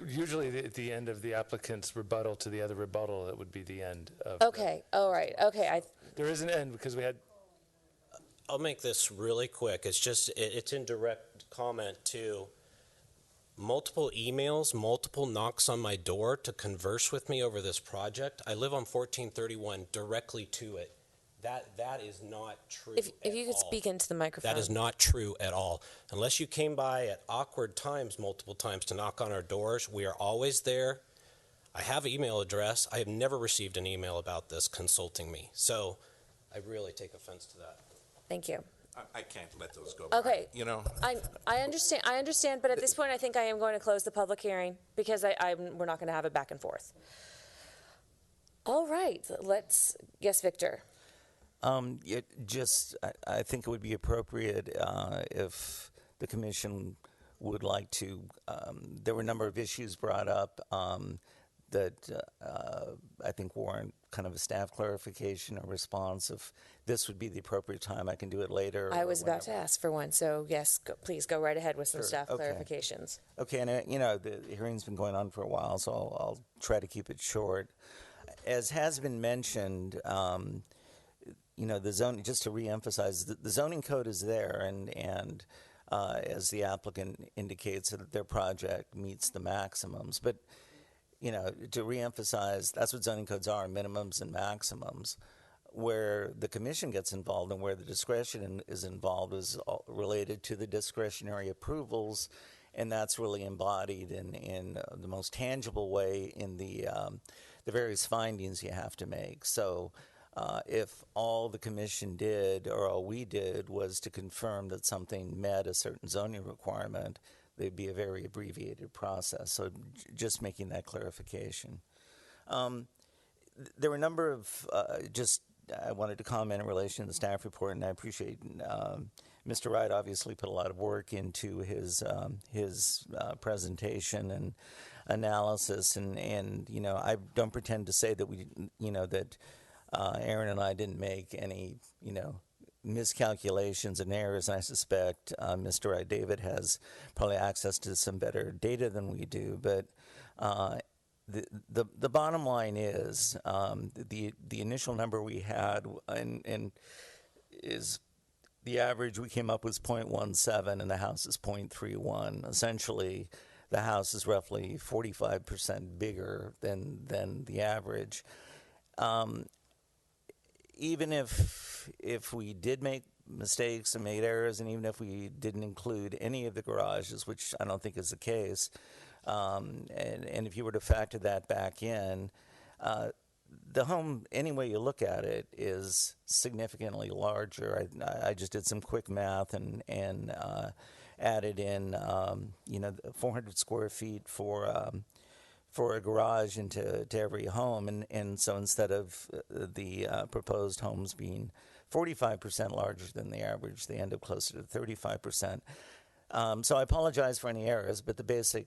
usually at the end of the applicant's rebuttal to the other rebuttal, that would be the end of. Okay, all right, okay. There is an end because we had. I'll make this really quick. It's just, it's in direct comment to multiple emails, multiple knocks on my door to converse with me over this project. I live on 1431, directly to it. That is not true. If you could speak into the microphone. That is not true at all. Unless you came by at awkward times, multiple times, to knock on our doors, we are always there. I have an email address. I have never received an email about this consulting me. So I really take offense to that. Thank you. I can't let those go Okay. by, you know? I understand, but at this point, I think I am going to close the public hearing because we're not going to have it back and forth. All right, yes, Victor. I think it would be appropriate if the commission would like to. There were a number of issues brought up that I think warrant kind of a staff clarification or response. If this would be the appropriate time, I can do it later. I was about to ask for one, so yes, please go right ahead with some Sure, staff okay. clarifications. Okay, and the hearing's been going on for a while, so I'll try to keep it short. As has been mentioned, the zoning, just to reemphasize, the zoning code is there, and as the applicant indicates, that their project meets the maximums. But, to reemphasize, that's what zoning codes are, minimums and maximums. Where the commission gets involved and where the discretion is involved is related to the discretionary approvals, and that's really embodied in the most tangible way in the various findings you have to make. So if all the commission did or all we did was to confirm that something met a certain zoning requirement, there'd be a very abbreviated process. So just making that clarification. There were a number of I wanted to comment in relation to the staff report, and I appreciate Mr. Wright obviously put a lot of work into his presentation and analysis, and I don't pretend to say that that Aaron and I didn't make any miscalculations and errors, and I suspect Mr. Wright, David, has probably access to some better data than we do, but the bottom line is the initial number we had and is the average we came up with 0.17 and the house is 0.31. Essentially, the house is roughly 45% bigger than the average. Even if we did make mistakes and made errors, and even if we didn't include any of the garages, which I don't think is the case, and if you were to factor that back in, the home, any way you look at it, is significantly larger. I just did some quick math and added in 400 square feet for a garage into every home, and so instead of the proposed homes being 45% larger than the average, they end up closer to 35%. So I apologize for any errors, but the basic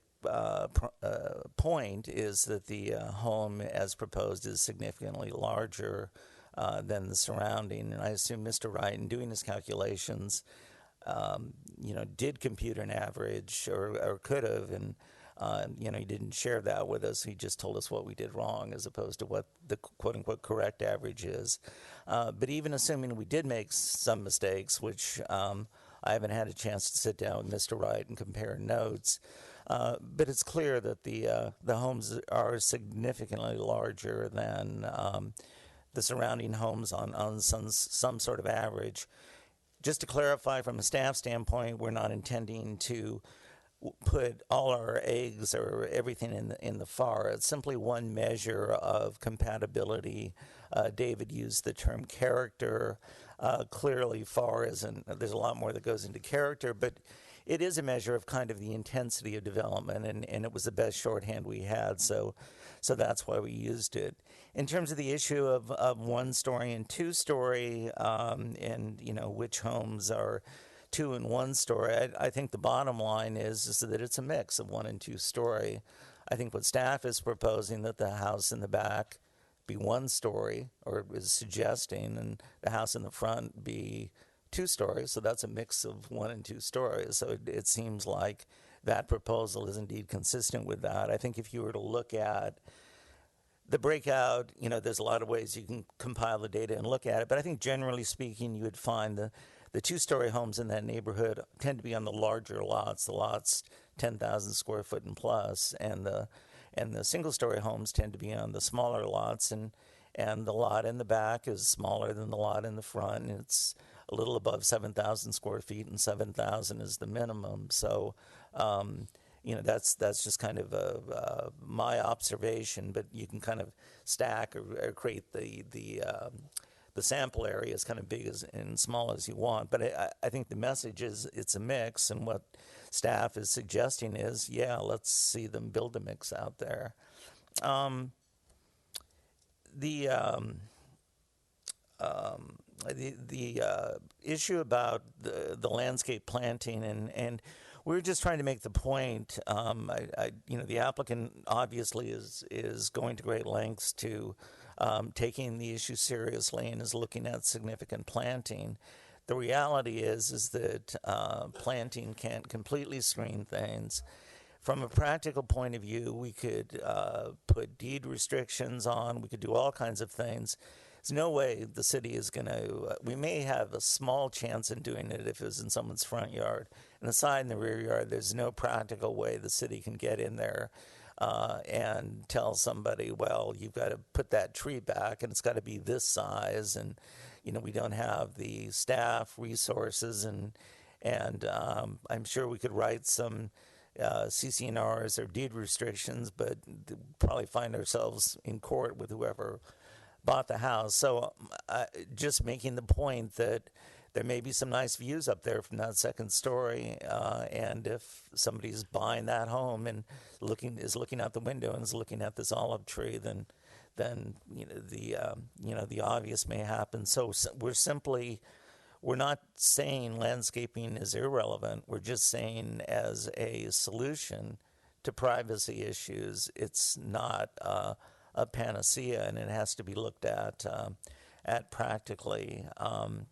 point is that the home as proposed is significantly larger than the surrounding, and I assume Mr. Wright, in doing his calculations, did compute an average or could have, and he didn't share that with us. He just told us what we did wrong as opposed to what the quote-unquote correct average is. But even assuming we did make some mistakes, which I haven't had a chance to sit down with Mr. Wright and compare notes, but it's clear that the homes are significantly larger than the surrounding homes on some sort of average. Just to clarify, from a staff standpoint, we're not intending to put all our eggs or everything in the FAR. It's simply one measure of compatibility. David used the term character. Clearly, FAR isn't. There's a lot more that goes into character, but it is a measure of kind of the intensity of development, and it was the best shorthand we had, so that's why we used it. In terms of the issue of 1-story and 2-story, and which homes are 2 and 1-story, I think the bottom line is that it's a mix of 1 and 2-story. I think what staff is proposing, that the house in the back be 1-story, or is suggesting, and the house in the front be 2-story, so that's a mix of 1 and 2 stories. So it seems like that proposal is indeed consistent with that. I think if you were to look at the breakout, there's a lot of ways you can compile the data and look at it, but I think generally speaking, you would find the 2-story homes in that neighborhood tend to be on the larger lots, the lots 10,000 square foot and plus, and the single-story homes tend to be on the smaller lots, and the lot in the back is smaller than the lot in the front, and it's a little above 7,000 square feet, and 7,000 is the minimum. So, that's just kind of my observation, but you can kind of stack or create the sample area as kind of big and small as you want. But I think the message is it's a mix, and what staff is suggesting is, let's see them build a mix out there. The issue about the landscape planting, and we're just trying to make the point. The applicant obviously is going to great lengths to taking the issue seriously and is looking at significant planting. The reality is that planting can't completely screen things. From a practical point of view, we could put deed restrictions on. We could do all kinds of things. There's no way the city is going to, we may have a small chance in doing it if it was in someone's front yard. And the side and the rear yard, there's no practical way the city can get in there and tell somebody, well, you've got to put that tree back and it's got to be this size. And, we don't have the staff resources, and I'm sure we could write some CC&Rs or deed restrictions, but probably find ourselves in court with whoever bought the house. So just making the point that there may be some nice views up there from that second story, and if somebody's buying that home and is looking out the window and is looking at this olive tree, then the obvious may happen. So we're not saying landscaping is irrelevant. We're just saying as a solution to privacy issues, it's not a panacea, and it has to be looked at practically. And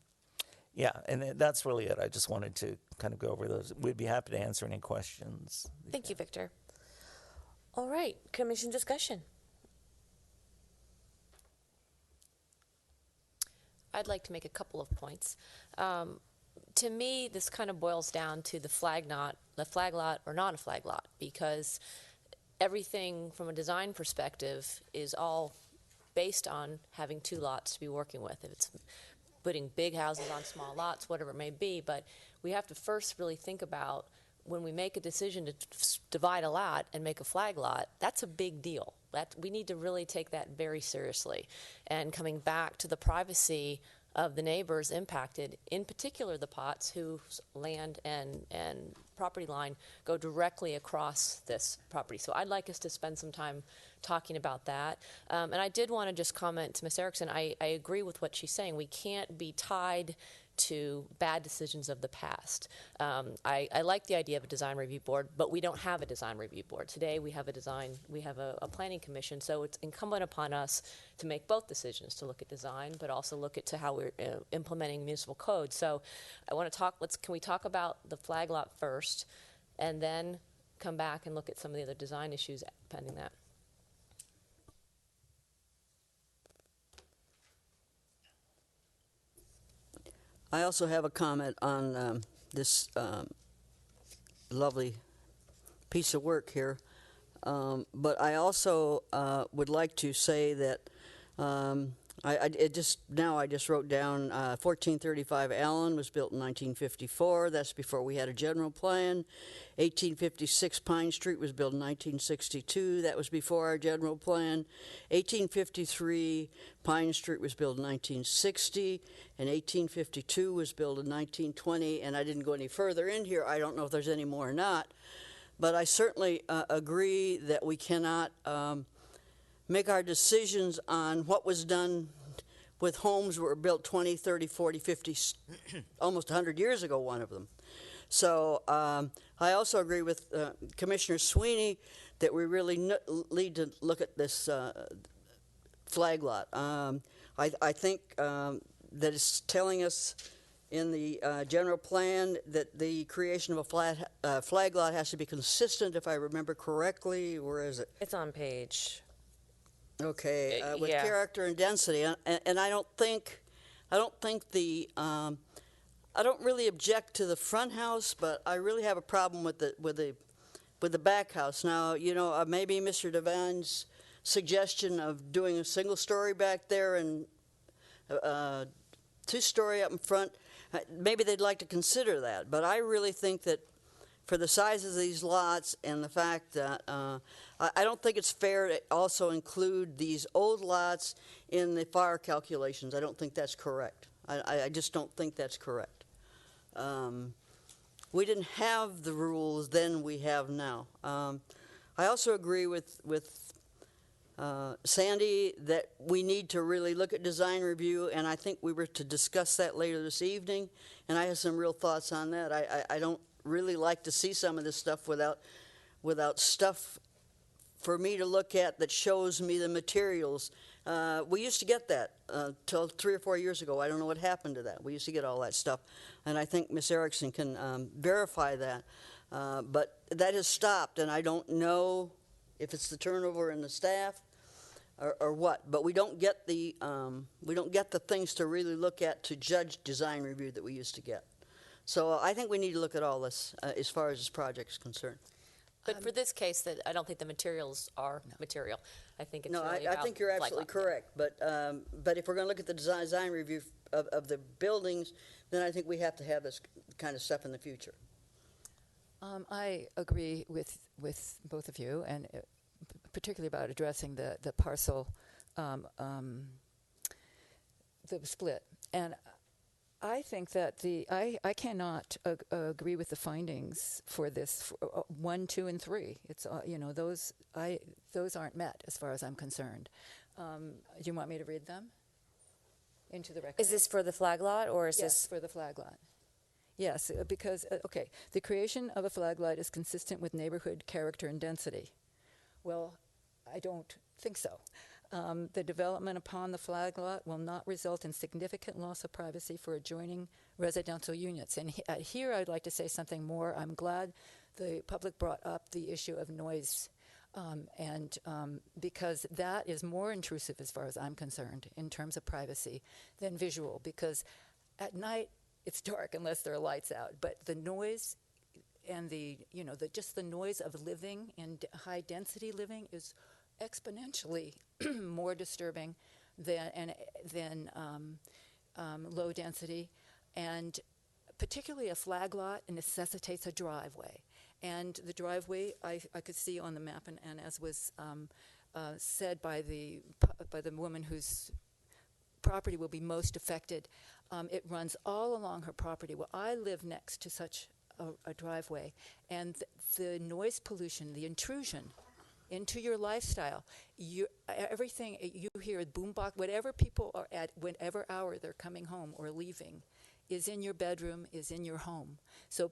that's really it. I just wanted to kind of go over those. We'd be happy to answer any questions. Thank you, Victor. All right, commission discussion. I'd like to make a couple of points. To me, this kind of boils down to the flag lot or not a flag lot, because everything from a design perspective is all based on having 2 lots to be working with. If it's putting big houses on small lots, whatever it may be, but we have to first really think about when we make a decision to divide a lot and make a flag lot, that's a big deal. We need to really take that very seriously. And coming back to the privacy of the neighbors impacted, in particular the Potts, whose land and property line go directly across this property. So I'd like us to spend some time talking about that. And I did want to just comment to Ms. Erickson, I agree with what she's saying. We can't be tied to bad decisions of the past. I like the idea of a design review board, but we don't have a design review board. Today we have a planning commission, so it's incumbent upon us to make both decisions, to look at design, but also look at to how we're implementing municipal code. So I want to talk, can we talk about the flag lot first, and then come back and look at some of the other design issues pending that? I also have a comment on this lovely piece of work here. But I also would like to say that I just wrote down 1435 Allen was built in 1954. That's before we had a general plan. 1856 Pine Street was built in 1962. That was before our general plan. 1853 Pine Street was built in 1960, and 1852 was built in 1920. And I didn't go any further in here. I don't know if there's any more or not, but I certainly agree that we cannot make our decisions on what was done with homes that were built 20, 30, 40, 50, almost 100 years ago, one of them. So I also agree with Commissioner Sweeney that we really need to look at this flag lot. I think that it's telling us in the general plan that the creation of a flag lot has to be consistent, if I remember correctly. Where is it? It's on page. Okay, with yeah. character and density, and I don't think the I don't really object to the front house, but I really have a problem with the back house. Now, you know, maybe Mr. Devine's suggestion of doing a single story back there and 2-story up in front, maybe they'd like to consider that. But I really think that for the size of these lots and the fact that I don't think it's fair to also include these old lots in the fire calculations. I don't think that's correct. I just don't think that's correct. We didn't have the rules then we have now. I also agree with Sandy that we need to really look at design review, and I think we were to discuss that later this evening, and I have some real thoughts on that. I don't really like to see some of this stuff without stuff for me to look at that shows me the materials. We used to get that till 3 or 4 years ago. I don't know what happened to that. We used to get all that stuff, and I think Ms. Erickson can verify that. But that has stopped, and I don't know if it's the turnover in the staff or what. But we don't get the things to really look at to judge design review that we used to get. So I think we need to look at all this as far as this project is concerned. But for this case, that I don't think the materials are material. I think it's No, really I about think you're absolutely correct. But if we're going to look at the design review of the buildings, then I think we have to have this kind of stuff in the future. I agree with both of you, and particularly about addressing the parcel, the split. And I think that I cannot agree with the findings for this 1, 2, and 3. It's those aren't met as far as I'm concerned. Do you want me to read them into the record? Is this for the flag lot, or is Yes, this for the flag lot? Yes, because the creation of a flag lot is consistent with neighborhood character and density. Well, I don't think so. The development upon the flag lot will not result in significant loss of privacy for adjoining residential units. And here I'd like to say something more. I'm glad the public brought up the issue of noise, because that is more intrusive as far as I'm concerned in terms of privacy than visual, because at night it's dark unless there are lights out. But the noise and just the noise of living and high density living is exponentially more disturbing than low density, and particularly a flag lot necessitates a driveway. And the driveway I could see on the map, and as was said by the woman whose property will be most affected, it runs all along her property. Well, I live next to such a driveway, and the noise pollution, the intrusion into your lifestyle, everything you hear, boombox, whatever people are at, whatever hour they're coming home or leaving, is in your bedroom, is in your home. So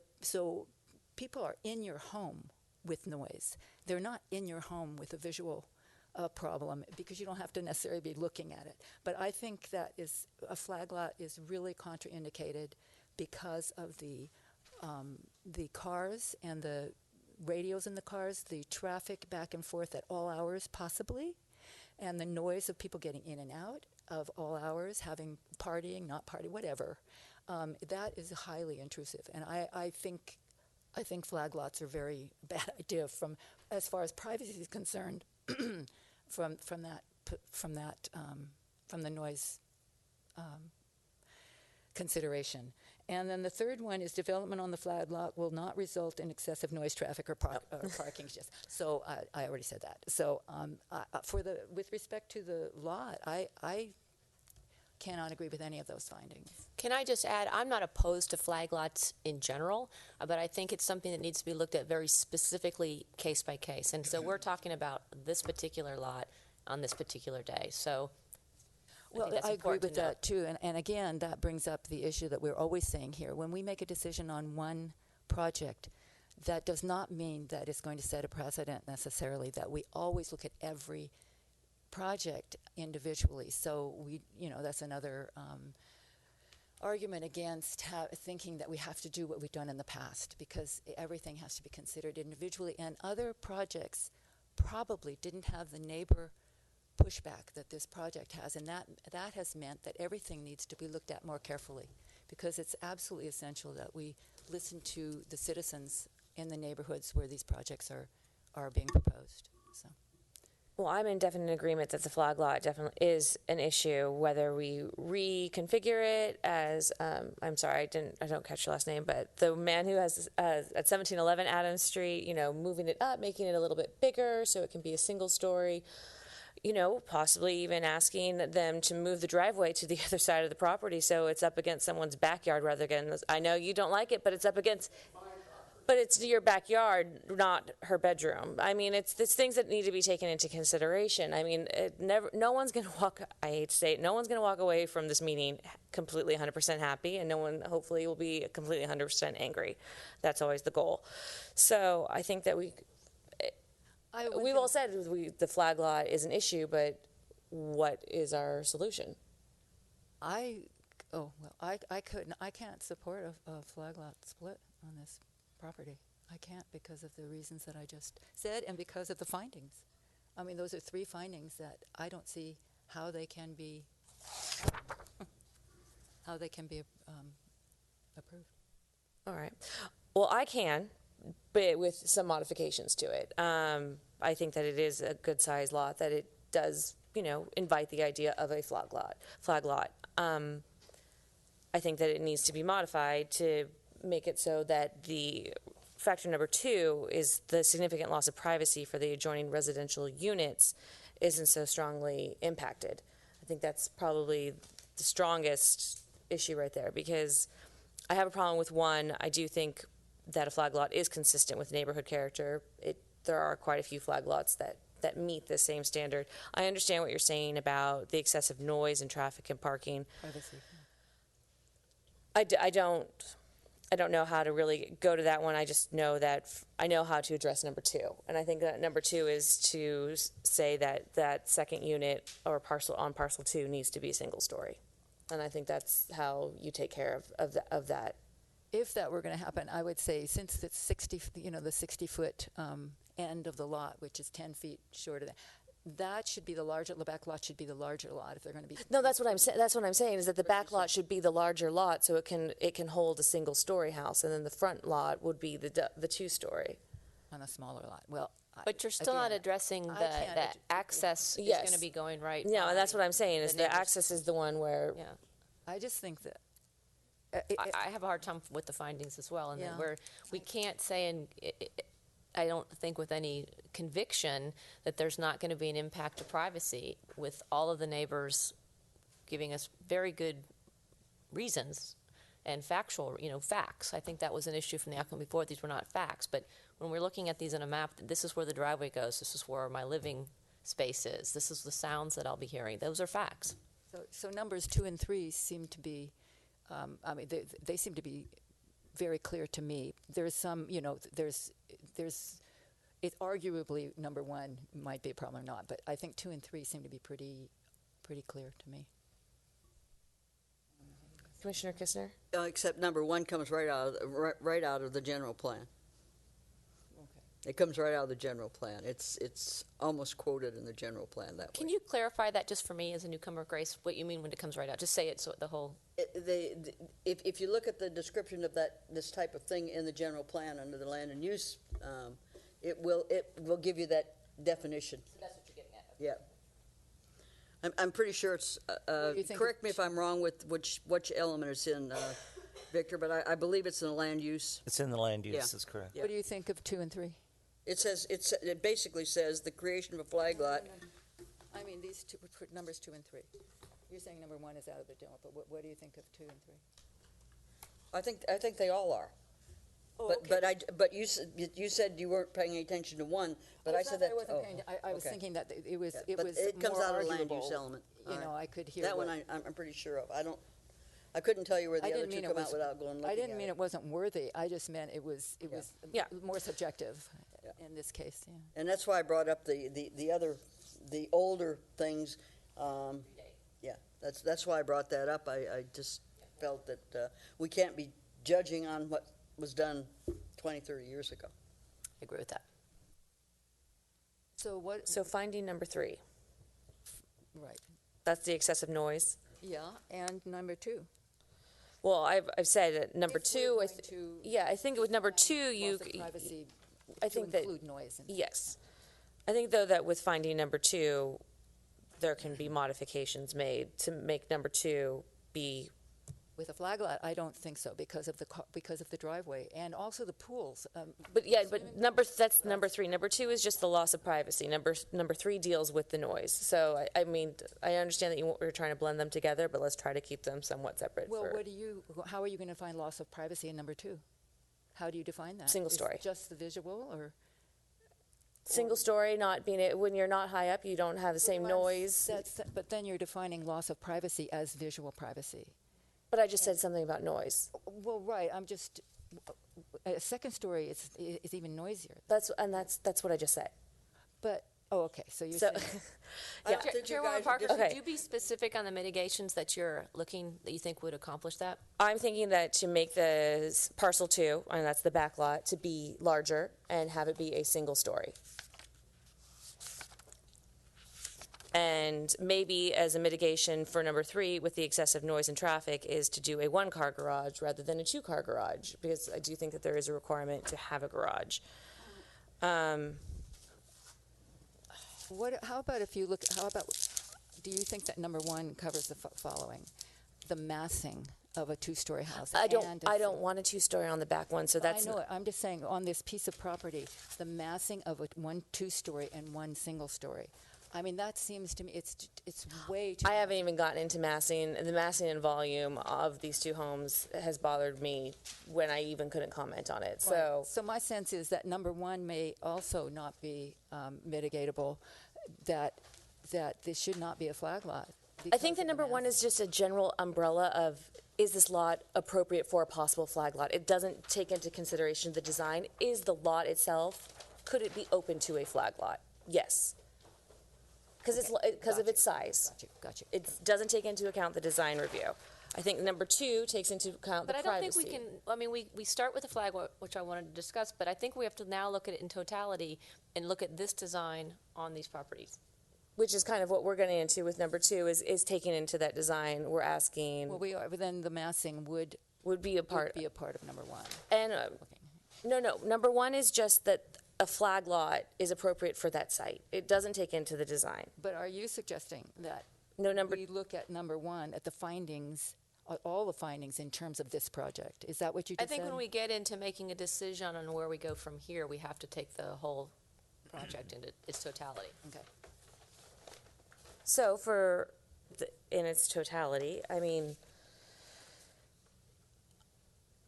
people are in your home with noise. They're not in your home with a visual problem, because you don't have to necessarily be looking at it. But I think that a flag lot is really contraindicated because of the cars and the radios in the cars, the traffic back and forth at all hours possibly, and the noise of people getting in and out of all hours, having partying, not partying, whatever. That is highly intrusive, and I think flag lots are a very bad idea from as far as privacy is concerned. from that noise consideration. And then the third one is development on the flag lot will not result in excessive noise, traffic, or parking. So I already said that. So with respect to the lot, I cannot agree with any of those findings. Can I just add, I'm not opposed to flag lots in general, but I think it's something that needs to be looked at very specifically case by case. And so we're talking about this particular lot on this particular day. So Well, I agree with that too. And again, that brings up the issue that we're always saying here. When we make a decision on one project, that does not mean that it's going to set a precedent necessarily, that we always look at every project individually. So that's another argument against thinking that we have to do what we've done in the past, because everything has to be considered individually. And other projects probably didn't have the neighbor pushback that this project has, and that has meant that everything needs to be looked at more carefully, because it's absolutely essential that we listen to the citizens in the neighborhoods where these projects are being proposed. So. Well, I'm in definite agreement that the flag lot definitely is an issue, whether we reconfigure it as, I'm sorry, I don't catch your last name, but the man who has, at 1711 Adams Street, moving it up, making it a little bit bigger so it can be a single story, possibly even asking them to move the driveway to the other side of the property so it's up against someone's backyard rather than, I know you don't like it, but it's up against, but it's your backyard, not her bedroom. I mean, it's things that need to be taken into consideration. I mean, no one's going to I hate to say it, no one's going to walk away from this meeting completely 100% happy, and no one hopefully will be completely 100% angry. That's always the goal. So I think that we've all said the flag lot is an issue, but what is our solution? I can't support a flag lot split on this property. I can't, because of the reasons that I just said and because of the findings. I mean, those are three findings that I don't see how they can be approved. All right. Well, I can, but with some modifications to it. I think that it is a good size lot, that it does, invite the idea of a flag lot. I think that it needs to be modified to make it so that the factor number 2 is the significant loss of privacy for the adjoining residential units isn't so strongly impacted. I think that's probably the strongest issue right there, because I have a problem with 1. I do think that a flag lot is consistent with neighborhood character. There are quite a few flag lots that meet the same standard. I understand what you're saying about the excessive noise and traffic and parking. Privacy. I don't know how to really go to that one. I just know that I know how to address number 2. And I think that number 2 is to say that second unit or parcel 2 needs to be single story. And I think that's how you take care of that. If that were going to happen, I would say, since it's 60, the 60-foot end of the lot, which is 10 feet short of that should be the larger. The back lot should be the larger lot if they're going to be. No, that's what I'm saying. That's what I'm saying is that the back lot should be the larger lot, so it can hold a single-story house, and then the front lot would be the 2-story. On a smaller lot. Well, but you're still not addressing the access is going to be going right. No, and that's what I'm saying is the access is the one where. Yeah. I just think that. I have a hard time with the findings as well, and that we can't say, and I don't think with any conviction that there's not going to be an impact to privacy, with all of the neighbors giving us very good reasons and factual, facts. I think that was an issue from the outcome before. These were not facts, but when we're looking at these on a map, this is where the driveway goes, this is where my living space is, this is the sounds that I'll be hearing. Those are facts. So numbers 2 and 3 seem to be, they seem to be very clear to me. There's some, it's arguably number 1 might be a problem or not, but I think 2 and 3 seem to be pretty clear to me. Commissioner Kistner? Except number 1 comes right out of the general plan. Okay. It comes right out of the general plan. It's almost quoted in the general plan that way. Can you clarify that just for me as a newcomer, Grace, what you mean when it comes right out? Just say it so the whole. If you look at the description of this type of thing in the general plan under the land and use, it will give you that definition. So that's what you're getting at. Yeah. I'm pretty sure it's, do you think correct me if I'm wrong with which element it's in, Victor, but I believe it's in the land use. It's in the land use, Yeah. that's correct. Yeah. What do you think of 2 and 3? It basically says the creation of a flag lot. I mean, these two, numbers 2 and 3. You're saying number 1 is out of the deal, but what do you think of 2 and 3? I think they all are. Oh, But you said you weren't paying any attention to 1, but I said that. I was thinking that it was But it comes more out of the land use arguable. element. You All know, right. I could hear That one what- I'm pretty sure of. I couldn't tell you where the I other didn't two mean it come out was- without going looking I didn't at mean it. it wasn't worthy. I just meant it was more subjective in this case. Yeah. And that's why I brought up the older things. Yeah, that's why I brought that up. I just felt that we can't be judging on what was done 20, 30 years ago. I agree with that. So what? So finding number 3, Right. that's the excessive noise. Yeah, and number 2. Well, I've said that number If we're 2, going to I think with number 2, loss of privacy I to think that, include noise. yes. I think though that with finding number 2, there can be modifications made to make number 2 be. With a flag lot, I don't think so because of the driveway and also the pools. But that's number 3. Number 2 is just the loss of privacy. Number 3 deals with the noise. So I mean, I understand that you're trying to blend them together, but let's try to keep them somewhat separate. Well, how are you going to find loss of privacy in number 2? How do you define that? Single Is it story. just the visual or? Single story, not being when you're not high up, you don't have the same noise. But then you're defining loss of privacy as visual privacy. But I just said something about noise. Well, right. I'm just a second story is even noisier. That's what I just said. But okay. So you're So, saying. Chairwoman Parker, Okay. could you be specific on the mitigations that you think would accomplish that? I'm thinking that to make the parcel 2, and that's the back lot, to be larger and have it be a single story. And maybe as a mitigation for number 3 with the excessive noise and traffic is to do a 1-car garage rather than a 2-car garage, because I do think that there is a requirement to have a garage. How about if you look? Do you think that number 1 covers the following? The massing of a 2-story house. I don't want a 2-story on the back one, so that's. I know it. I'm just saying on this piece of property, the massing of one 2-story and one single story. I mean, that seems to me it's way too. I haven't even gotten into massing. The massing and volume of these 2 homes has bothered me when I even couldn't comment on it. So, So my sense is that number 1 may also not be mitigatable. That this should not be a flag lot. I think that number 1 is just a general umbrella of, is this lot appropriate for a possible flag lot? It doesn't take into consideration the design. Is the lot itself, could it be open to a flag lot? Yes. Because of its size. Gotcha. It doesn't take into account the design review. I think number 2 takes into account the But I don't privacy. think we can, we start with the flag, which I wanted to discuss, but I think we have to now look at it in totality and look at this design on these properties. Which is kind of what we're getting into with number 2 is taking into that design. We're asking. Well, we are, but then the massing would be a part of number 1. And no, number 1 is just that a flag lot is appropriate for that site. It doesn't take into the design. But are you suggesting that we look at number 1 at the findings, all the findings in terms of this project? Is that what you just I think said? when we get into making a decision on where we go from here, we have to take the whole project into its totality. Okay. So in its totality, I mean,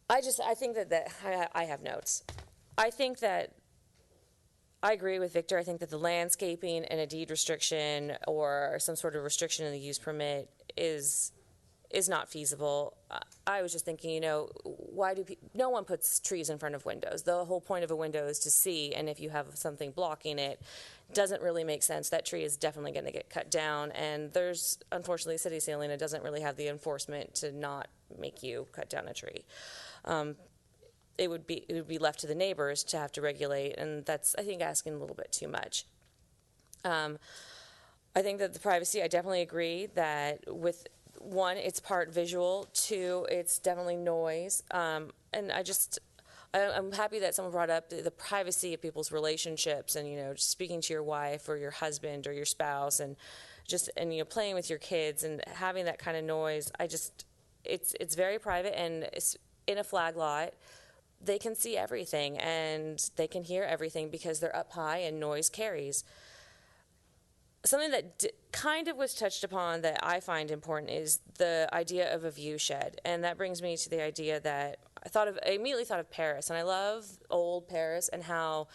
I think that I have notes. I think that I agree with Victor. I think that the landscaping and a deed restriction or some sort of restriction in the use permit is not feasible. I was just thinking, why do no one puts trees in front of windows? The whole point of a window is to see, and if you have something blocking it, doesn't really make sense. That tree is definitely going to get cut down, and there's, unfortunately, City of Salina doesn't really have the enforcement to not make you cut down a tree. It would be left to the neighbors to have to regulate, and that's, I think, asking a little bit too much. I think that the privacy, I definitely agree that with 1, it's part visual, 2, it's definitely noise, and I'm happy that someone brought up the privacy of people's relationships, and just speaking to your wife or your husband or your spouse, and playing with your kids and having that kind of noise. It's very private, and it's in a flag lot. They can see everything and they can hear everything because they're up high and noise carries. Something that kind of was touched upon that I find important is the idea of a view shed. And that brings me to the idea that I immediately thought of Paris. And I love old Paris and how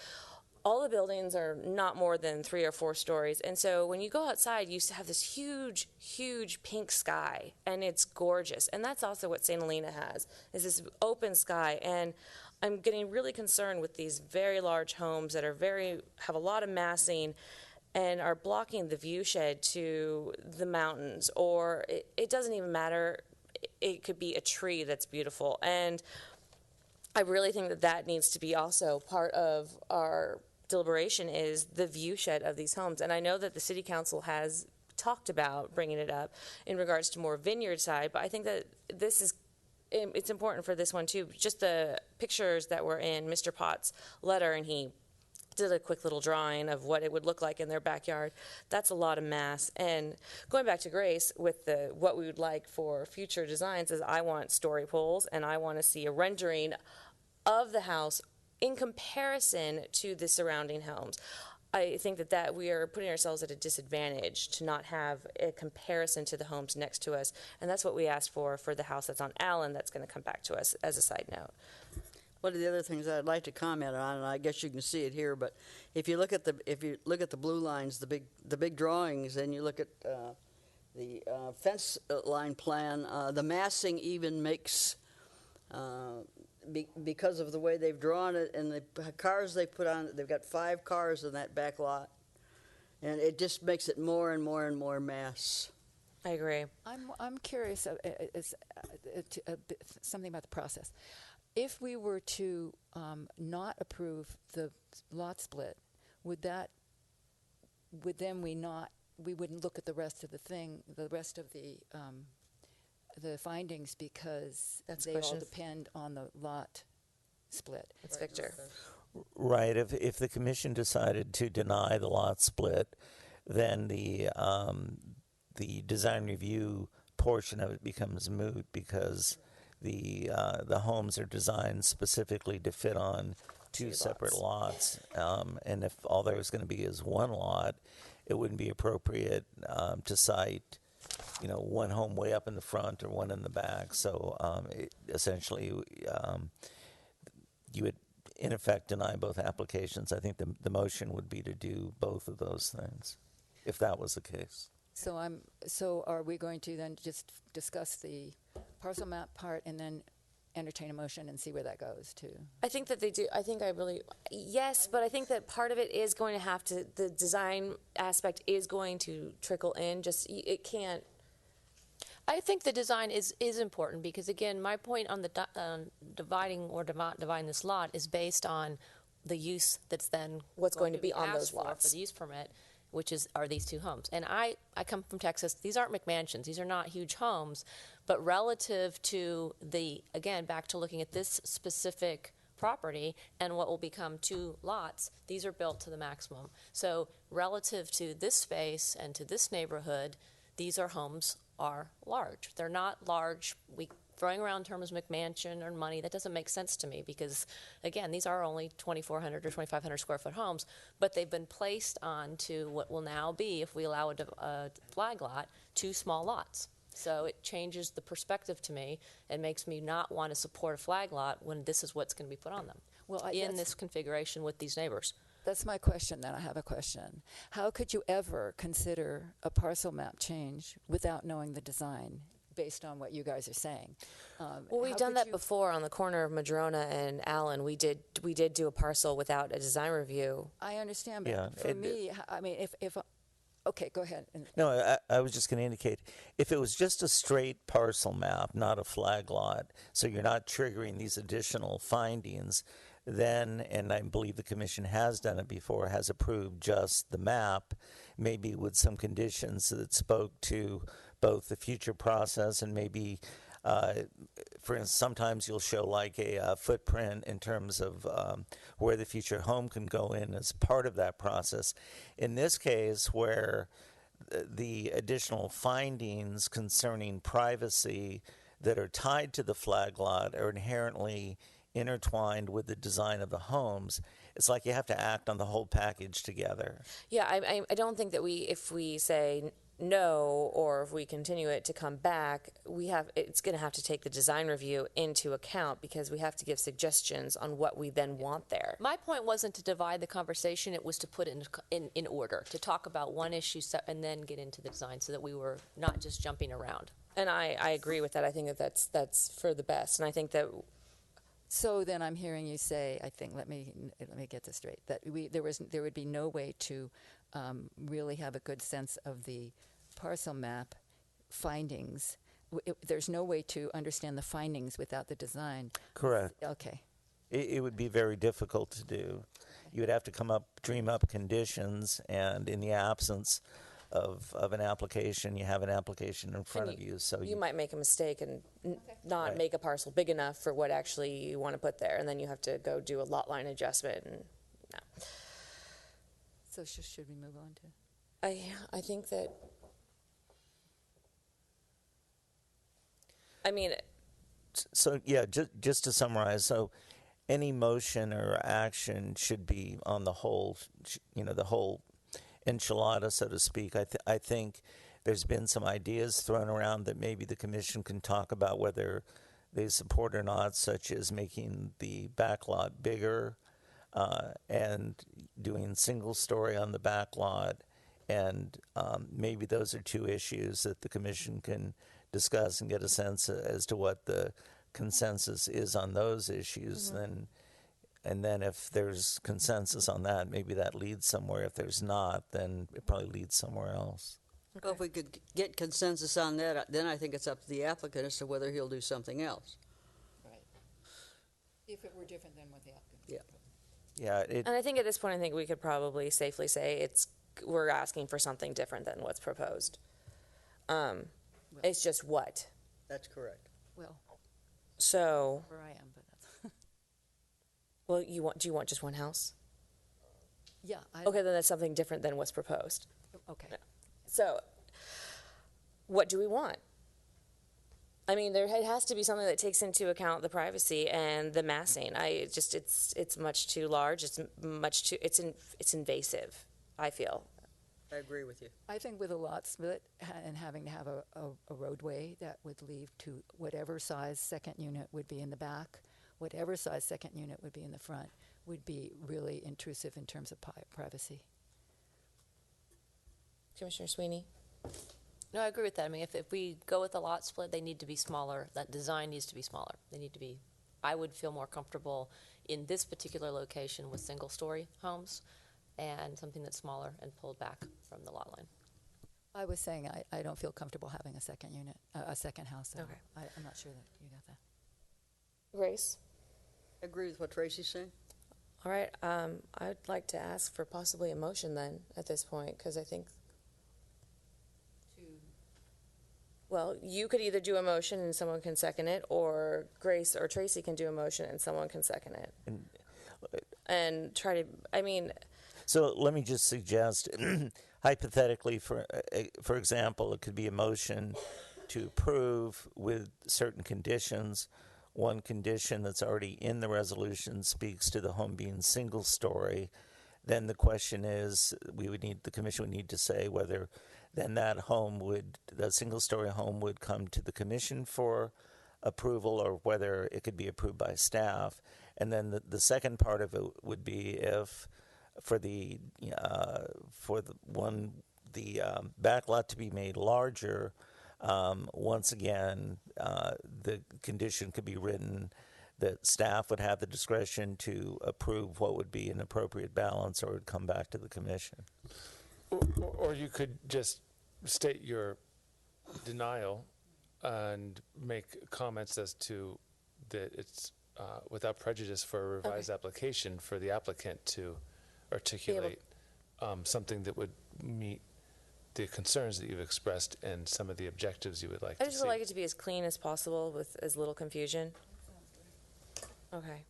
all the buildings are not more than 3 or 4 stories. And so when you go outside, you have this huge, huge pink sky, and it's gorgeous. And that's also what St. Helena has, is this open sky. And I'm getting really concerned with these very large homes that have a lot of massing and are blocking the view shed to the mountains, or it doesn't even matter. It could be a tree that's beautiful. And I really think that needs to be also part of our deliberation, is the view shed of these homes. And I know that the city council has talked about bringing it up in regards to more vineyard side, but I think that it's important for this one too. Just the pictures that were in Mr. Potts' letter, and he did a quick little drawing of what it would look like in their backyard. That's a lot of mass. And going back to Grace with what we would like for future designs is, I want story poles, and I want to see a rendering of the house in comparison to the surrounding homes. I think that we are putting ourselves at a disadvantage to not have a comparison to the homes next to us, and that's what we asked for the house that's on Allen that's going to come back to us as a side note. One of the other things I'd like to comment on, and I guess you can see it here, but if you look at the blue lines, the big drawings, and you look at the fence line plan, the massing even makes. Because of the way they've drawn it and the cars they put on, they've got 5 cars in that back lot, and it just makes it more and more and more mass. I agree. I'm curious something about the process. If we were to not approve the lot split, we wouldn't look at the rest of the findings, because they all depend on the lot split. It's Victor. Right. If the commission decided to deny the lot split, then the design review portion of it becomes moot, because the homes are designed specifically to fit on 2 separate lots. And if all there was going to be is 1 lot, it wouldn't be appropriate to cite one home way up in the front or one in the back. So essentially, you would, in effect, deny both applications. I think the motion would be to do both of those things, if that was the case. So are we going to then just discuss the parcel map part and then entertain a motion and see where that goes to? I think that they do. Yes, but I think that part of it is going to have to, the design aspect is going to trickle in. It can't. I think the design is important, because again, my point on the dividing or not dividing this lot is based on the use that's then what's going to be on those for lots the use permit, which are these 2 homes. And I come from Texas. These aren't McMansions. These are not huge homes, but relative to again, back to looking at this specific property and what will become 2 lots, these are built to the maximum. So relative to this space and to this neighborhood, these homes are large. They're not large. Throwing around terms McMansion or money, that doesn't make sense to me, because again, these are only 2,400 or 2,500 square foot homes, but they've been placed onto what will now be, if we allow a flag lot, 2 small lots. So it changes the perspective to me and makes me not want to support a flag lot when this is what's going to be put on them in this configuration with these neighbors. That's my question. Then I have a question. How could you ever consider a parcel map change without knowing the design, based on what you guys are saying? Well, we've done that before on the corner of Madrona and Allen. We did do a parcel without a design review. I understand, but for me, I mean, if okay, go ahead. No, I was just going to indicate, if it was just a straight parcel map, not a flag lot, so you're not triggering these additional findings, then, and I believe the commission has done it before, has approved just the map, maybe with some conditions that spoke to both the future process and maybe For instance, sometimes you'll show like a footprint in terms of where the future home can go in as part of that process. In this case, where the additional findings concerning privacy that are tied to the flag lot are inherently intertwined with the design of the homes, it's like you have to act on the whole package together. Yeah, I don't think that if we say no, or if we continue it to come back, it's going to have to take the design review into account, because we have to give suggestions on what we then want there. My point wasn't to divide the conversation, it was to put it in order, to talk about one issue and then get into the design, so that we were not just jumping around. And I agree with that. I think that's for the best. And I think that. So then I'm hearing you say, I think, let me get this straight, that there would be no way to really have a good sense of the parcel map findings. There's no way to understand the findings without the design. Correct. Okay. It would be very difficult to do. You would have to dream up conditions, and in the absence of an application, you have an application in front of you. So you might make a mistake and not Right. make a parcel big enough for what actually you want to put there, and then you have to go do a lot line adjustment. And no. So should we move on to? I think that. I mean. So yeah, just to summarize, so any motion or action should be on the whole, the whole enchilada, so to speak. I think there's been some ideas thrown around that maybe the commission can talk about whether they support or not, such as making the back lot bigger and doing single story on the back lot. And maybe those are two issues that the commission can discuss and get a sense as to what the consensus is on those issues. And then if there's consensus on that, maybe that leads somewhere. If there's not, then it probably leads somewhere else. Well, if we could get consensus on that, then I think it's up to the applicant as to whether he'll do something else. Right. If it were different than what the applicant. Yeah. Yeah. And I think at this point, I think we could probably safely say we're asking for something different than what's proposed. It's just what. That's correct. Well. So. Where I am, but that's. Well, do you want just one house? Yeah. Okay, then that's something different than what's proposed. Okay. So, what do we want? I mean, it has to be something that takes into account the privacy and the massing. It's much too large. It's invasive, I feel. I agree with you. I think with a lot split and having to have a roadway that would lead to whatever size second unit would be in the back, whatever size second unit would be in the front, would be really intrusive in terms of privacy. Commissioner Sweeney? No, I agree with that. I mean, if we go with a lot split, they need to be smaller. That design needs to be smaller. They need to be, I would feel more comfortable in this particular location with single-story homes and something that's smaller and pulled back from the lot line. I was saying I don't feel comfortable having a second unit, a second house. So Okay. I'm not sure that you got that. Grace? I agree with what Tracy's saying. All right. I'd like to ask for possibly a motion then at this point, because I think. Well, you could either do a motion and someone can second it, or Grace or Tracy can do a motion and someone can second it. And try to, I mean. So let me just suggest, hypothetically, for example, it could be a motion to approve with certain conditions. One condition that's already in the resolution speaks to the home being single story. Then the question is, the commission would need to say whether then that single story home would come to the commission for approval, or whether it could be approved by staff. And then the second part of it would be if for the back lot to be made larger, once again, the condition could be written that staff would have the discretion to approve what would be an appropriate balance, or would come back to the commission. Or you could just state your denial and make comments as to that it's without prejudice for a revised application for the applicant to articulate something that would meet the concerns that you've expressed and some of the objectives you would like I to just see. would like it to be as clean as possible with as little confusion. Okay.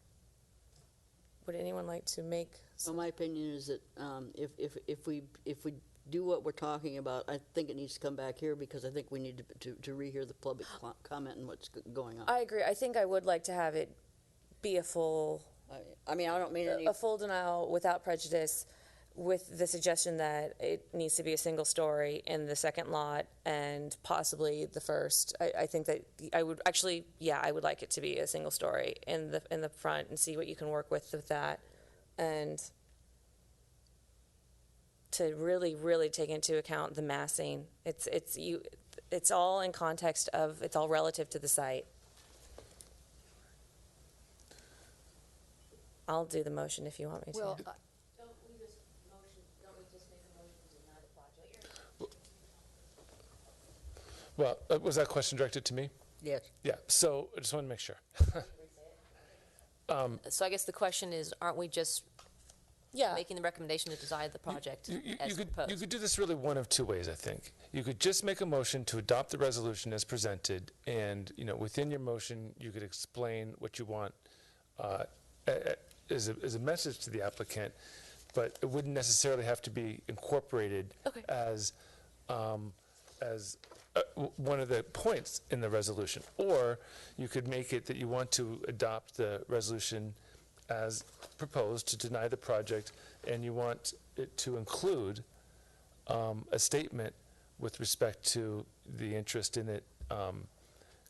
Would anyone like to make? Well, my opinion is that if we do what we're talking about, I think it needs to come back here because I think we need to rehear the public comment and what's going on. I agree. I think I would like to have it be a full. I mean, I don't mean any. A full denial without prejudice, with the suggestion that it needs to be a single story in the second lot and possibly the first. I think that I would actually, yeah, I would like it to be a single story in the front and see what you can work with that, and to really take into account the massing. It's all in context of, it's all relative to the site. I'll do the motion if you want me to. Well, Well, was that question directed to me? Yes. Yeah, so I just want to make sure. So I guess the question is, aren't we just making the recommendation to decide the project as proposed? You could do this really one of two ways, I think. You could just make a motion to adopt the resolution as presented, and within your motion, you could explain what you want as a message to the applicant, but it wouldn't necessarily have to be incorporated as one of the points in the resolution. Or you could make it that you want to adopt the resolution as proposed to deny the project, and you want it to include a statement with respect to the interest in it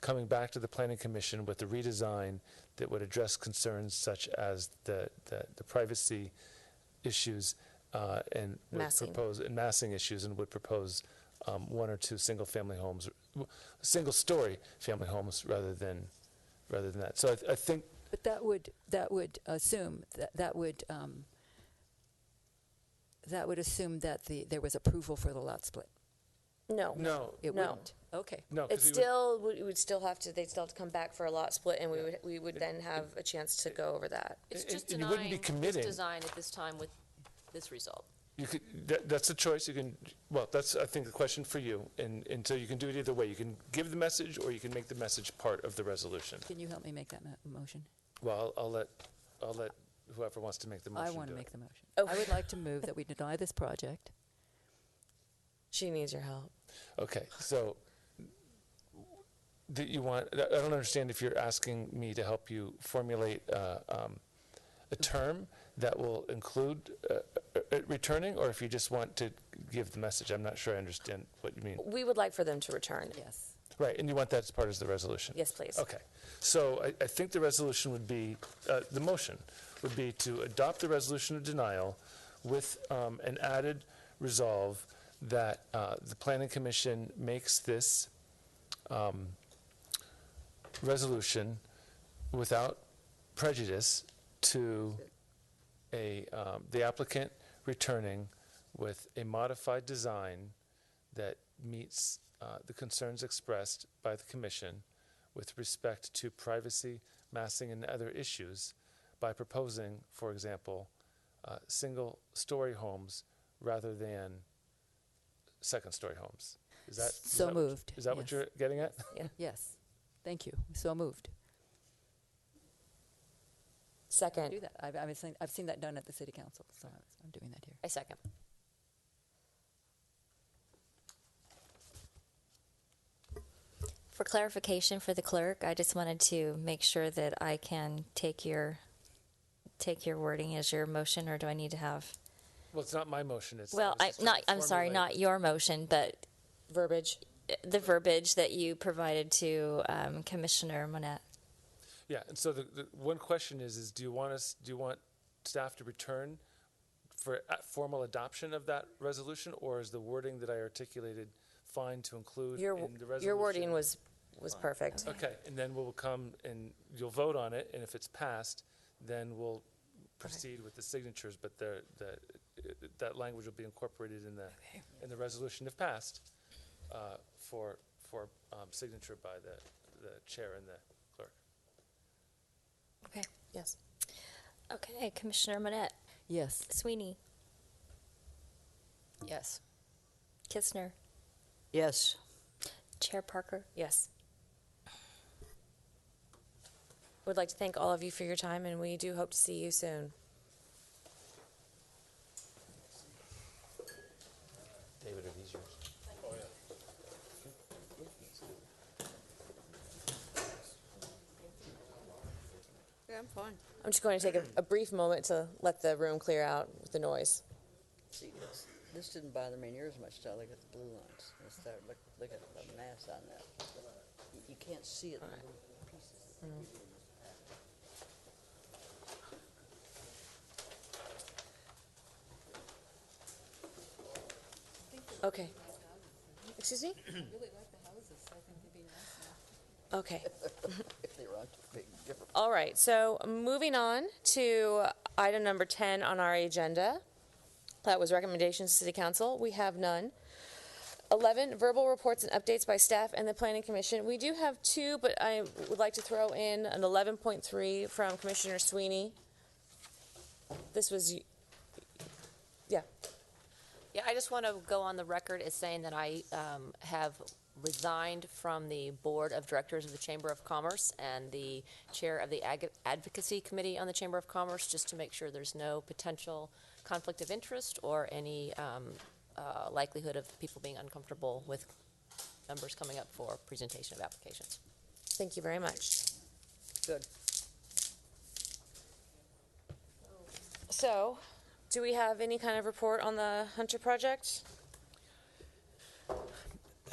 coming back to the Planning Commission with a redesign that would address concerns such as the privacy issues and would Massing. propose and massing issues, and would propose one or two single-family homes, single-story family homes, rather than that. So I think. But that would assume that would assume that there was approval for the lot split. No. No. It No. wouldn't. Okay. No, It's still, we would still have to, they'd still have to come back for a lot split, and we would then have a chance to go over that. It's just and you wouldn't be denying this committing. design at this time with this result. You could, that's a choice. You can, well, that's, I think, a question for you. And so you can do it either way. You can give the message, or you can make the message part of the resolution. Can you help me make that motion? Well, I'll let whoever wants to make the motion I want to do make it. the motion. Oh. I would like to move that we deny this project. She needs your help. Okay, so you want, I don't understand if you're asking me to help you formulate a term that will include returning, or if you just want to give the message. I'm not sure I understand what you mean. We would like for them to return. Yes. Right, and you want that as part of the resolution? Yes, please. Okay, so I think the resolution would be, the motion would be to adopt the resolution of denial with an added resolve that the Planning Commission makes this resolution without prejudice to the applicant returning with a modified design that meets the concerns expressed by the commission with respect to privacy, massing, and other issues by proposing, for example, single-story homes rather than second-story homes. Is that So moved. Is that what Yes. you're getting at? Yeah. Yes. Thank you. So moved. Second. Do that. I've seen that done at the city council, so I'm doing that here. I second. For clarification for the clerk, I just wanted to make sure that I can take your wording as your motion, or do I need to have? Well, it's not my motion. It's Well, I'm sorry, not your motion, but verbiage. The verbiage that you provided to Commissioner Monette. Yeah, and so the one question is do you want staff to return for formal adoption of that resolution, or is the wording that I articulated fine to include in the resolution? Your wording was perfect. Okay, and then we'll come and you'll vote on it, and if it's passed, then we'll proceed with the signatures, but that language will be incorporated in the resolution if passed for signature by the chair and the clerk. Okay. Yes. Okay, Commissioner Monette. Yes. Sweeney. Yes. Kistner, Yes. Chair Parker. Yes. Would like to thank all of you for your time, and we do hope to see you soon. David, are these yours? Yeah, I'm fine. I'm just going to take a brief moment to let the room clear out with the noise. See, this didn't bother me near as much till I look at the blue lines. Look at the mass on that. You can't see it in the little pieces. Okay. Excuse me? Okay. If they were on too big, different. All right, so moving on to item number 10 on our agenda. That was recommendations to City Council. We have none. 11, verbal reports and updates by staff and the Planning Commission. We do have two, but I would like to throw in an 11.3 from Commissioner Sweeney. This was, yeah. Yeah, I just want to go on the record as saying that I have resigned from the Board of Directors of the Chamber of Commerce and the Chair of the Advocacy Committee on the Chamber of Commerce, just to make sure there's no potential conflict of interest or any likelihood of people being uncomfortable with members coming up for presentation of applications. Thank you very much. Good. So, do we have any kind of report on the Hunter project?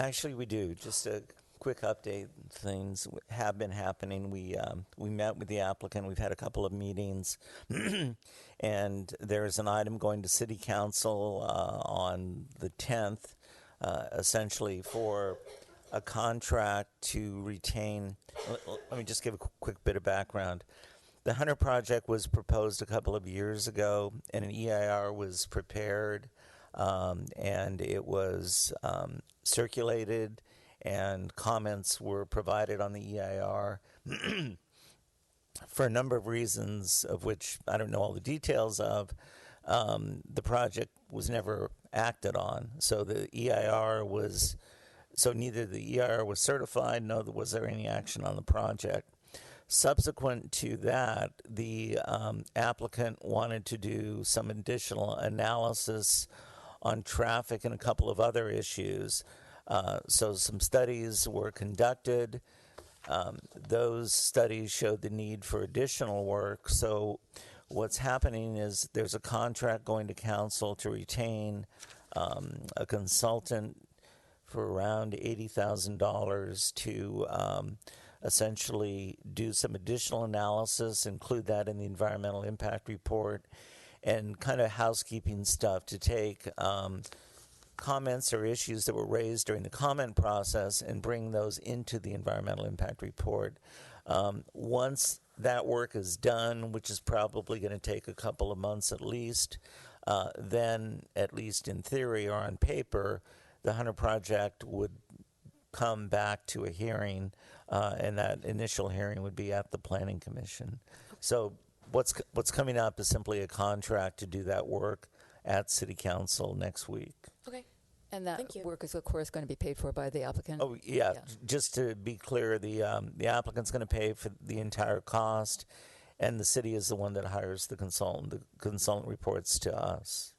Actually, we do. Just a quick update. Things have been happening. We met with the applicant. We've had a couple of meetings, and there's an item going to City Council on the 10th, essentially for a contract to retain. Let me just give a quick bit of background. The Hunter project was proposed a couple of years ago, and an EIR was prepared, and it was circulated, and comments were provided on the EIR for a number of reasons, of which I don't know all the details of. The project was never acted on, so the EIR was, so neither the EIR was certified, nor was there any action on the project. Subsequent to that, the applicant wanted to do some additional analysis on traffic and a couple of other issues. So some studies were conducted. Those studies showed the need for additional work. So what's happening is there's a contract going to council to retain a consultant for around $80,000 to essentially do some additional analysis, include that in the environmental impact report, and kind of housekeeping stuff to take comments or issues that were raised during the comment process and bring those into the environmental impact report. Once that work is done, which is probably going to take a couple of months at least, then, at least in theory or on paper, the Hunter project would come back to a hearing, and that initial hearing would be at the Planning Commission. So what's coming up is simply a contract to do that work at City Council next week. Okay. And that Thank you. work is, of course, going to be paid for by the applicant? Oh, yeah. Just to be clear, the applicant's going to pay for the entire cost, and the city is the one that hires the consultant. The consultant reports to us.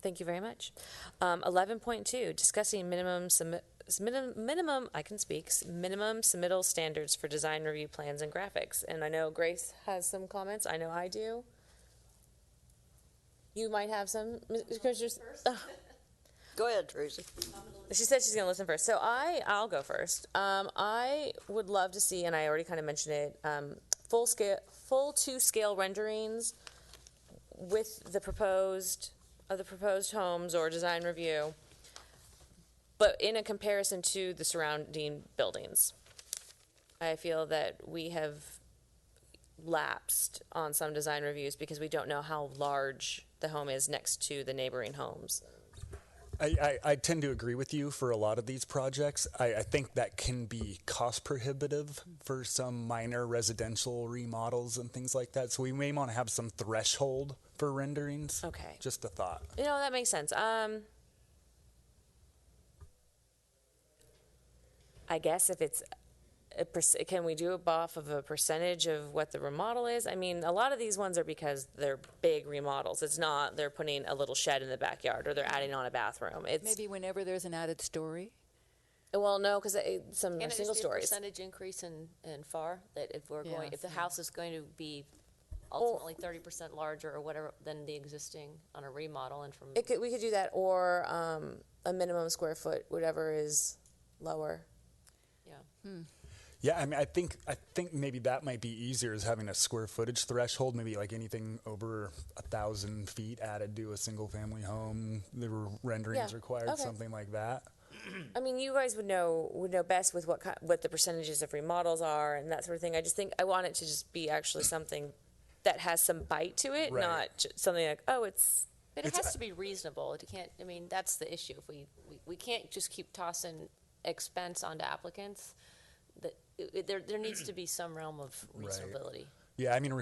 Thank you very much. 11.2, discussing minimum submittal standards for design review plans and graphics. And I know Grace has some comments. I know I do. You might have some. Go ahead, Tracy. She said she's going to listen first. So I'll go first. I would love to see, and I already kind of mentioned it, full to-scale renderings with the proposed homes or design review, but in a comparison to the surrounding buildings. I feel that we have lapsed on some design reviews because we don't know how large the home is next to the neighboring homes. I tend to agree with you for a lot of these projects. I think that can be cost prohibitive for some minor residential remodels and things like that. So we may want to have some threshold for renderings. Okay. Just a thought. You know, that makes sense. I guess if it's can we do it off of a percentage of what the remodel is? I mean, a lot of these ones are because they're big remodels. It's not they're putting a little shed in the backyard or they're adding on a bathroom. It's Maybe whenever there's an added story. well, no, because some are Can it single just be a stories. percentage increase in FAR? That if we're going, if the Yes. house is going to be ultimately 30% larger or whatever than the existing on a remodel and from. We could do that, or a minimum square foot, whatever is lower. Yeah. Yeah, I mean, I think maybe that might be easier is having a square footage threshold, maybe like anything over 1,000 feet added to a single family home. There were renderings Yeah, required, okay. something like that. I mean, you guys would know best with what the percentages of remodels are and that sort of thing. I just think I want it to just be actually something that has some bite to it, Right. not something like, oh, it's. But it has to be reasonable. It can't. I mean, that's the issue. If we can't just keep tossing expense onto applicants. There needs to be some realm of reasonability. Yeah, I mean,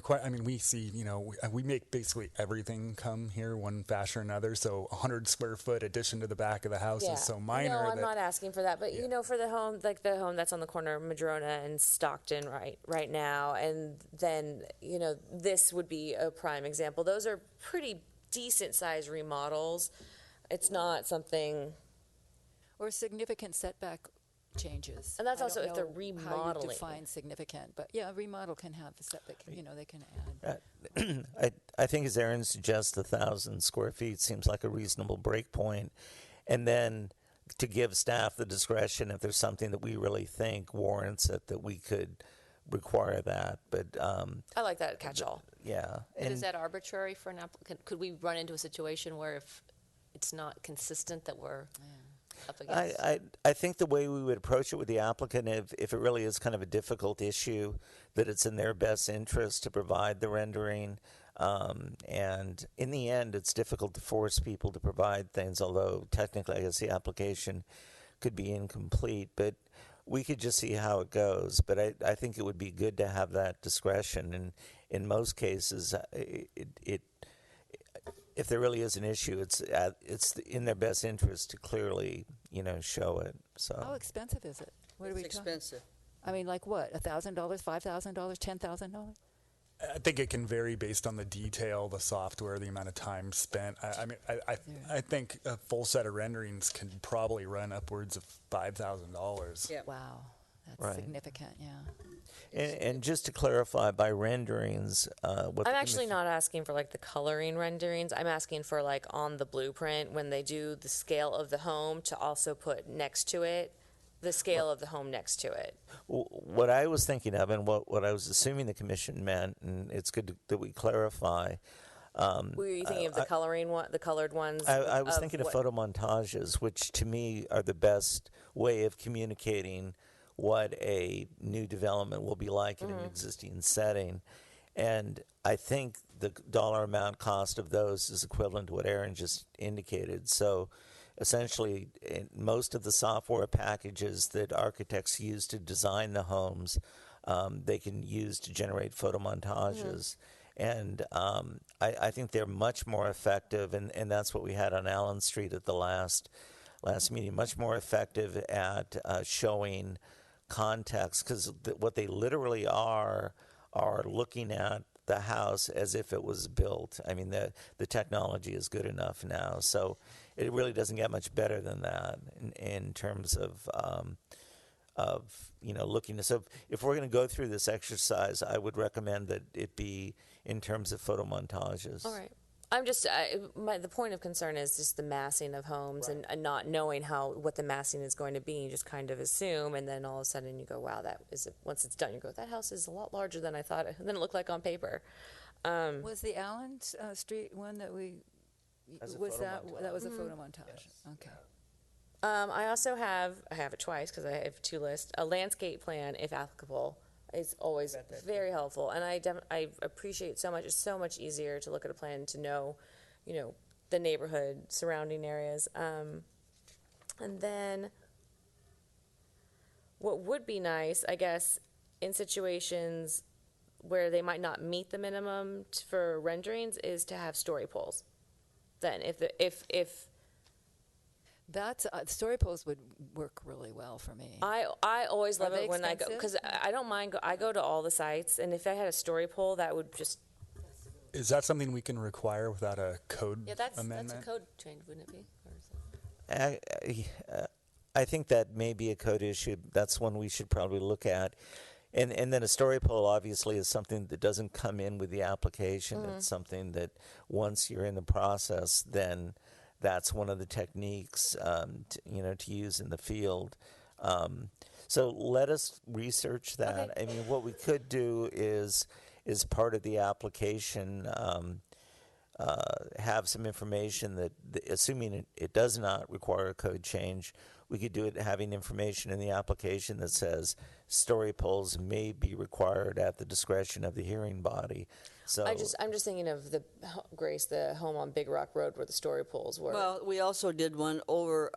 we see, we make basically everything come here one fashion or another. So 100 square foot addition to the back of the house is so minor. No, I'm not asking for that. But, for the home, like the home that's on the corner of Madrona and Stockton right now, and then, this would be a prime example. Those are pretty decent sized remodels. It's not something. Or significant setback changes. And that's I also don't if they're know remodeling. How you define significant, but yeah, a remodel can have a setback. They can add. I think as Aaron suggests, 1,000 square feet seems like a reasonable break point. And then to give staff the discretion, if there's something that we really think warrants it, that we could require that. But I like that catch-all. Yeah. But is that arbitrary for an applicant? Could we run into a situation where if it's not consistent that we're up against? I think the way we would approach it with the applicant, if it really is kind of a difficult issue, that it's in their best interest to provide the rendering. And in the end, it's difficult to force people to provide things, although technically I guess the application could be incomplete. But we could just see how it goes. But I think it would be good to have that discretion. And in most cases, if there really is an issue, it's in their best interest to clearly, show it. So How expensive is it? What are we It's talking? expensive. I mean, like what? $1,000, $5,000, $10,000? I think it can vary based on the detail, the software, the amount of time spent. I think a full set of renderings can probably run upwards of $5,000. Yeah. Wow, that's Right. significant. Yeah. And just to clarify, by renderings, what I'm actually not asking for like the coloring renderings. I'm asking for like on the blueprint when they do the scale of the home to also put next to it the scale of the home next to it. What I was thinking of, and what I was assuming the commission meant, and it's good that we clarify. Were you thinking of the colored ones? I was thinking of photo montages, which to me are the best way of communicating what a new development will be like in an existing setting. And I think the dollar amount cost of those is equivalent to what Aaron just indicated. So essentially, in most of the software packages that architects use to design the homes, they can use to generate photo montages. And I think they're much more effective, and that's what we had on Allen Street at the last meeting, much more effective at showing context, because what they literally are looking at the house as if it was built. I mean, the technology is good enough now, so it really doesn't get much better than that in terms of looking. So if we're going to go through this exercise, I would recommend that it be in terms of photo montages. All right. I'm just the point of concern is just the massing of homes and not knowing what the massing is going to be. You just kind of assume, and then all of a sudden you go, "Wow, that is." Once it's done, you go, "That house is a lot larger than I thought. Than it looked like on paper." Was the Allen Street one that we that was a photo montage? Yes. Okay. I also have it twice because I have two lists. A landscape plan, if applicable, is always very helpful, and I appreciate so much. It's so much easier to look at a plan to know, the neighborhood, surrounding areas, and then what would be nice, I guess, in situations where they might not meet the minimum for renderings, is to have story poles. Then, if That's story poles would work really well for me. I always Are love they it when I go, expensive? because I don't mind. I go to all the sites, and if I had a story pole, that would just. Is that something we can require without a code Yeah, that's amendment? a code change, wouldn't it be? Or is it- I think that may be a code issue. That's one we should probably look at. And then a story pole obviously is something that doesn't come in with the application. It's something that once you're in the process, then that's one of the techniques to use in the field. So let us research that. Okay. I mean, what we could do is part of the application have some information that, assuming it does not require a code change, we could do it having information in the application that says story poles may be required at the discretion of the hearing body. So I'm just thinking of the Grace, the home on Big Rock Road where the story poles were. Well, we also did one over,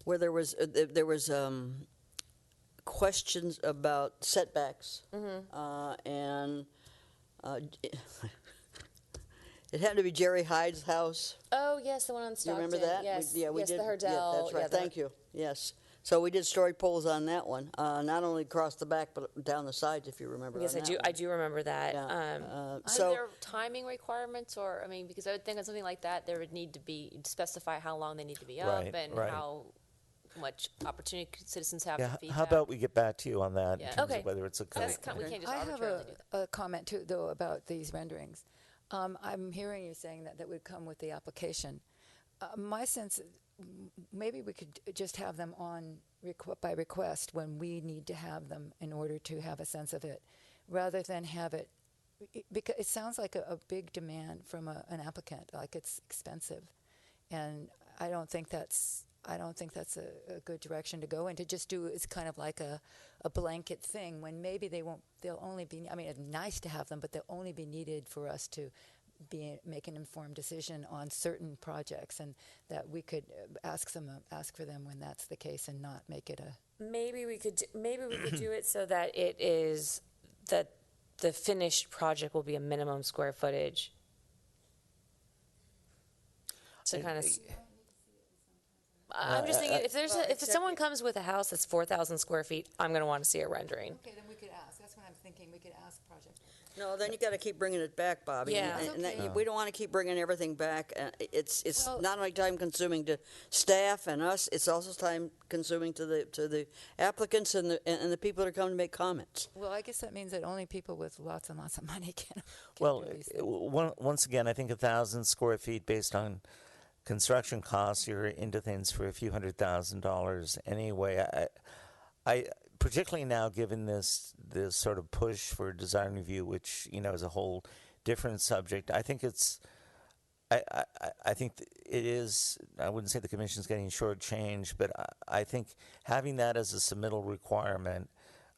where there was questions about setbacks, and it happened to be Jerry Hyde's house. Oh yes, the one on Do you Stockton. remember that? Yes, We yes, did. the Hurdell. Yeah, that's right. Yeah, Thank you. Yes. So we did story poles on that one, not only across the back but down the sides, if you remember. Yes, on I that do. one. I do remember that. Are So there timing requirements, or I mean, because I would think on something like that, there would need to be specify how long they need to be up Right, and right. how much opportunity citizens have yeah, to how feedback. about we get back to you on that Yeah. in terms Okay. of whether it's a code. That's we can't just I have arbitrarily do that. a comment too, though, about these renderings. I'm hearing you saying that would come with the application. My sense, maybe we could just have them on by request when we need to have them in order to have a sense of it, rather than have it, because it sounds like a big demand from an applicant, like it's expensive, and I don't think that's a good direction to go in. To just do it's kind of like a blanket thing when maybe they'll only be. I mean, it's nice to have them, but they'll only be needed for us to make an informed decision on certain projects, and that we could ask for them when that's the case, and not make it a. Maybe we could do it so that it is that the finished project will be a minimum square footage. To kind of. I'm just thinking if someone comes with a house that's 4,000 square feet, I'm going to want to see a rendering. Okay, then we could ask. That's what I'm thinking. We could ask project. no, then you got to keep bringing it back, Bobby. Yeah. And That's okay. we don't want to keep bringing everything back. It's Well- not only time consuming to staff and us. It's also time consuming to the applicants and the people that are coming to make comments. Well, I guess that means that only people with lots and lots of money can Well, do these things. once again, I think 1,000 square feet based on construction costs, you're into things for a few $100,000 anyway. I particularly now, given this sort of push for design review, which is a whole different subject. I think it's. I think it is. I wouldn't say the commission's getting shortchanged, but I think having that as a submittal requirement.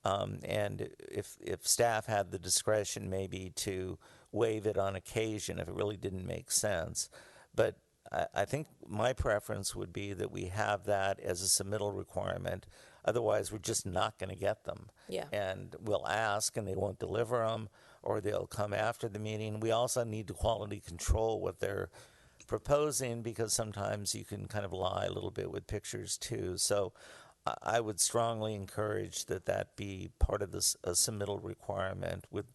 And if staff had the discretion maybe to waive it on occasion if it really didn't make sense. But I think my preference would be that we have that as a submittal requirement. Otherwise, we're just not going to get them. Yeah. And we'll ask and they won't deliver them, or they'll come after the meeting. We also need to quality control what they're proposing, because sometimes you can kind of lie a little bit with pictures too. So I would strongly encourage that be part of this submittal requirement, with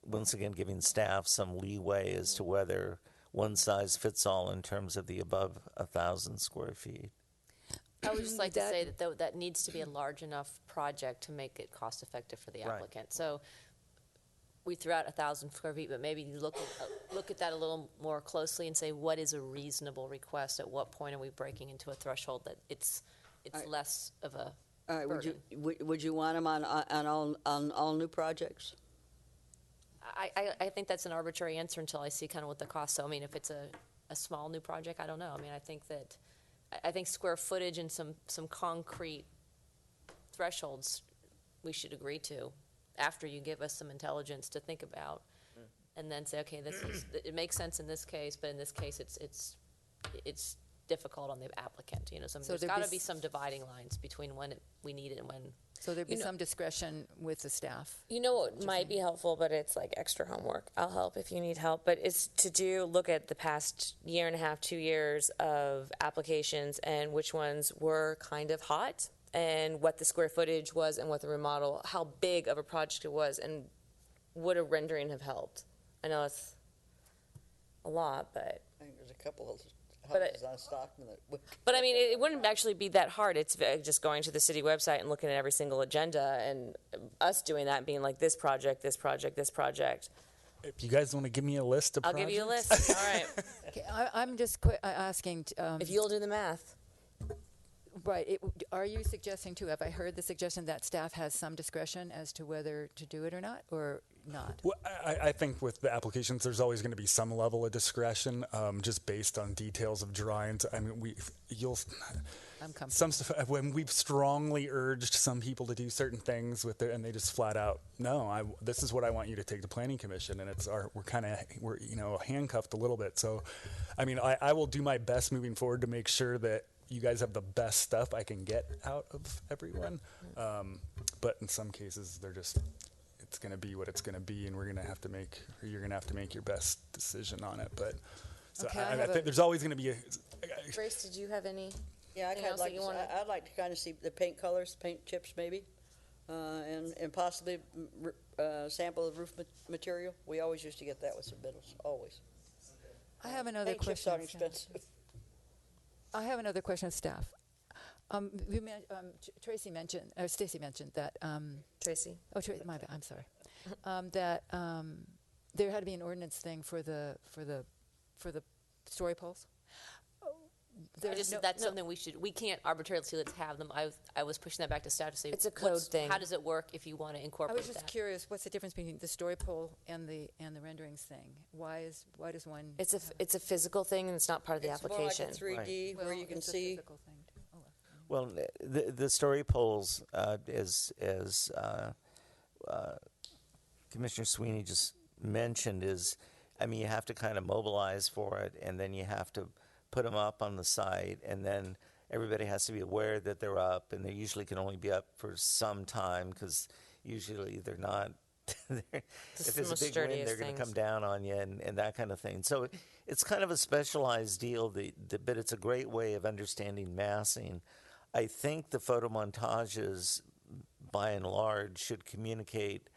once again giving staff some leeway as to whether one size fits all in terms of the above 1,000 square feet. I would just like to say that needs to be a large enough project to make it cost effective for the Right. applicant. So we threw out 1,000 square feet, but maybe look at that a little more closely and say, what is a reasonable request? At what point are we breaking into a threshold that it's less of a All right, burden? would you want them on all new projects? I think that's an arbitrary answer until I see kind of what the cost. So I mean, if it's a small new project, I don't know. I mean, I think square footage and some concrete thresholds we should agree to after you give us some intelligence to think about, and then say, okay, it makes sense in this case, but in this case, it's difficult on the applicant. So, So there's there'd got be to be some dividing lines between when we need it and when So there'd be You know- some discretion with the staff. You know what might be helpful, but it's like extra homework. I'll help if you need help. But it's to look at the past year and a half, 2 years of applications and which ones were kind of hot and what the square footage was and what the remodel, how big of a project it was, and would a rendering have helped? I know it's a lot, but. I think there's a couple of But houses on Stockton that would. But I mean, it wouldn't actually be that hard. It's just going to the city website and looking at every single agenda and us doing that and being like, this project, this project, this project. If you guys want to give me a list of I'll projects. give you a list. All right. Okay, I'm just asking. If you'll do the math. Right. Are you suggesting too? Have I heard the suggestion that staff has some discretion as to whether to do it or not, not? Well, I think with the applications, there's always going to be some level of discretion, just based on details of drawings. I mean, I'm comfortable. some stuff when we've strongly urged some people to do certain things with it, and they just flat out, no, this is what I want you to take to planning commission, and we're handcuffed a little bit. So, I mean, I will do my best moving forward to make sure that you guys have the best stuff I can get out of everyone. But in some cases, it's going to be what it's going to be, and you're going to have to make your best decision on it. But so Okay, I think there's always going to be Grace, did you have any? Yeah, Anything else that you wanna- I'd like to kind of see the paint colors, paint chips maybe, and possibly sample of roof material. We always used to get that with submittals, always. I have another Paint chips question. aren't expensive. I have another question of staff. Tracy mentioned, or Stacy mentioned that. Tracy. Oh, my bad. I'm sorry. That there had to be an ordinance thing for the story poles. That's something we can't arbitrarily say let's have them. I was pushing that back to staff to say It's a code thing. How does it work if you want to I incorporate was just that? curious, what's the difference between the story pole and the renderings thing? Why does one? It's a physical thing, and it's not part of the application. It's more like a 3D where you can it's a see. physical thing too. Oh, Well, the story poles, as Commissioner Sweeney just mentioned, you have to kind of mobilize for it, and then you have to put them up on the site, and then everybody has to be aware that they're up, and they usually can only be up for some time because usually they're not. If there's a big wind, they're going to come down on you and that kind of thing. So it's kind of a specialized deal, but it's a great way of understanding massing. I think the photo montages, by and large, should communicate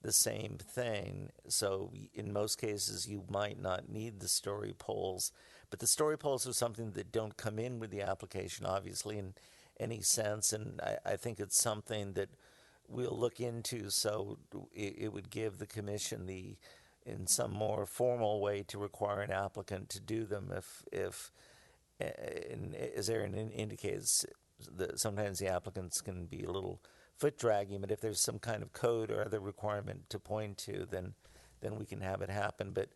the same thing. So in most cases, you might not need the story poles, but the story poles are something that don't come in with the application, obviously, in any sense. And I think it's something that we'll look into, so it would give the commission in some more formal way to require an applicant to do them if as Aaron indicates, sometimes the applicants can be a little foot dragging, but if there's some kind of code or other requirement to point to, then we can have it happen. But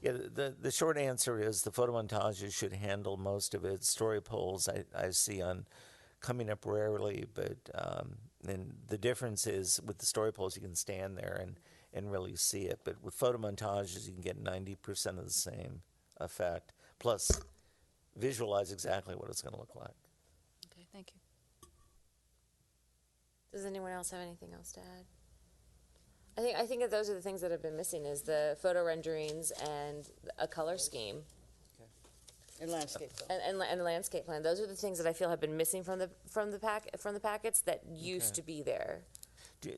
yeah, the short answer is the photo montages should handle most of it. Story poles I see on coming up rarely, but and the difference is with the story poles you can stand there and really see it, but with photo montages you can get 90% of the same effect, plus visualize exactly what it's going to look like. Okay, thank you. Does anyone else have anything else to add? I think that those are the things that have been missing is the photo renderings and a color scheme. And landscape plan. And landscape plan. Those are the things that I feel have been missing from the packets that used to be there. Do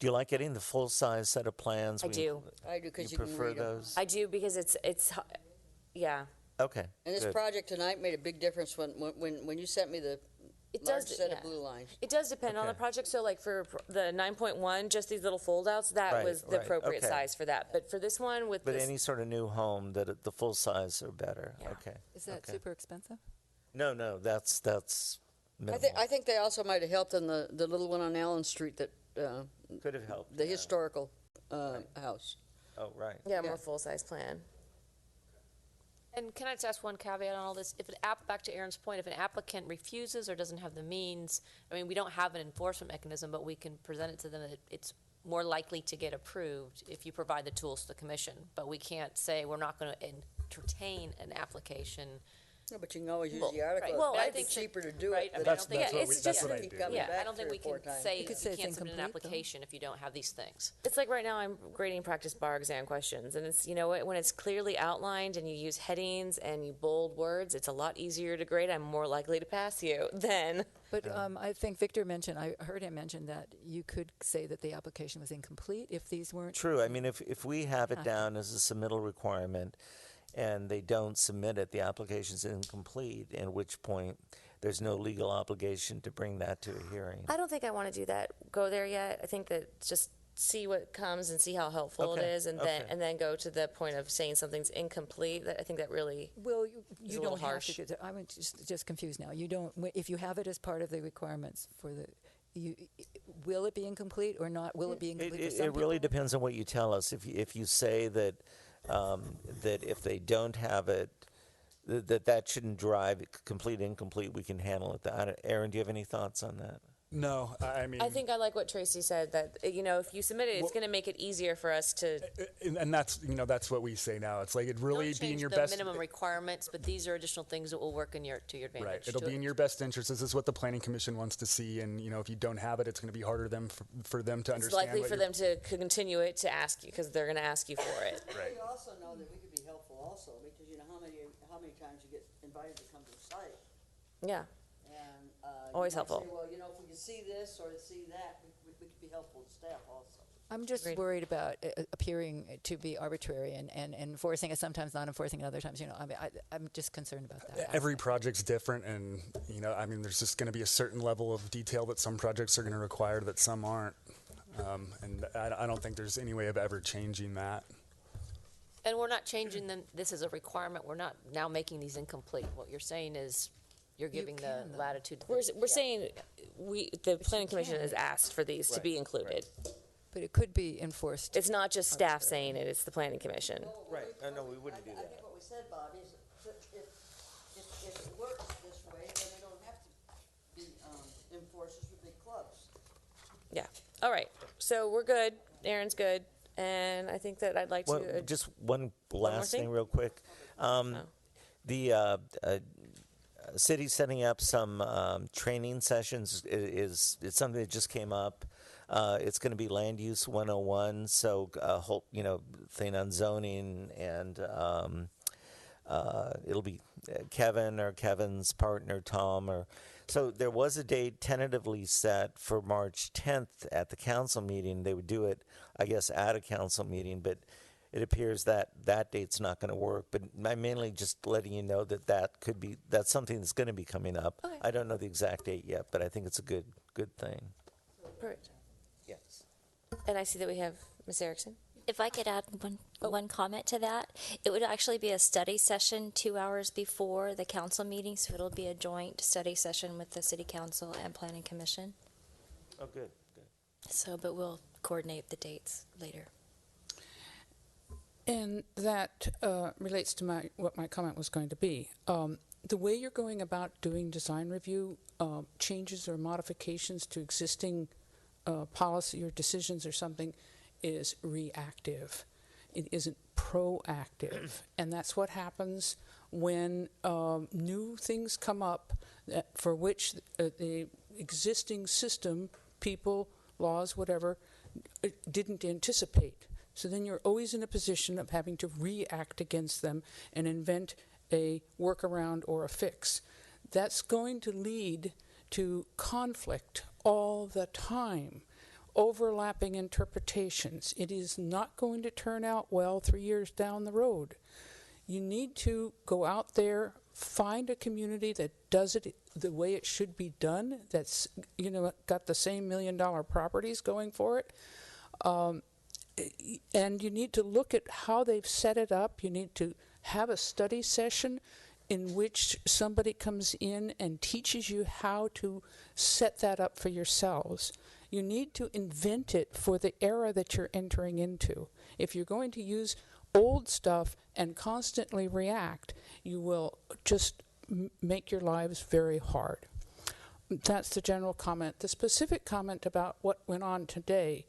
you like getting the full size set of plans? I do. I do because you you can prefer read 'em. those? I do because it's yeah. Okay. And this good. project tonight made a big difference when you sent me the large set of blue lines. It does depend on the project. So like for the 9.1, just these little fold-outs, that Right, was the right, appropriate okay. size for that. But for this one with But this, any sort of new home, the full size are better. Yeah. Okay. Is that okay. super expensive? No, that's minimal. I think they also might have helped in the little one on Allen Street that could have helped. the historical house. Oh, right. yeah, more full-size plan. And can I just ask one caveat on all this? If back to Aaron's point, if an applicant refuses or doesn't have the means, we don't have an enforcement mechanism, but we can present it to them that it's more likely to get approved if you provide the tools to the commission. But we can't say we're not going to entertain an application No, but you can always use Well, the article. right. It Well, I might be think cheaper to that- do right, it. I mean, than I don't think- to yeah, it's just- keep coming Yeah, back I don't think three we or four can times. say You could you say it's can't submit an incomplete, though. application if you don't have these things. It's like right now I'm grading practice bar exam questions, and it's, you know, when it's clearly outlined and you use headings and you bold words, it's a lot easier to grade. I'm more likely to pass you than. But I think Victor mentioned, I heard him mention that you could say that the application was incomplete if these weren't. True. I mean, if we have it Ah. down as a submittal requirement and they don't submit it, the application's incomplete, at which point there's no legal obligation to bring that to a hearing. I don't think I want to do that. Go there yet. I think that just see what comes and see how helpful Okay, it is, and then go to the point of saying something's incomplete. I think that really. Well, is you a little don't have harsh. to. I'm just confused now. You don't. If you have it as part of the requirements for the, will it be incomplete or not? Will it be incomplete? for some It really people? depends on what you tell us. If you say that that if they don't have it, that shouldn't drive it complete incomplete, we can handle it. Aaron, do you have any thoughts on that? No, I mean, I think I like what Tracy said, that, you know, if you submit it, it's going to make it easier for us to. and that's, you know, that's what we say now. It's like it really Don't be in change your the best. minimum requirements, but these are additional things that will work to your advantage. Right. It'll be in your best interest. This is what the planning commission wants to see, and you know, if you don't have it, it's going to be harder for them to It's understand. likely what for you're- them to continue it to ask you because they're going to ask you for it. Right. You also know that we could be helpful also, because you know how many times you get invited to come to the site. Yeah. And, Always you might helpful. say, well, you know, if we could see this or see that, we could be helpful to staff also. I'm just worried about appearing to be arbitrary and enforcing it sometimes, not enforcing it other times. You know, I mean, I'm just concerned about that. Every project's different, and you know, I mean, there's just going to be a certain level of detail that some projects are going to require that some aren't, and I don't think there's any way of ever changing that. And we're not changing them, this is a requirement, we're not now making these incomplete. What you're saying is, you're giving the latitude. We're saying the planning commission has asked for these to be included. But it could be enforced. It's not just staff saying it, it's the planning commission. Right. No, we wouldn't do I think what we said, Bob, is that if it works this way, then they don't have to be enforcers with big clubs. Yeah. All right. So we're good. Aaron's good. And I think that I'd like Well, to. just one more last thing? thing real quick. The city setting up some training sessions is it's something that just came up. It's going to be Land Use 101, so a whole thing on zoning, and it'll be Kevin or Kevin's partner Tom. So there was a date tentatively set for March 10th at the council meeting. They would do it, I guess, at a council meeting, but it appears that that date's not going to work. But I'm mainly just letting you know that's something that's going to be coming up. Okay. I don't know the exact date yet, but I think it's a good thing. Perfect. Yes. And I see that we have Ms. Erickson. If I could add one comment to that, it would actually be a study session 2 hours before the council meeting, so it'll be a joint study session with the city council and planning commission. Oh, good. So, but we'll coordinate the dates later. And that relates to what my comment was going to be. The way you're going about doing design review, changes or modifications to existing policy or decisions or something, is reactive. It isn't proactive. And that's what happens when new things come up for which the existing system, people, laws, whatever, didn't anticipate. So then you're always in a position of having to react against them and invent a workaround or a fix. That's going to lead to conflict all the time, overlapping interpretations. It is not going to turn out well 3 years down the road. You need to go out there, find a community that does it the way it should be done, that's got the same $1 million properties going for it. And you need to look at how they've set it up. You need to have a study session in which somebody comes in and teaches you how to set that up for yourselves. You need to invent it for the era that you're entering into. If you're going to use old stuff and constantly react, you will just make your lives very hard. That's the general comment. The specific comment about what went on today,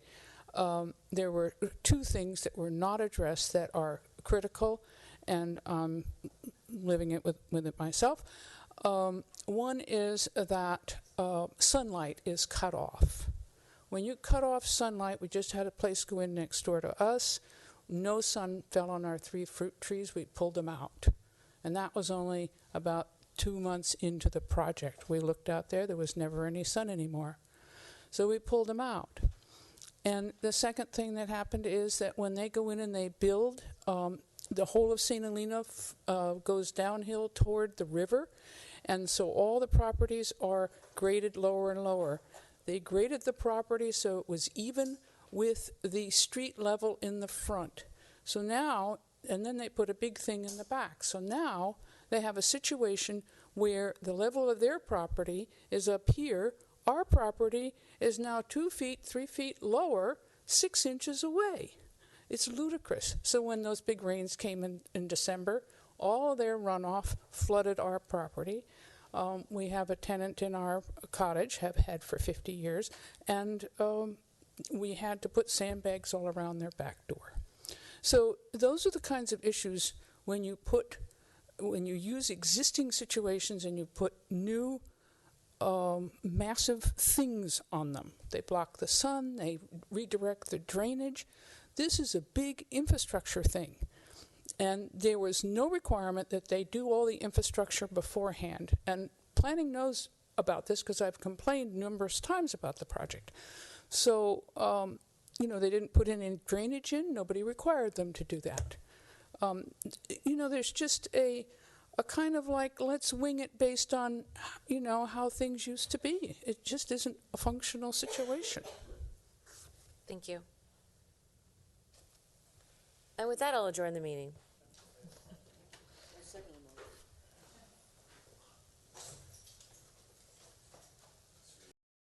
there were two things that were not addressed that are critical, and living it with it myself. One is that sunlight is cut off. When you cut off sunlight, we just had a place go in next door to us. No sun fell on our 3 fruit trees. We pulled them out. And that was only about 2 months into the project. We looked out there was never any sun anymore. So we pulled them out. And the second thing that happened is that when they go in and they build, the whole of St. Helena goes downhill toward the river. And so all the properties are graded lower and lower. They graded the property so it was even with the street level in the front. So now, and then they put a big thing in the back. So now they have a situation where the level of their property is up here. Our property is now 2 feet, 3 feet lower, 6 inches away. It's ludicrous. So when those big rains came in December, all of their runoff flooded our property. We have a tenant in our cottage, have had for 50 years, and we had to put sandbags all around their back door. So those are the kinds of issues when you use existing situations and you put new massive things on them. They block the sun, they redirect the drainage. This is a big infrastructure thing. And there was no requirement that they do all the infrastructure beforehand. And planning knows about this because I've complained numerous times about the project. So, they didn't put any drainage in. Nobody required them to do that. There's just a kind of like, let's wing it based on, how things used to be. It just isn't a functional situation. Thank you. And with that, I'll adjourn the meeting.